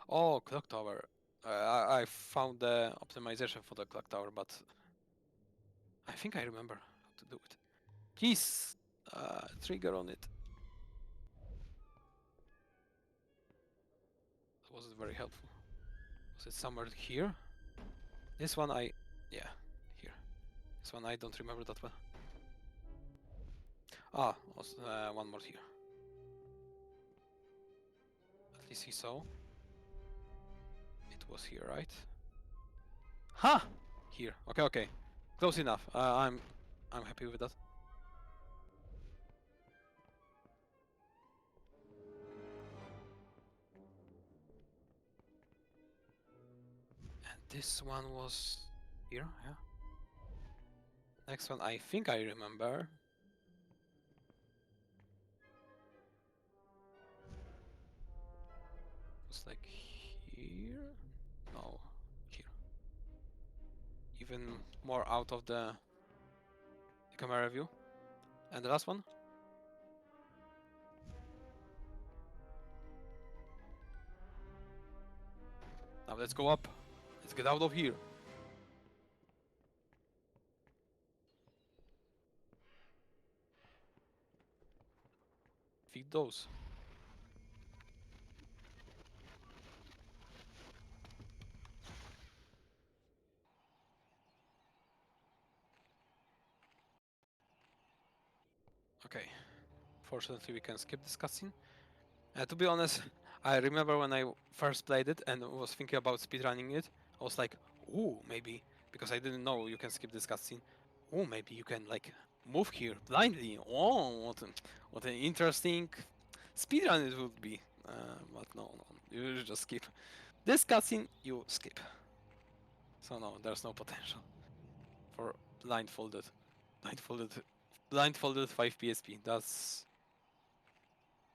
Oh, clock tower. I found the optimization for the clock tower, but I think I remember how to do it. Please, trigger on it. That wasn't very helpful. Was it somewhere here? This one yeah, here. This one I don't remember that well. Ah, was, one more here. At least he saw. It was here, right? Ha! Here. Okay. Close enough. I'm happy with that. And this one was here, yeah. Next one I think I remember. It's like here? No, here. Even more out of the camera view. And the last one? Now let's go up. Let's get out of here. Feed those. Okay. Fortunately, we can skip this cutscene. To be honest, I remember when I first played it and was thinking about speedrunning it, I was like, ooh, maybe, because I didn't know you can skip this cutscene. Oh, maybe you can, like, move here blindly. Oh, what an interesting speedrun it would be. But no, you just skip. This cutscene, you skip. So no, there's no potential. for blindfolded. Blindfolded 5 PSP. That's...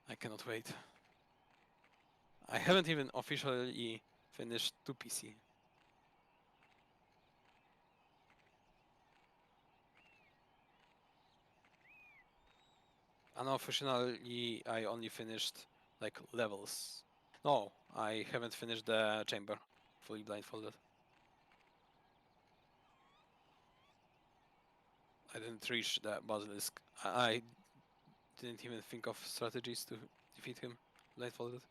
I cannot wait. I haven't even officially finished 2 PC. Unofficially, I only finished like levels. No, I haven't finished the chamber fully blindfolded. I didn't reach the basilisk. I didn't even think of strategies to defeat him blindfolded.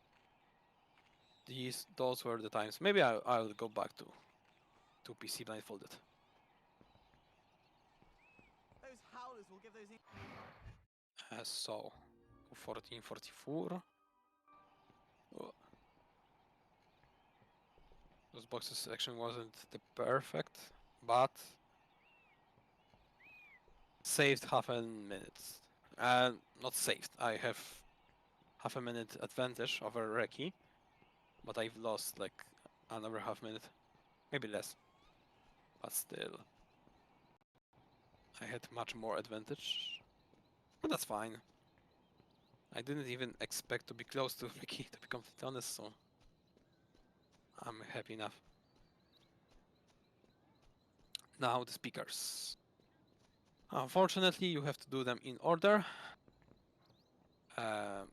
Those were the times. Maybe I'll go back to PC blindfolded. Those howlers will give those. So 1444. Oh. Those boxes actually wasn't the perfect, but saved half a minute. Not saved. I have half a minute advantage over Reki, but I've lost like another half minute, maybe less. But still, I had much more advantage. But that's fine. I didn't even expect to be close to Reki, to be completely honest, so I'm happy enough. Now the speakers. Unfortunately, you have to do them in order. Yeah.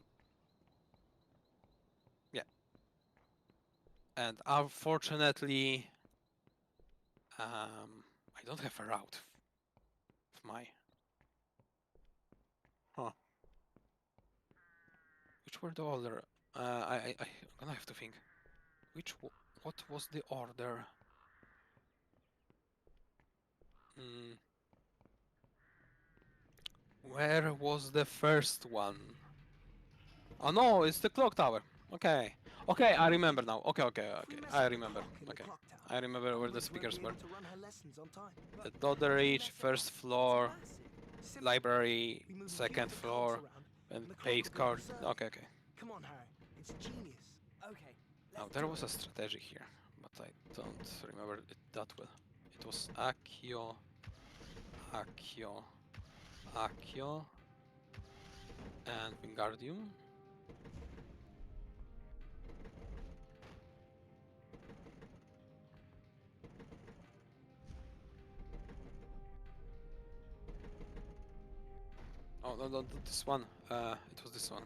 And unfortunately, I don't have a route of my... Huh. Which were the order? I'm gonna have to think. What was the order? Where was the first one? Oh no, it's the clock tower. Okay. Okay, I remember now. Okay. I remember. Okay. I remember where the speakers were. The Dodder Reach, first floor, library, second floor, and paid card. Okay. Come on, Harry. It's genius. Okay. Now there was a strategy here, but I don't remember it that well. It was Accio, and Wingardium. Oh no, this one. It was this one.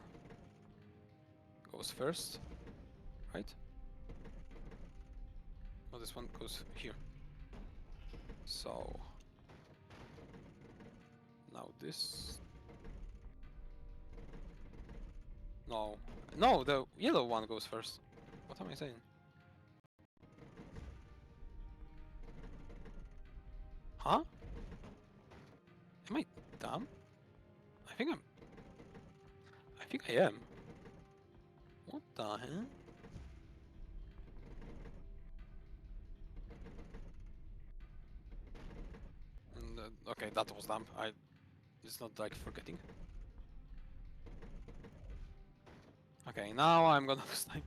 Goes first, right? Oh, this one goes here. So now this. No, the yellow one goes first. What am I saying? Huh? Am I dumb? I think I am. What the hell? Okay, that was dumb. It's not like forgetting. Okay, now I'm gonna lose time.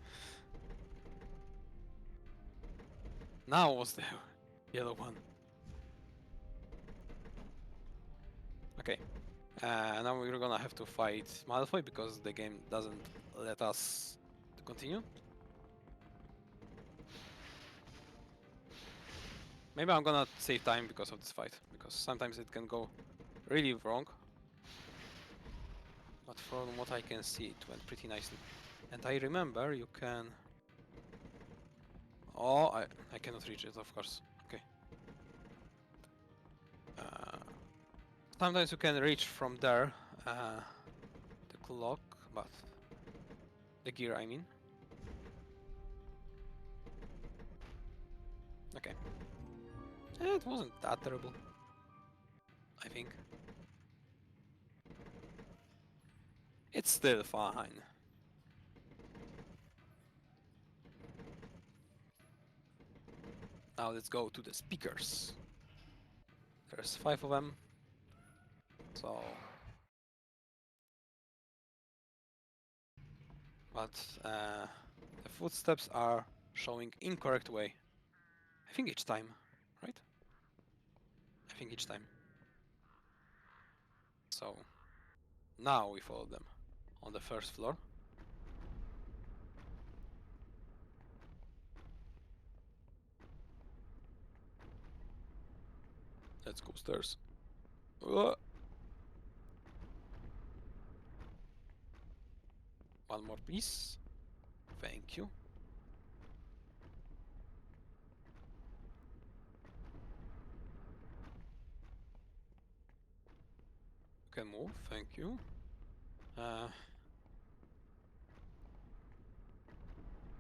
Now was the yellow one. Okay. Now we're gonna have to fight Malfoy because the game doesn't let us to continue. Maybe I'm gonna save time because of this fight, because sometimes it can go really wrong. But from what I can see, it went pretty nicely. And I remember you can... Oh, I cannot reach it, of course. Okay. Sometimes you can reach from there, the clock, but... The gear, I mean. Okay. It wasn't that terrible, I think. It's still fine. Now let's go to the speakers. There's 5 of them. So... But the footsteps are showing incorrect way. I think each time, right? I I think each time. So now we follow them on the first floor. Let's go stairs. One more piece. Thank you. Can move, thank you.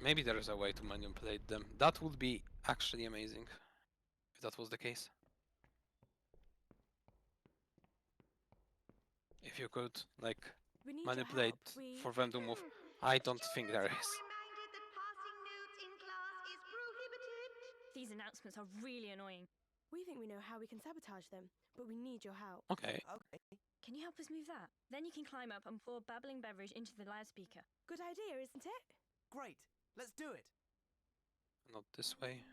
Maybe there is a way to manipulate them. That would be actually amazing if that was the case. If you could, like, manipulate for them to move. I don't think there is. These announcements are really annoying. We think we know how we can sabotage them, but we need your help. Okay. Okay. Can you help us move that? Then you can climb up and pour babbling beverage into the loudspeaker. Good idea, isn't it? Great. Let's do it. Not this way.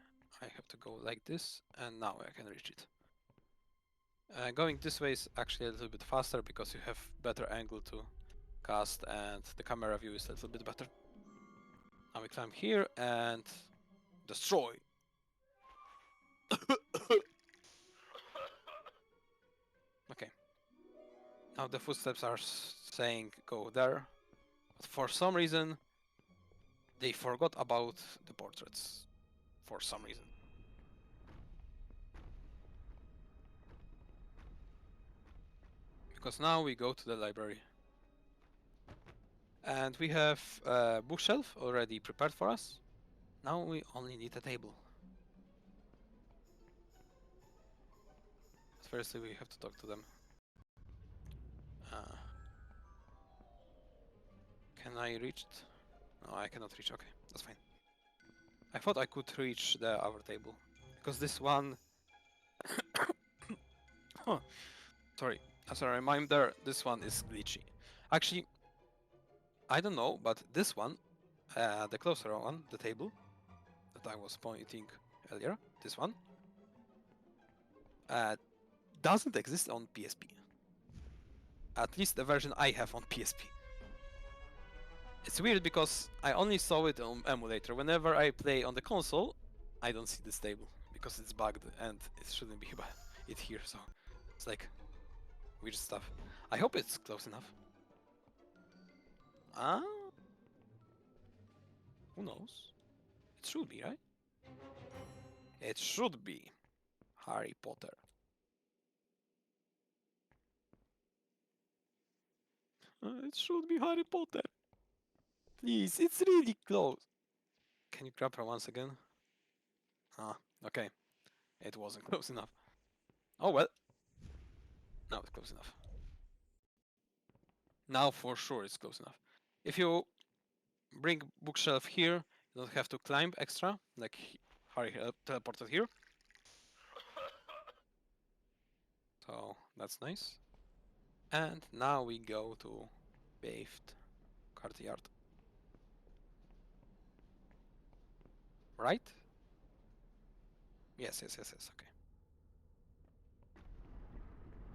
I have to go like this, and now I can reach it. Going this way is actually a little bit faster because you have better angle to cast, and the camera view is a little bit better. Now we climb here and destroy. Okay. Now the footsteps are saying go there, but for some reason they forgot about the portraits. For some reason. Because now we go to the library. And we have a bookshelf already prepared for us. Now we only need a table. But firstly we have to talk to them. Can I reach it? No, I cannot reach. Okay, that's fine. I thought I could reach the other table. Because this one... Huh. Sorry, as a reminder, this one is glitchy. Actually, I don't know, but this one, the closer one, the table that I was pointing earlier, this one, doesn't exist on PSP. At least the version I have on PSP. It's weird because I only saw it on emulator. Whenever I play on the console, I don't see this table because it's bugged and it shouldn't be it here. So it's like weird stuff. I hope it's close enough. Who knows? It should be, right? It should be Harry Potter. It should be Harry Potter. Please, it's really close. Can you grab her once again? Ah, okay. It wasn't close enough. Oh well. Now it's close enough. Now for sure it's close enough. If you bring bookshelf here, you don't have to climb extra, like Harry teleported here. So that's nice. And now we go to paved courtyard. Right? Yes, okay.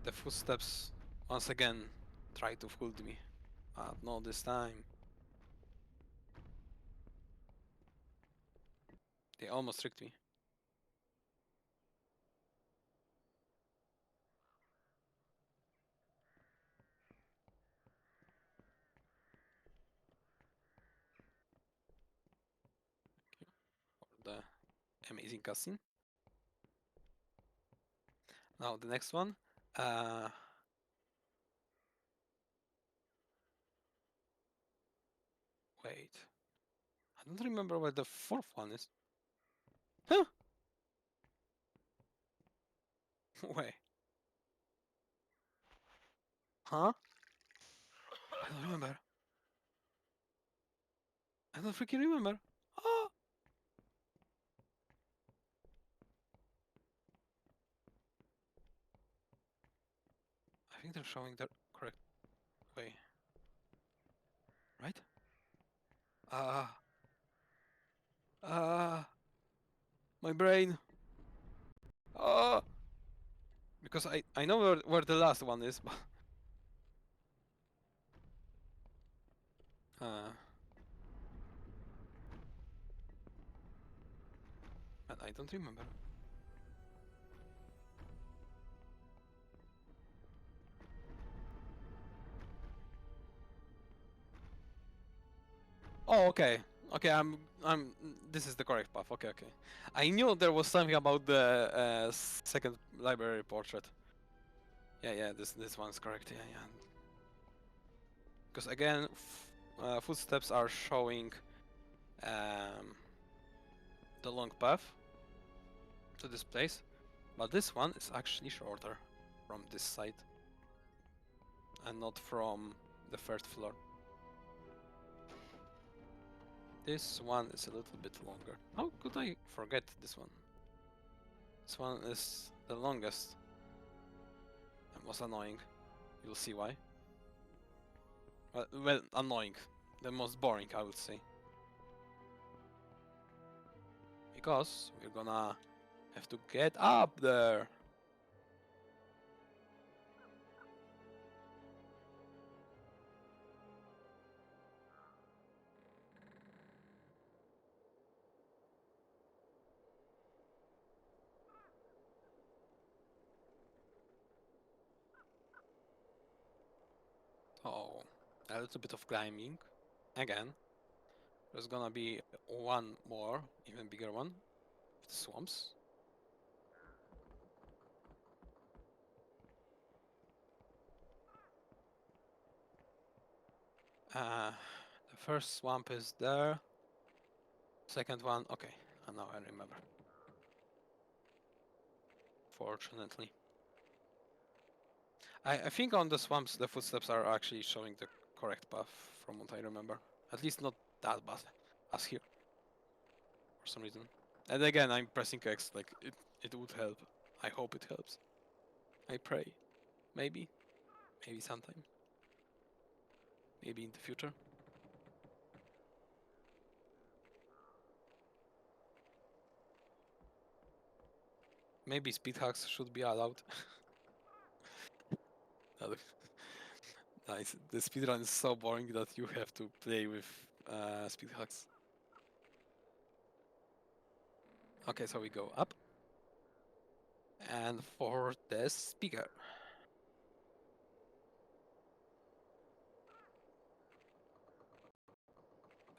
The footsteps once again try to fool me. Not this time. They almost tricked me. For the amazing cutscene. Now the next one. Wait. I don't remember where the fourth one is. Huh? Wait. Huh? I don't remember. I don't freaking remember. Oh! I think they're showing the correct way. Right? My brain. Because I know where the last one is, but and I don't remember. Oh, okay. Okay, this is the correct path. Okay, okay. I knew there was something about the second library portrait. Yeah, yeah, this one's correct. Yeah, yeah. Because again, footsteps are showing the long path to this place, but this one is actually shorter from this side and not from the third floor. This one is a little bit longer. How could I forget this one? This one is the longest and most annoying. You'll see why. Well, annoying. The most boring, I would say. Because we're gonna have to get up there. Oh, a little bit of climbing. Again. There's gonna be one more, even bigger one. Swamps. The first swamp is there. Second one, okay, and now I remember. Fortunately. I think on the swamps the footsteps are actually showing the correct path from what I remember. At least not that bad as here. For some reason. And again, I'm pressing X, like, it would help. I hope it helps. I pray. Maybe. Maybe sometime. Maybe in the future. Maybe speed hacks should be allowed. Nice. The speedrun is so boring that you have to play with speed hacks. Okay, so we go up. And for the speaker.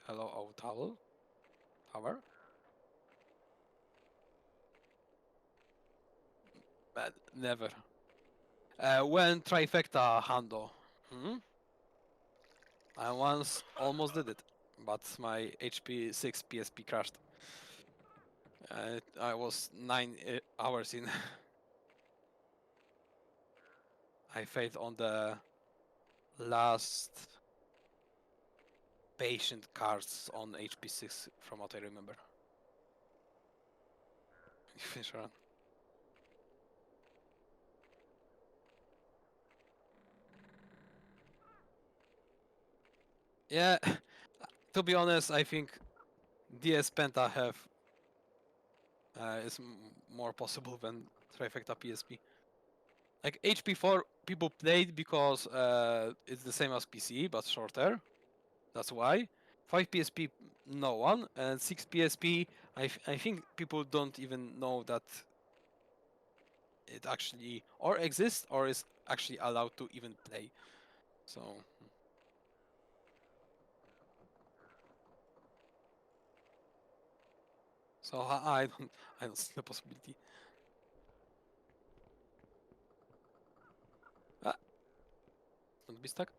Hello, Owl Tower. But never. When trifecta handle. I once almost did it, but my HP5 PSP crashed. I was 9 hours in. I failed on the last patient cards on HP6 from what I remember. Finish run. Yeah, to be honest, I think DS Penta have is more possible than Trifecta PSP. Like HP4 people played because it's the same as PC but shorter. That's why. 5 PSP no one, and 6 PSP I think people don't even know that it actually or exists or is actually allowed to even play. So I don't see the possibility. Don't be stuck.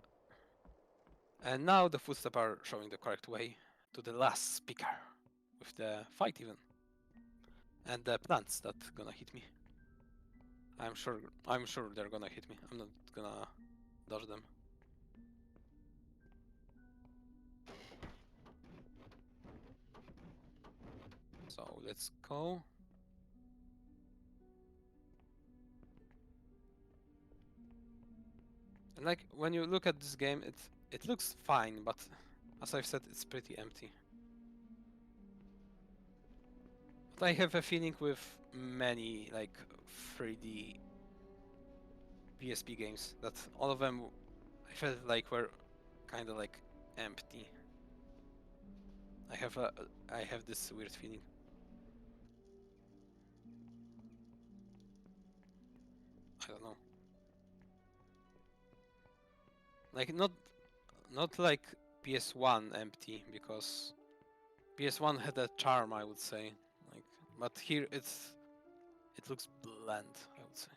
And now the footsteps are showing the correct way to the last speaker with the fight even. And the plants that gonna hit me. I'm sure they're gonna hit me. I'm not gonna dodge them. So let's go. And like when you look at this game, it looks fine, but as I've said, it's pretty empty. But I have a feeling with many like 3D PSP games. That all of them, I felt like were kind of like empty. I have this weird feeling. I don't know. Like not like PS1 empty, because PS1 had a charm, I would say. Like, but here it looks bland, I would say.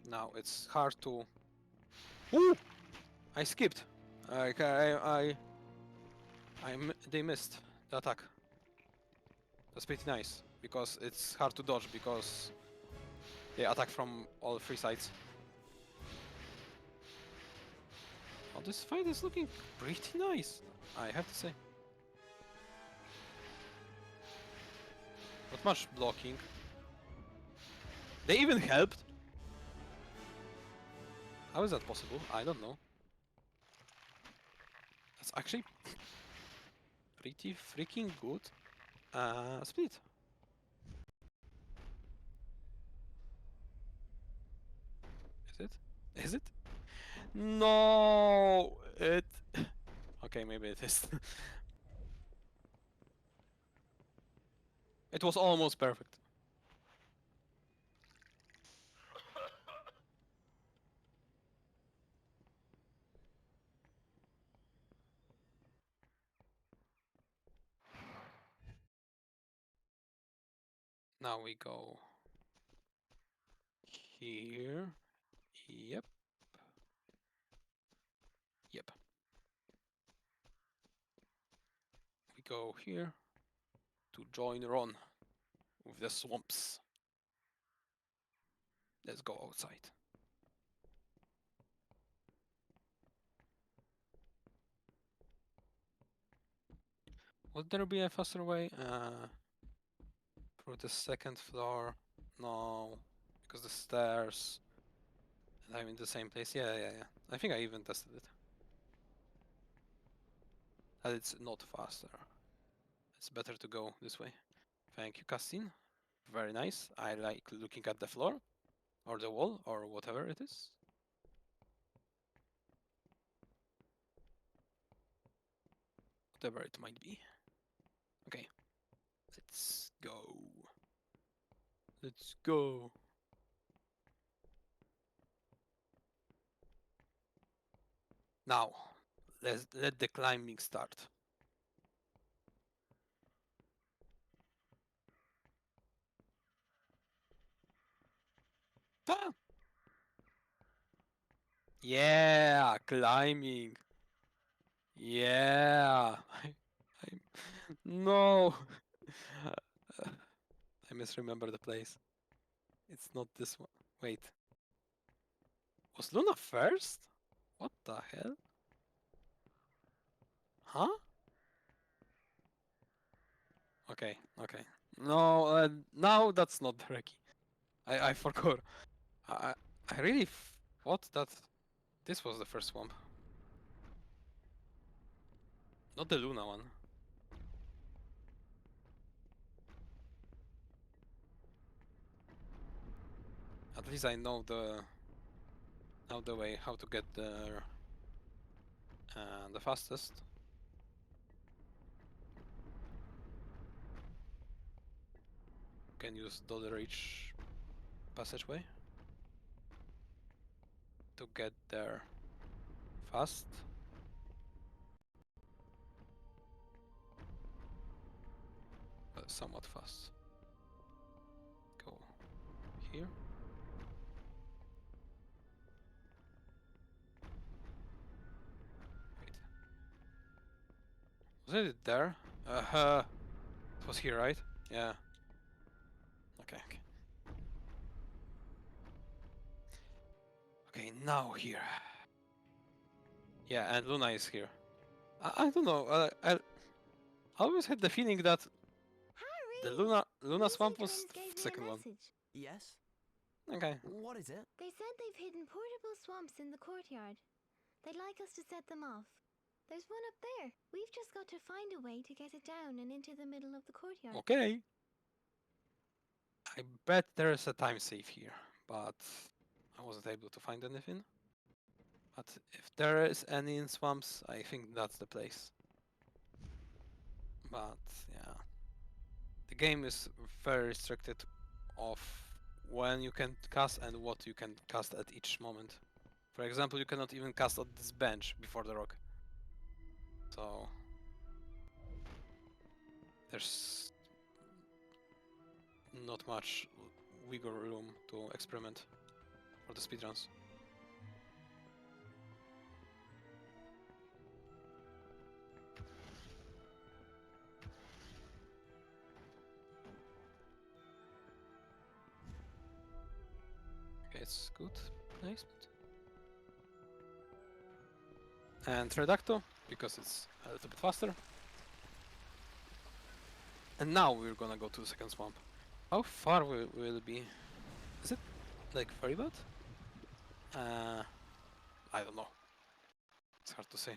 Now it's hard to. Ooh! I skipped. They missed the attack. That's pretty nice, because it's hard to dodge because they attack from all three sides. Oh, this fight is looking pretty nice, I have to say. Not much blocking. They even helped. How is that possible? I don't know. That's actually pretty freaking good. Split. Is it? Is it? No! It... Okay, maybe it is. It was almost perfect. Now we go here. Yep. Yep. We go here to join Ron with the swamps. Let's go outside. Would there be a faster way? Through the second floor? No, because the stairs. And I'm in the same place. Yeah. I think I even tested it. And it's not faster. It's better to go this way. Thank you, cutscene. Very nice. I like looking at the floor, or the wall, or whatever it is. Whatever it might be. Okay. Let's go. Let's go. Now, let the climbing start. Ah! Yeah, climbing. Yeah. No. I misremember the place. It's not this one. Wait. Was Luna first? What the hell? Huh? Okay. No, now that's not the Reki. I forgot. I really thought that this was the first swamp. Not the Luna one. At least I know the way how to get there the fastest. Can use Dollar Reach passageway to get there fast. Somewhat fast. Go here. Wait. Was it there? It was here, right? Yeah. Okay. Okay, now here. Yeah, and Luna is here. I don't know. I always had the feeling that Harry, the Luna swamp was the second one. Yes? Okay. What is it? They said they've hidden portable swamps in the courtyard. They'd like us to set them off. There's one up there. We've just got to find a way to get it down and into the middle of the courtyard. Okay. I bet there is a time save here, but I wasn't able to find anything. But if there is any in swamps, I think that's the place. But yeah, the game is very restricted of when you can cast and what you can cast at each moment. For example, you cannot even cast on this bench before the rock. So there's not much wiggle room to experiment for the speedruns. Okay, it's good. Nice. And Redacto, because it's a little bit faster. And now we're gonna go to the second swamp. How far will it be? Is it like very bad? I don't know. It's hard to say.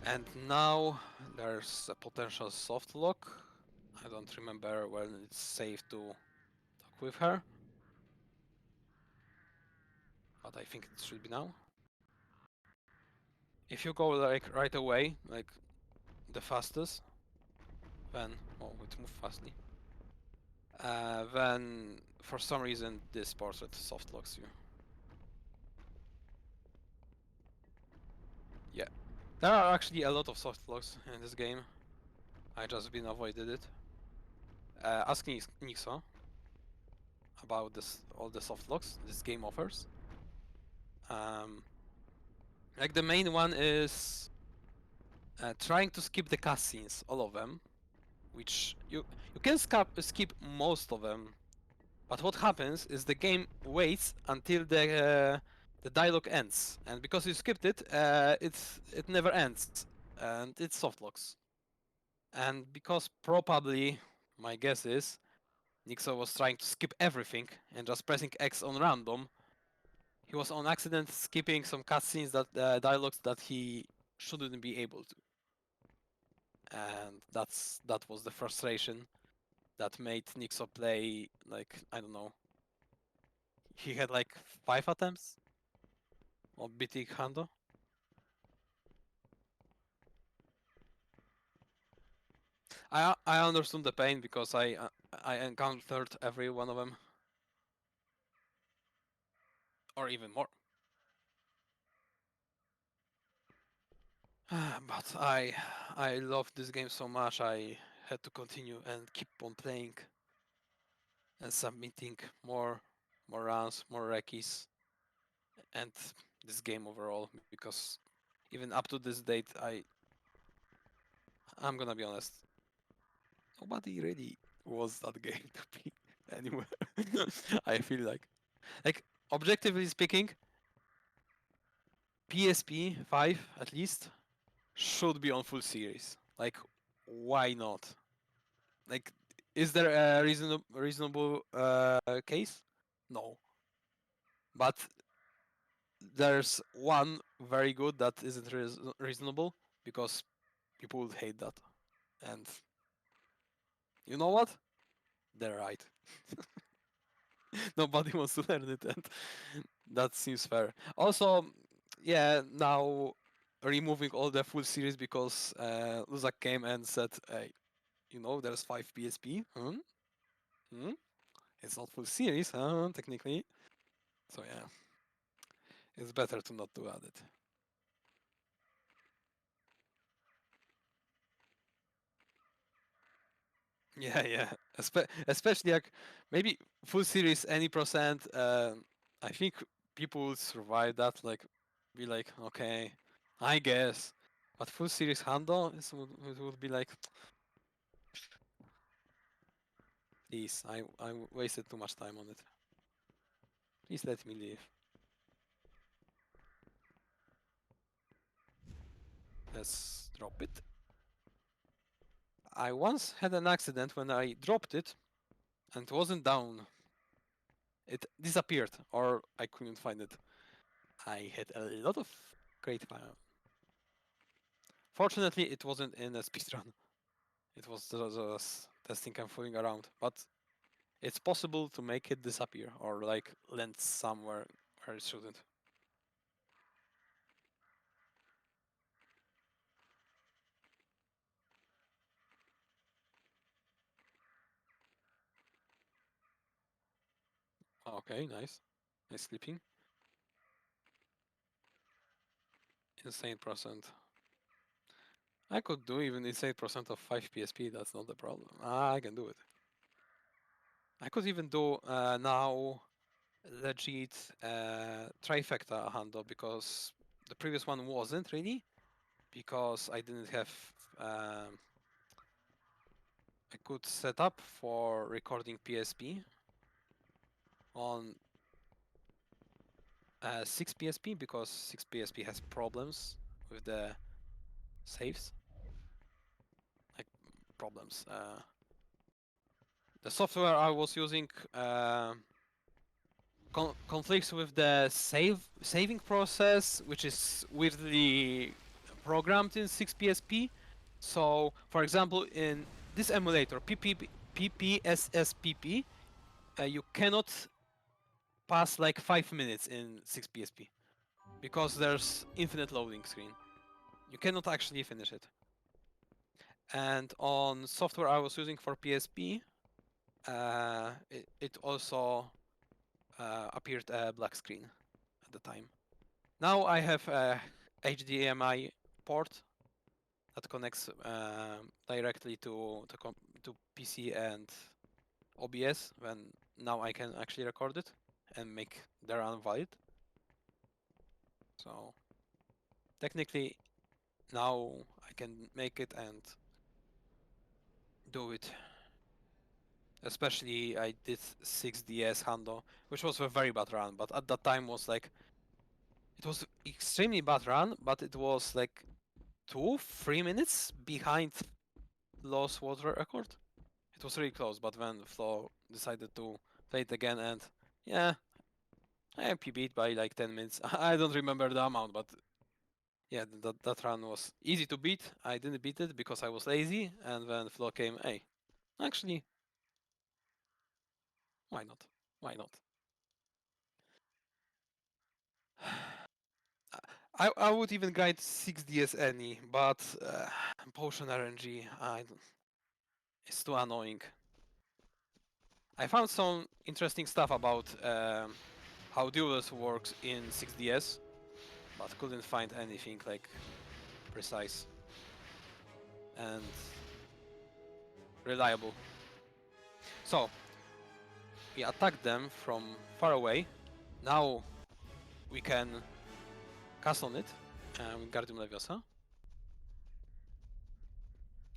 And now there's a potential soft lock. I don't remember when it's safe to talk with her. But I think it should be now. If you go like right away, like the fastest, then it moves fastly. Then for some reason this portrait soft locks you. Yeah, there are actually a lot of soft locks in this game. I just been avoided it. Ask Nixo about all the soft locks this game offers. Like the main one is trying to skip the cutscenes, all of them, which you can skip most of them, but what happens is the game waits until the dialogue ends, and because you skipped it, it never ends, and it soft locks. And because probably, my guess is, Nixo was trying to skip everything and just pressing X on random, he was on accident skipping some cutscenes, that dialogues that he shouldn't be able to. And that was the frustration that made Nixo play, like, I don't know, he had like 5 attempts on beating Hando. I understood the pain because I encountered every one of them, or even more. But I love this game so much, I had to continue and keep on playing and submitting more runs, more recce's, and this game overall, because even up to this date, I'm gonna be honest, nobody really was that game to be anywhere. I feel like objectively speaking, PSP 5 at least should be on full series. Like, why not? Like, is there a reasonable case? No. But there's one very good that isn't reasonable, because people would hate that. And you know what? They're right. Nobody wants to learn it, and that seems fair. Also, yeah, now removing all the full series because Luzak came and said, hey, you know, there's 5 PSP. It's not full series, technically. So yeah, it's better to not to add it. Yeah. Especially like maybe full series any percent. I think people will survive that. Like, be like, okay, I guess. But full series handle, it would be like, please, I wasted too much time on it. Please let me leave. Let's drop it. I once had an accident when I dropped it, and it wasn't down. It disappeared, or I couldn't find it. I had a lot of great fire. Fortunately, it wasn't in a speedrun. It was just testing and fooling around. But it's possible to make it disappear, or like land somewhere where it shouldn't. Okay, nice. Nice sleeping. Insane percent. I could do even insane percent of 5 PSP, that's not the problem. I can do it. I could even do now legit trifecta handle, because the previous one wasn't really, because I didn't have a good setup for recording PSP on 6 PSP, because 6 PSP has problems with the saves. Like, problems. The software I was using conflicts with the saving process, which is weirdly programmed in 6 PSP. So, for example, in this emulator, PPSSPP, you cannot pass like 5 minutes in 6 PSP, because there's infinite loading screen. You cannot actually finish it. And on software I was using for PSP, it also appeared a black screen at the time. Now I have a HDMI port that connects directly to PC and OBS. When now I can actually record it and make the run valid. So technically now I can make it and do it. Especially I did 6DS handle, which was a very bad run, but at that time was like, it was extremely bad run, but it was like 2-3 minutes behind Lost Water record. It was really close, but then Flo decided to play it again, and yeah, I PB'd by like 10 minutes. I don't remember the amount, but yeah, that run was easy to beat. I didn't beat it because I was lazy, and then Flo came, hey, actually, why not? Why not? I would even guide 6DS any, but Potion RNG, it's too annoying. I found some interesting stuff about how duels works in 6DS, but couldn't find anything like precise and reliable. So we attack them from far away. Now we can cast on it with Guardium Leviosa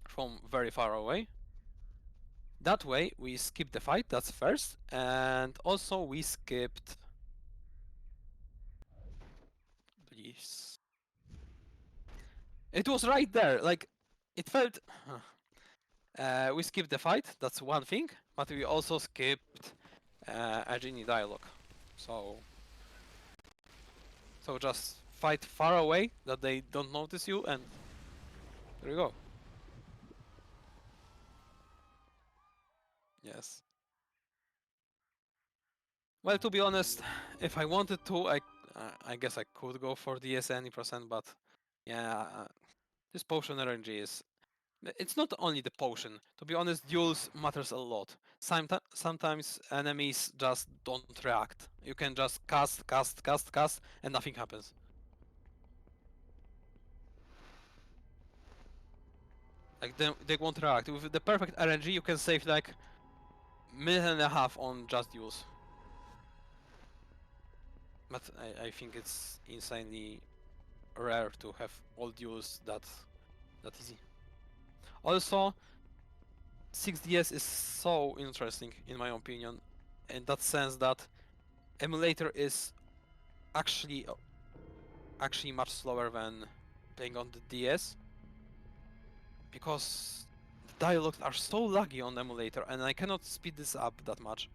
from very far away. That way we skip the fight, that's first, and also we skipped... Please. It was right there, like, it felt... we skipped the fight, that's one thing, but we also skipped a genie dialogue. So just fight far away, that they don't notice you, and there you go. Yes. Well, to be honest, if I wanted to, I guess I could go for DS any percent, but yeah, this potion RNG is... It's not only the potion. To be honest, duels matters a lot. Sometimes enemies just don't react. You can just cast, and nothing happens. Like, they won't react. With the perfect RNG, you can save like 1.5 minutes on just duels. But I think it's insanely rare to have all duels that easy. Also, 6DS is so interesting in my opinion, in that sense that emulator is actually much slower than playing on the DS, because the dialogues are so laggy on emulator, and I cannot speed this up that much.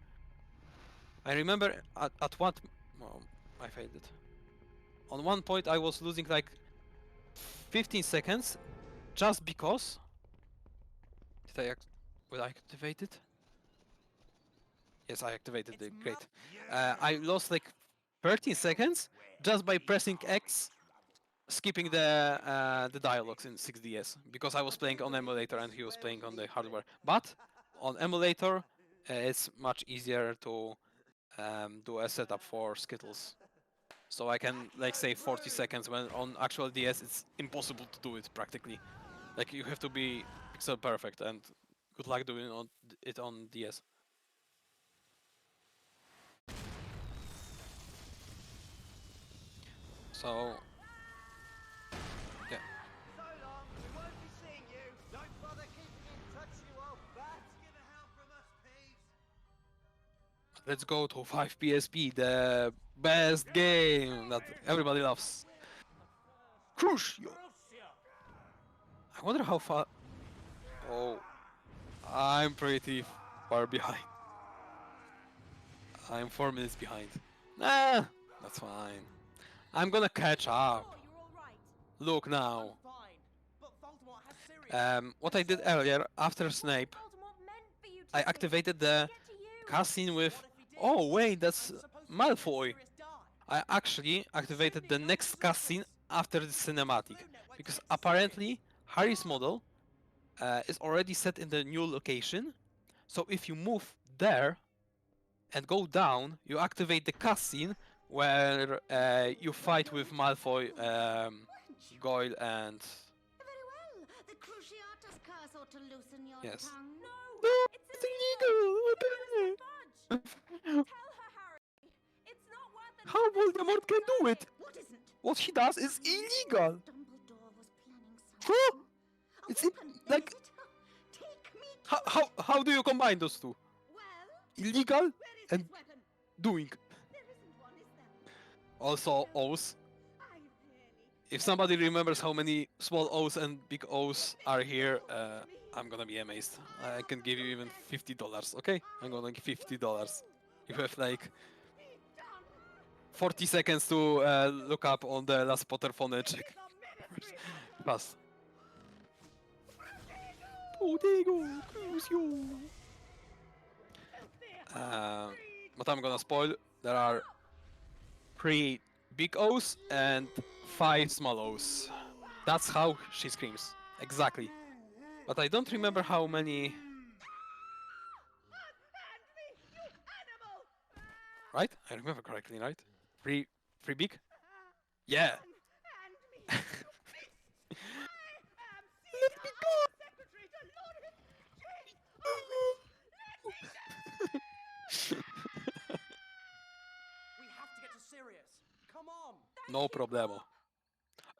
I remember at what... Well, I failed it. On one point I was losing like 15 seconds just because... Will I activate it? Yes, I activated it. Great. I lost like 13 seconds just by pressing X, skipping the dialogues in 6DS, because I was playing on emulator and he was playing on the hardware. But on emulator, it's much easier to do a setup for Skittles. So I can like save 40 seconds when on actual DS it's impossible to do it practically. Like you have to be pixel perfect, and good luck doing it on DS. So yeah. So long, we won't be seeing you. Don't bother keeping in touch, you old bat. Get the hell from us, Peeves. Let's go to 5 PSP, the best game that everybody loves. Crucio! I wonder how far... Oh, I'm pretty far behind. I'm 4 minutes behind. Nah, that's fine. I'm gonna catch up. Look now. What I did earlier, after Snape, I activated the cutscene with... Oh wait, that's Malfoy. I actually activated the next cutscene after the cinematic, because apparently Harry's model is already set in the new location, so if you move there and go down, you activate the cutscene where you fight with Malfoy, Goyle, and... Very well. The Cruciatus curse ought to loosen your Yes. tongue. No, it's illegal! Tell her, Harry. It's not worth it. How Voldemort can do it? What isn't? What he does is illegal! Dumbledore was planning Huh? something. It's like... Is it? Take me to How do you combine those two? Illegal and doing. Also O's. If somebody remembers how many small O's and big O's are here, I'm gonna be amazed. I can give you even $50, okay? I'm gonna give $50. You have like 40 seconds to look up on the last Potterthon check. Fast. Potego, Crucio. But I'm gonna spoil. There are 3 big O's and 5 small O's. That's how she screams. Exactly. But I don't remember how many... Right? I remember correctly, right? 3 big? Yeah! Let me go! We have to get to Sirius. Come on. No problemo.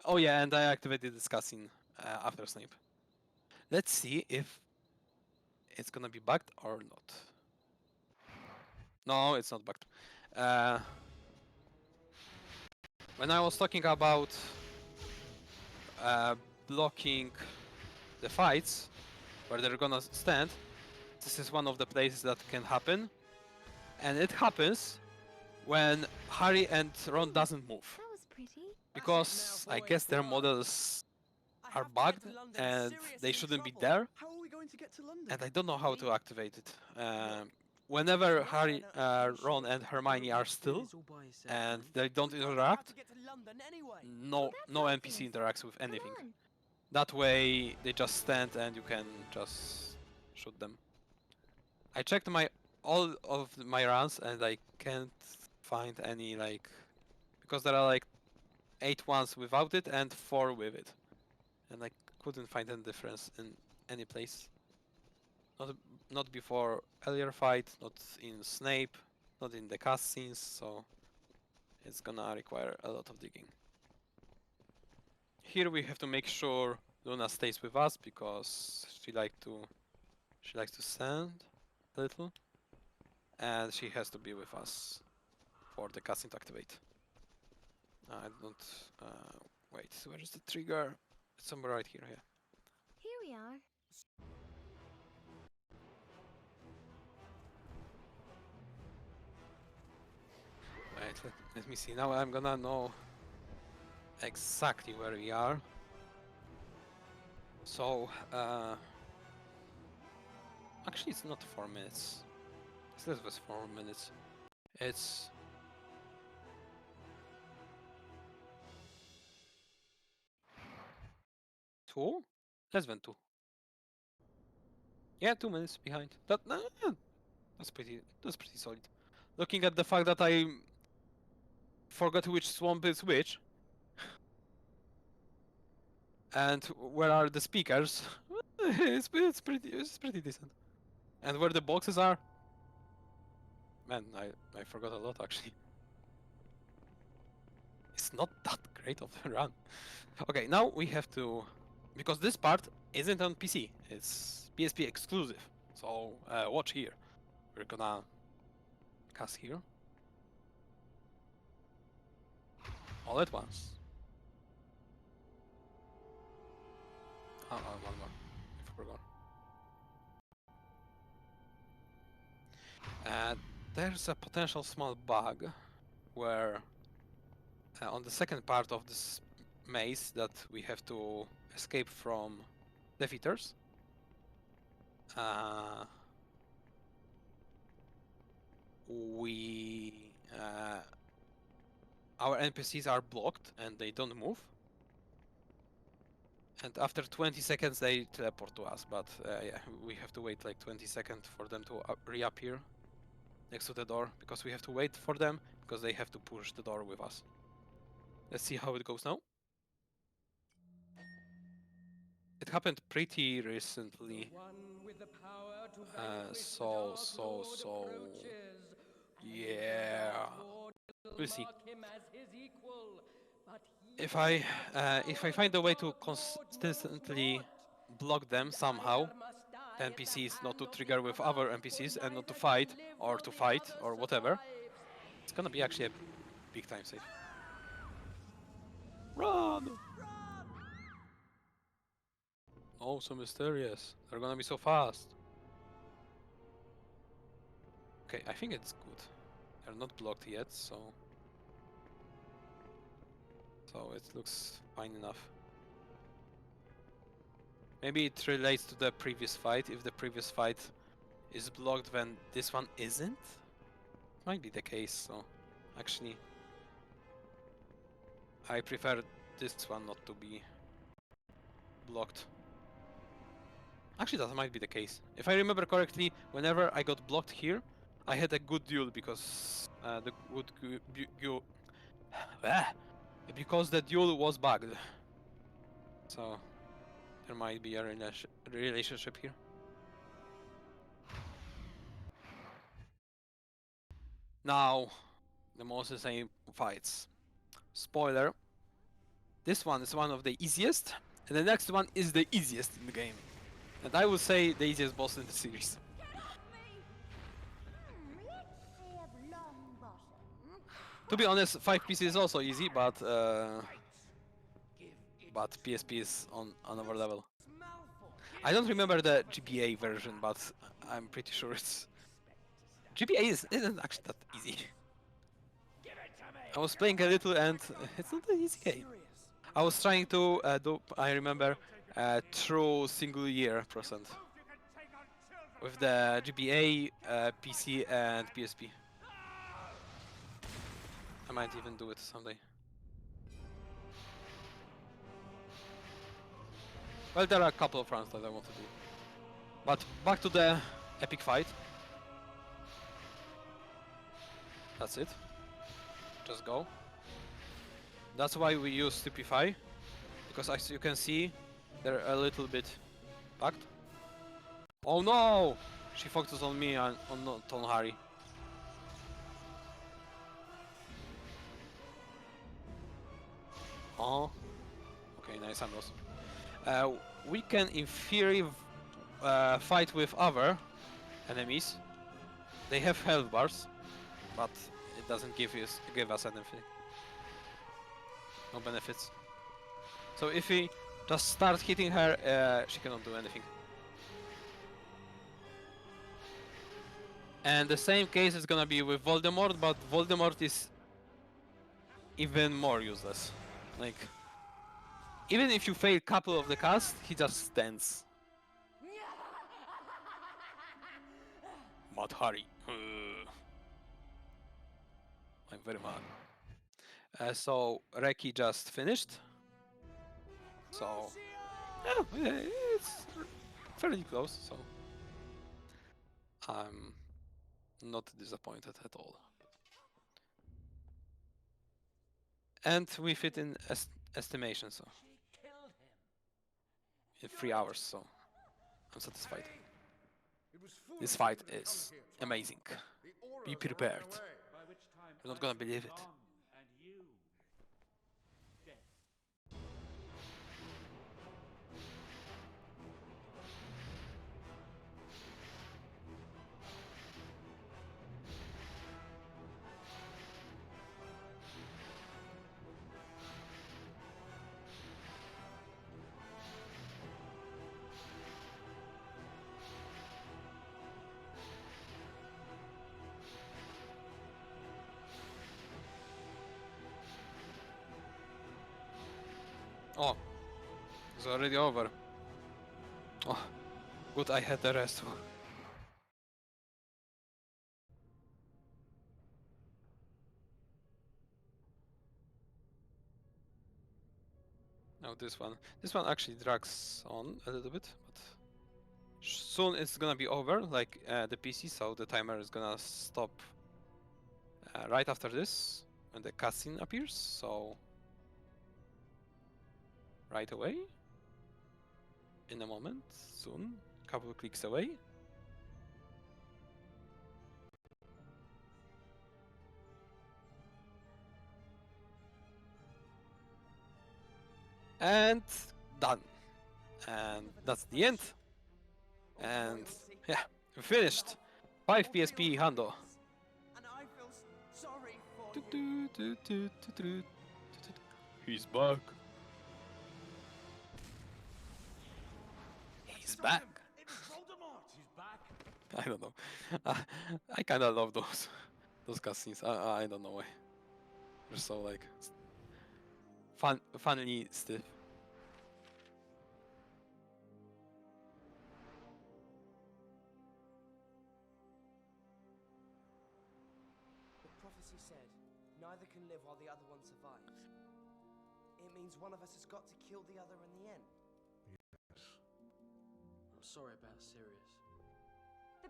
Oh yeah, and I activated this cutscene after Snape. Let's see if it's gonna be bugged or not. No, it's not bugged. When I was talking about blocking the fights where they're gonna stand, this is one of the places that can happen. And it happens when Harry and Ron doesn't move. That was pretty. Because I guess their models are bugged and they shouldn't be there. How are we going to get to London? And I don't know how to activate it. Whenever Harry, Ron and Hermione are still and they don't interact, no NPC interacts with anything. That way they just stand and you can just shoot them. I checked all of my runs and I can't find any, like, because there are like 8 ones without it and 4 with it, and I couldn't find any difference in any place. Not before earlier fight, not in Snape, not in the cutscenes, so it's gonna require a lot of digging. Here we have to make sure Luna stays with us because she likes to stand a little, and she has to be with us for the cutscene to activate. I don't... wait, where is the trigger? It's somewhere right here, yeah. Here we are. Alright, let me see. Now I'm gonna know exactly where we are. So, actually it's not 4 minutes. This was 4 minutes. It's... Two? Less than 2. Yeah, 2 minutes behind. That's pretty solid. Looking at the fact that I forgot which swamp is which, and where are the speakers, it's pretty decent. And where the boxes are, man, I forgot a lot actually. It's not that great of a run. Okay, now we have to, because this part isn't on PC, it's PSP exclusive. So watch here. We're gonna cast here all at once. Oh, one more. I forgot. There's a potential small bug where on the second part of this maze that we have to escape from defeaters, our NPCs are blocked and they don't move. And after 20 seconds they teleport to us, but yeah, we have to wait like 20 seconds for them to reappear next to the door, because we have to wait for them, because they have to push the door with us. Let's see how it goes now. It happened pretty recently. Yeah. We'll see. If I find a way to consistently block them somehow, the NPCs, not to trigger with other NPCs and not to fight or whatever, it's gonna be actually a big time save. Run! Oh, so mysterious. They're gonna be so fast. Okay, I think it's good. They're not blocked yet, so it looks fine enough. Maybe it relates to the previous fight. If the previous fight is blocked, then this one isn't? Might be the case, so actually I prefer this one not to be blocked. Actually, that might be the case. If I remember correctly, whenever I got blocked here, I had a good duel because because the duel was bugged. So there might be a relationship here. Now, the most insane fights. Spoiler. This one is one of the easiest, and the next one is the easiest in the game. And I would say the easiest boss in the series. To be honest, 5 PC is also easy, but PSP is on another level. I don't remember the GBA version, but I'm pretty sure it's... GBA isn't actually that easy. I was playing a little and it's not an easy game. I was trying to do, I remember, true single year percent with the GBA, PC and PSP. I might even do it someday. Well, there are a couple of runs that I want to do. But back to the epic fight. That's it. Just go. That's why we use Stupefy, because as you can see, they're a little bit bugged. Oh no! She focused on me and not on Harry. Oh. Okay, nice Ambrose. We can, in theory, fight with other enemies. They have health bars, but it doesn't give us anything. No benefits. So if we just start hitting her, she cannot do anything. And the same case is gonna be with Voldemort, but Voldemort is even more useless. Like, even if you fail couple of the cast, he just stands. Mad Harry. I'm very mad. So Reki just finished. So yeah, it's fairly close. So I'm not disappointed at all. And we fit in estimation, so in 3 hours. So I'm satisfied. This fight is amazing. Be prepared. You're not gonna believe it. Oh, it's already over. Oh, good, I had the rest. Now this one actually drags on a little bit, but soon it's gonna be over, like the PC, so the timer is gonna stop right after this, when the cutscene appears, so right away, in a moment, soon, couple of clicks away. And done. And that's the end. And yeah, we finished. 5 PSP Hando. And I feel sorry for He's back. He's back. He's back. I don't know. I kind of love those cutscenes. I don't know why. They're so like funny stiff. The prophecy said, neither can live while the other one survives. It means one of us has got to kill the other in the end. Yes. I'm sorry about Sirius.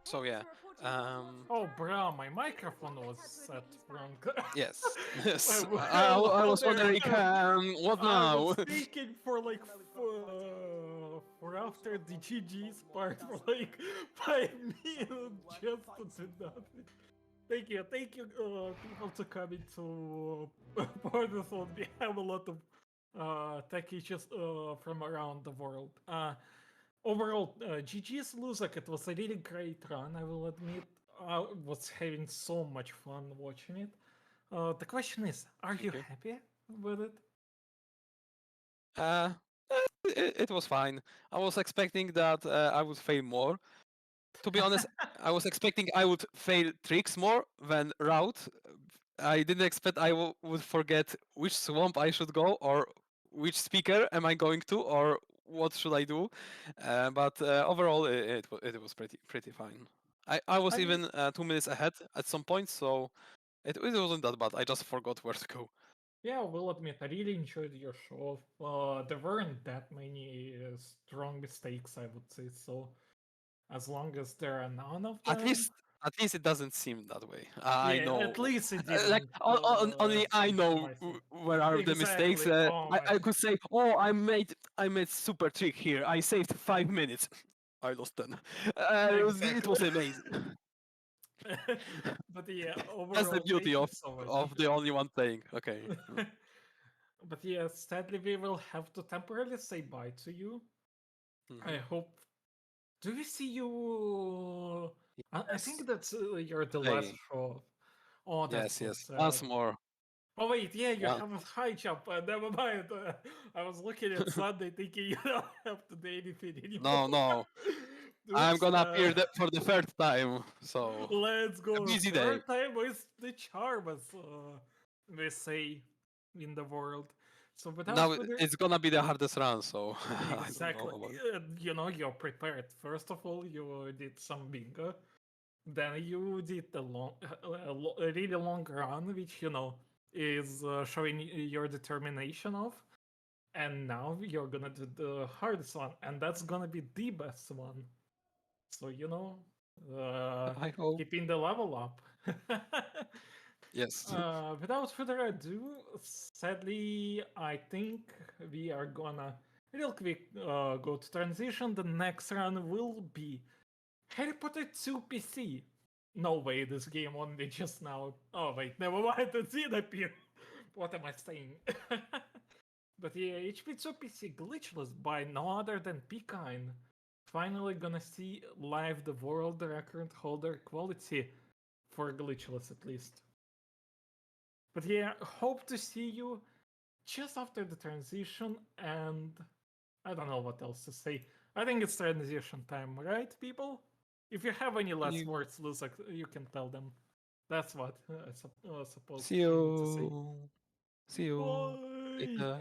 So yeah, Oh, bro, my microphone was set wrong. yes, yes. I was wondering, what now? I was thinking for like for after the GG's part for like 5 minutes just to do nothing. Thank you, people to come into Potterthon. We have a lot of tech issues from around the world. Overall, GG's Luzak, it was a really great run, I will admit. I was having so much fun watching it. The question is, are you happy with it? It was fine. I was expecting that I would fail more. To be honest, I was expecting I would fail tricks more than route. I didn't expect I would forget which swamp I should go, or which speaker am I going to, or what should I do. But overall, it was pretty fine. I was even 2 minutes ahead at some point, so it wasn't that bad. I just forgot where to go. Yeah, I will admit, I really enjoyed your show. There weren't that many strong mistakes, I would say, so as long as there are none of them... At least it doesn't seem that way. I know. At least it didn't. Like only I know where are the mistakes. I could say, oh, I made super trick here. I saved 5 minutes. I lost 10. It was amazing. But yeah, overall, that's the beauty of so the only one playing. Okay. But yeah, sadly, we will have to temporarily say bye to you. I hope. Do we see you? Yes. I think that's you're the last show. Oh, that's yes. Once more. Oh wait, yeah, you have a high jump. Never mind. I was looking at Sunday thinking you don't have to do anything anymore. No. I'm gonna appear for the third time. So let's go. A busy third day. Time with the charm, as we say. in the world. So without Now further it's gonna be the hardest run, so I don't exactly, know about you know, you're prepared. First of all, you did some bingo, then you did a really long run, which you know is showing your determination of, and now you're gonna do the hardest one, and that's gonna be the best one. So you know, I hope. keeping the level up. Yes. Without further ado, sadly, I think we are gonna real quick go to transition. The next run will be Harry Potter 2 PC. No way, this game only just now. Oh wait, never mind, it did appear. What am I saying? But yeah, HP2 PC glitchless by no other than Pkine. Finally gonna see live the world record holder quality for glitchless at least. But yeah, hope to see you just after the transition, and I don't know what else to say. I think it's transition time, right, people? If you have any last words, Luzak, you can tell them. That's what I suppose See you need to say. you. See you Bye! later.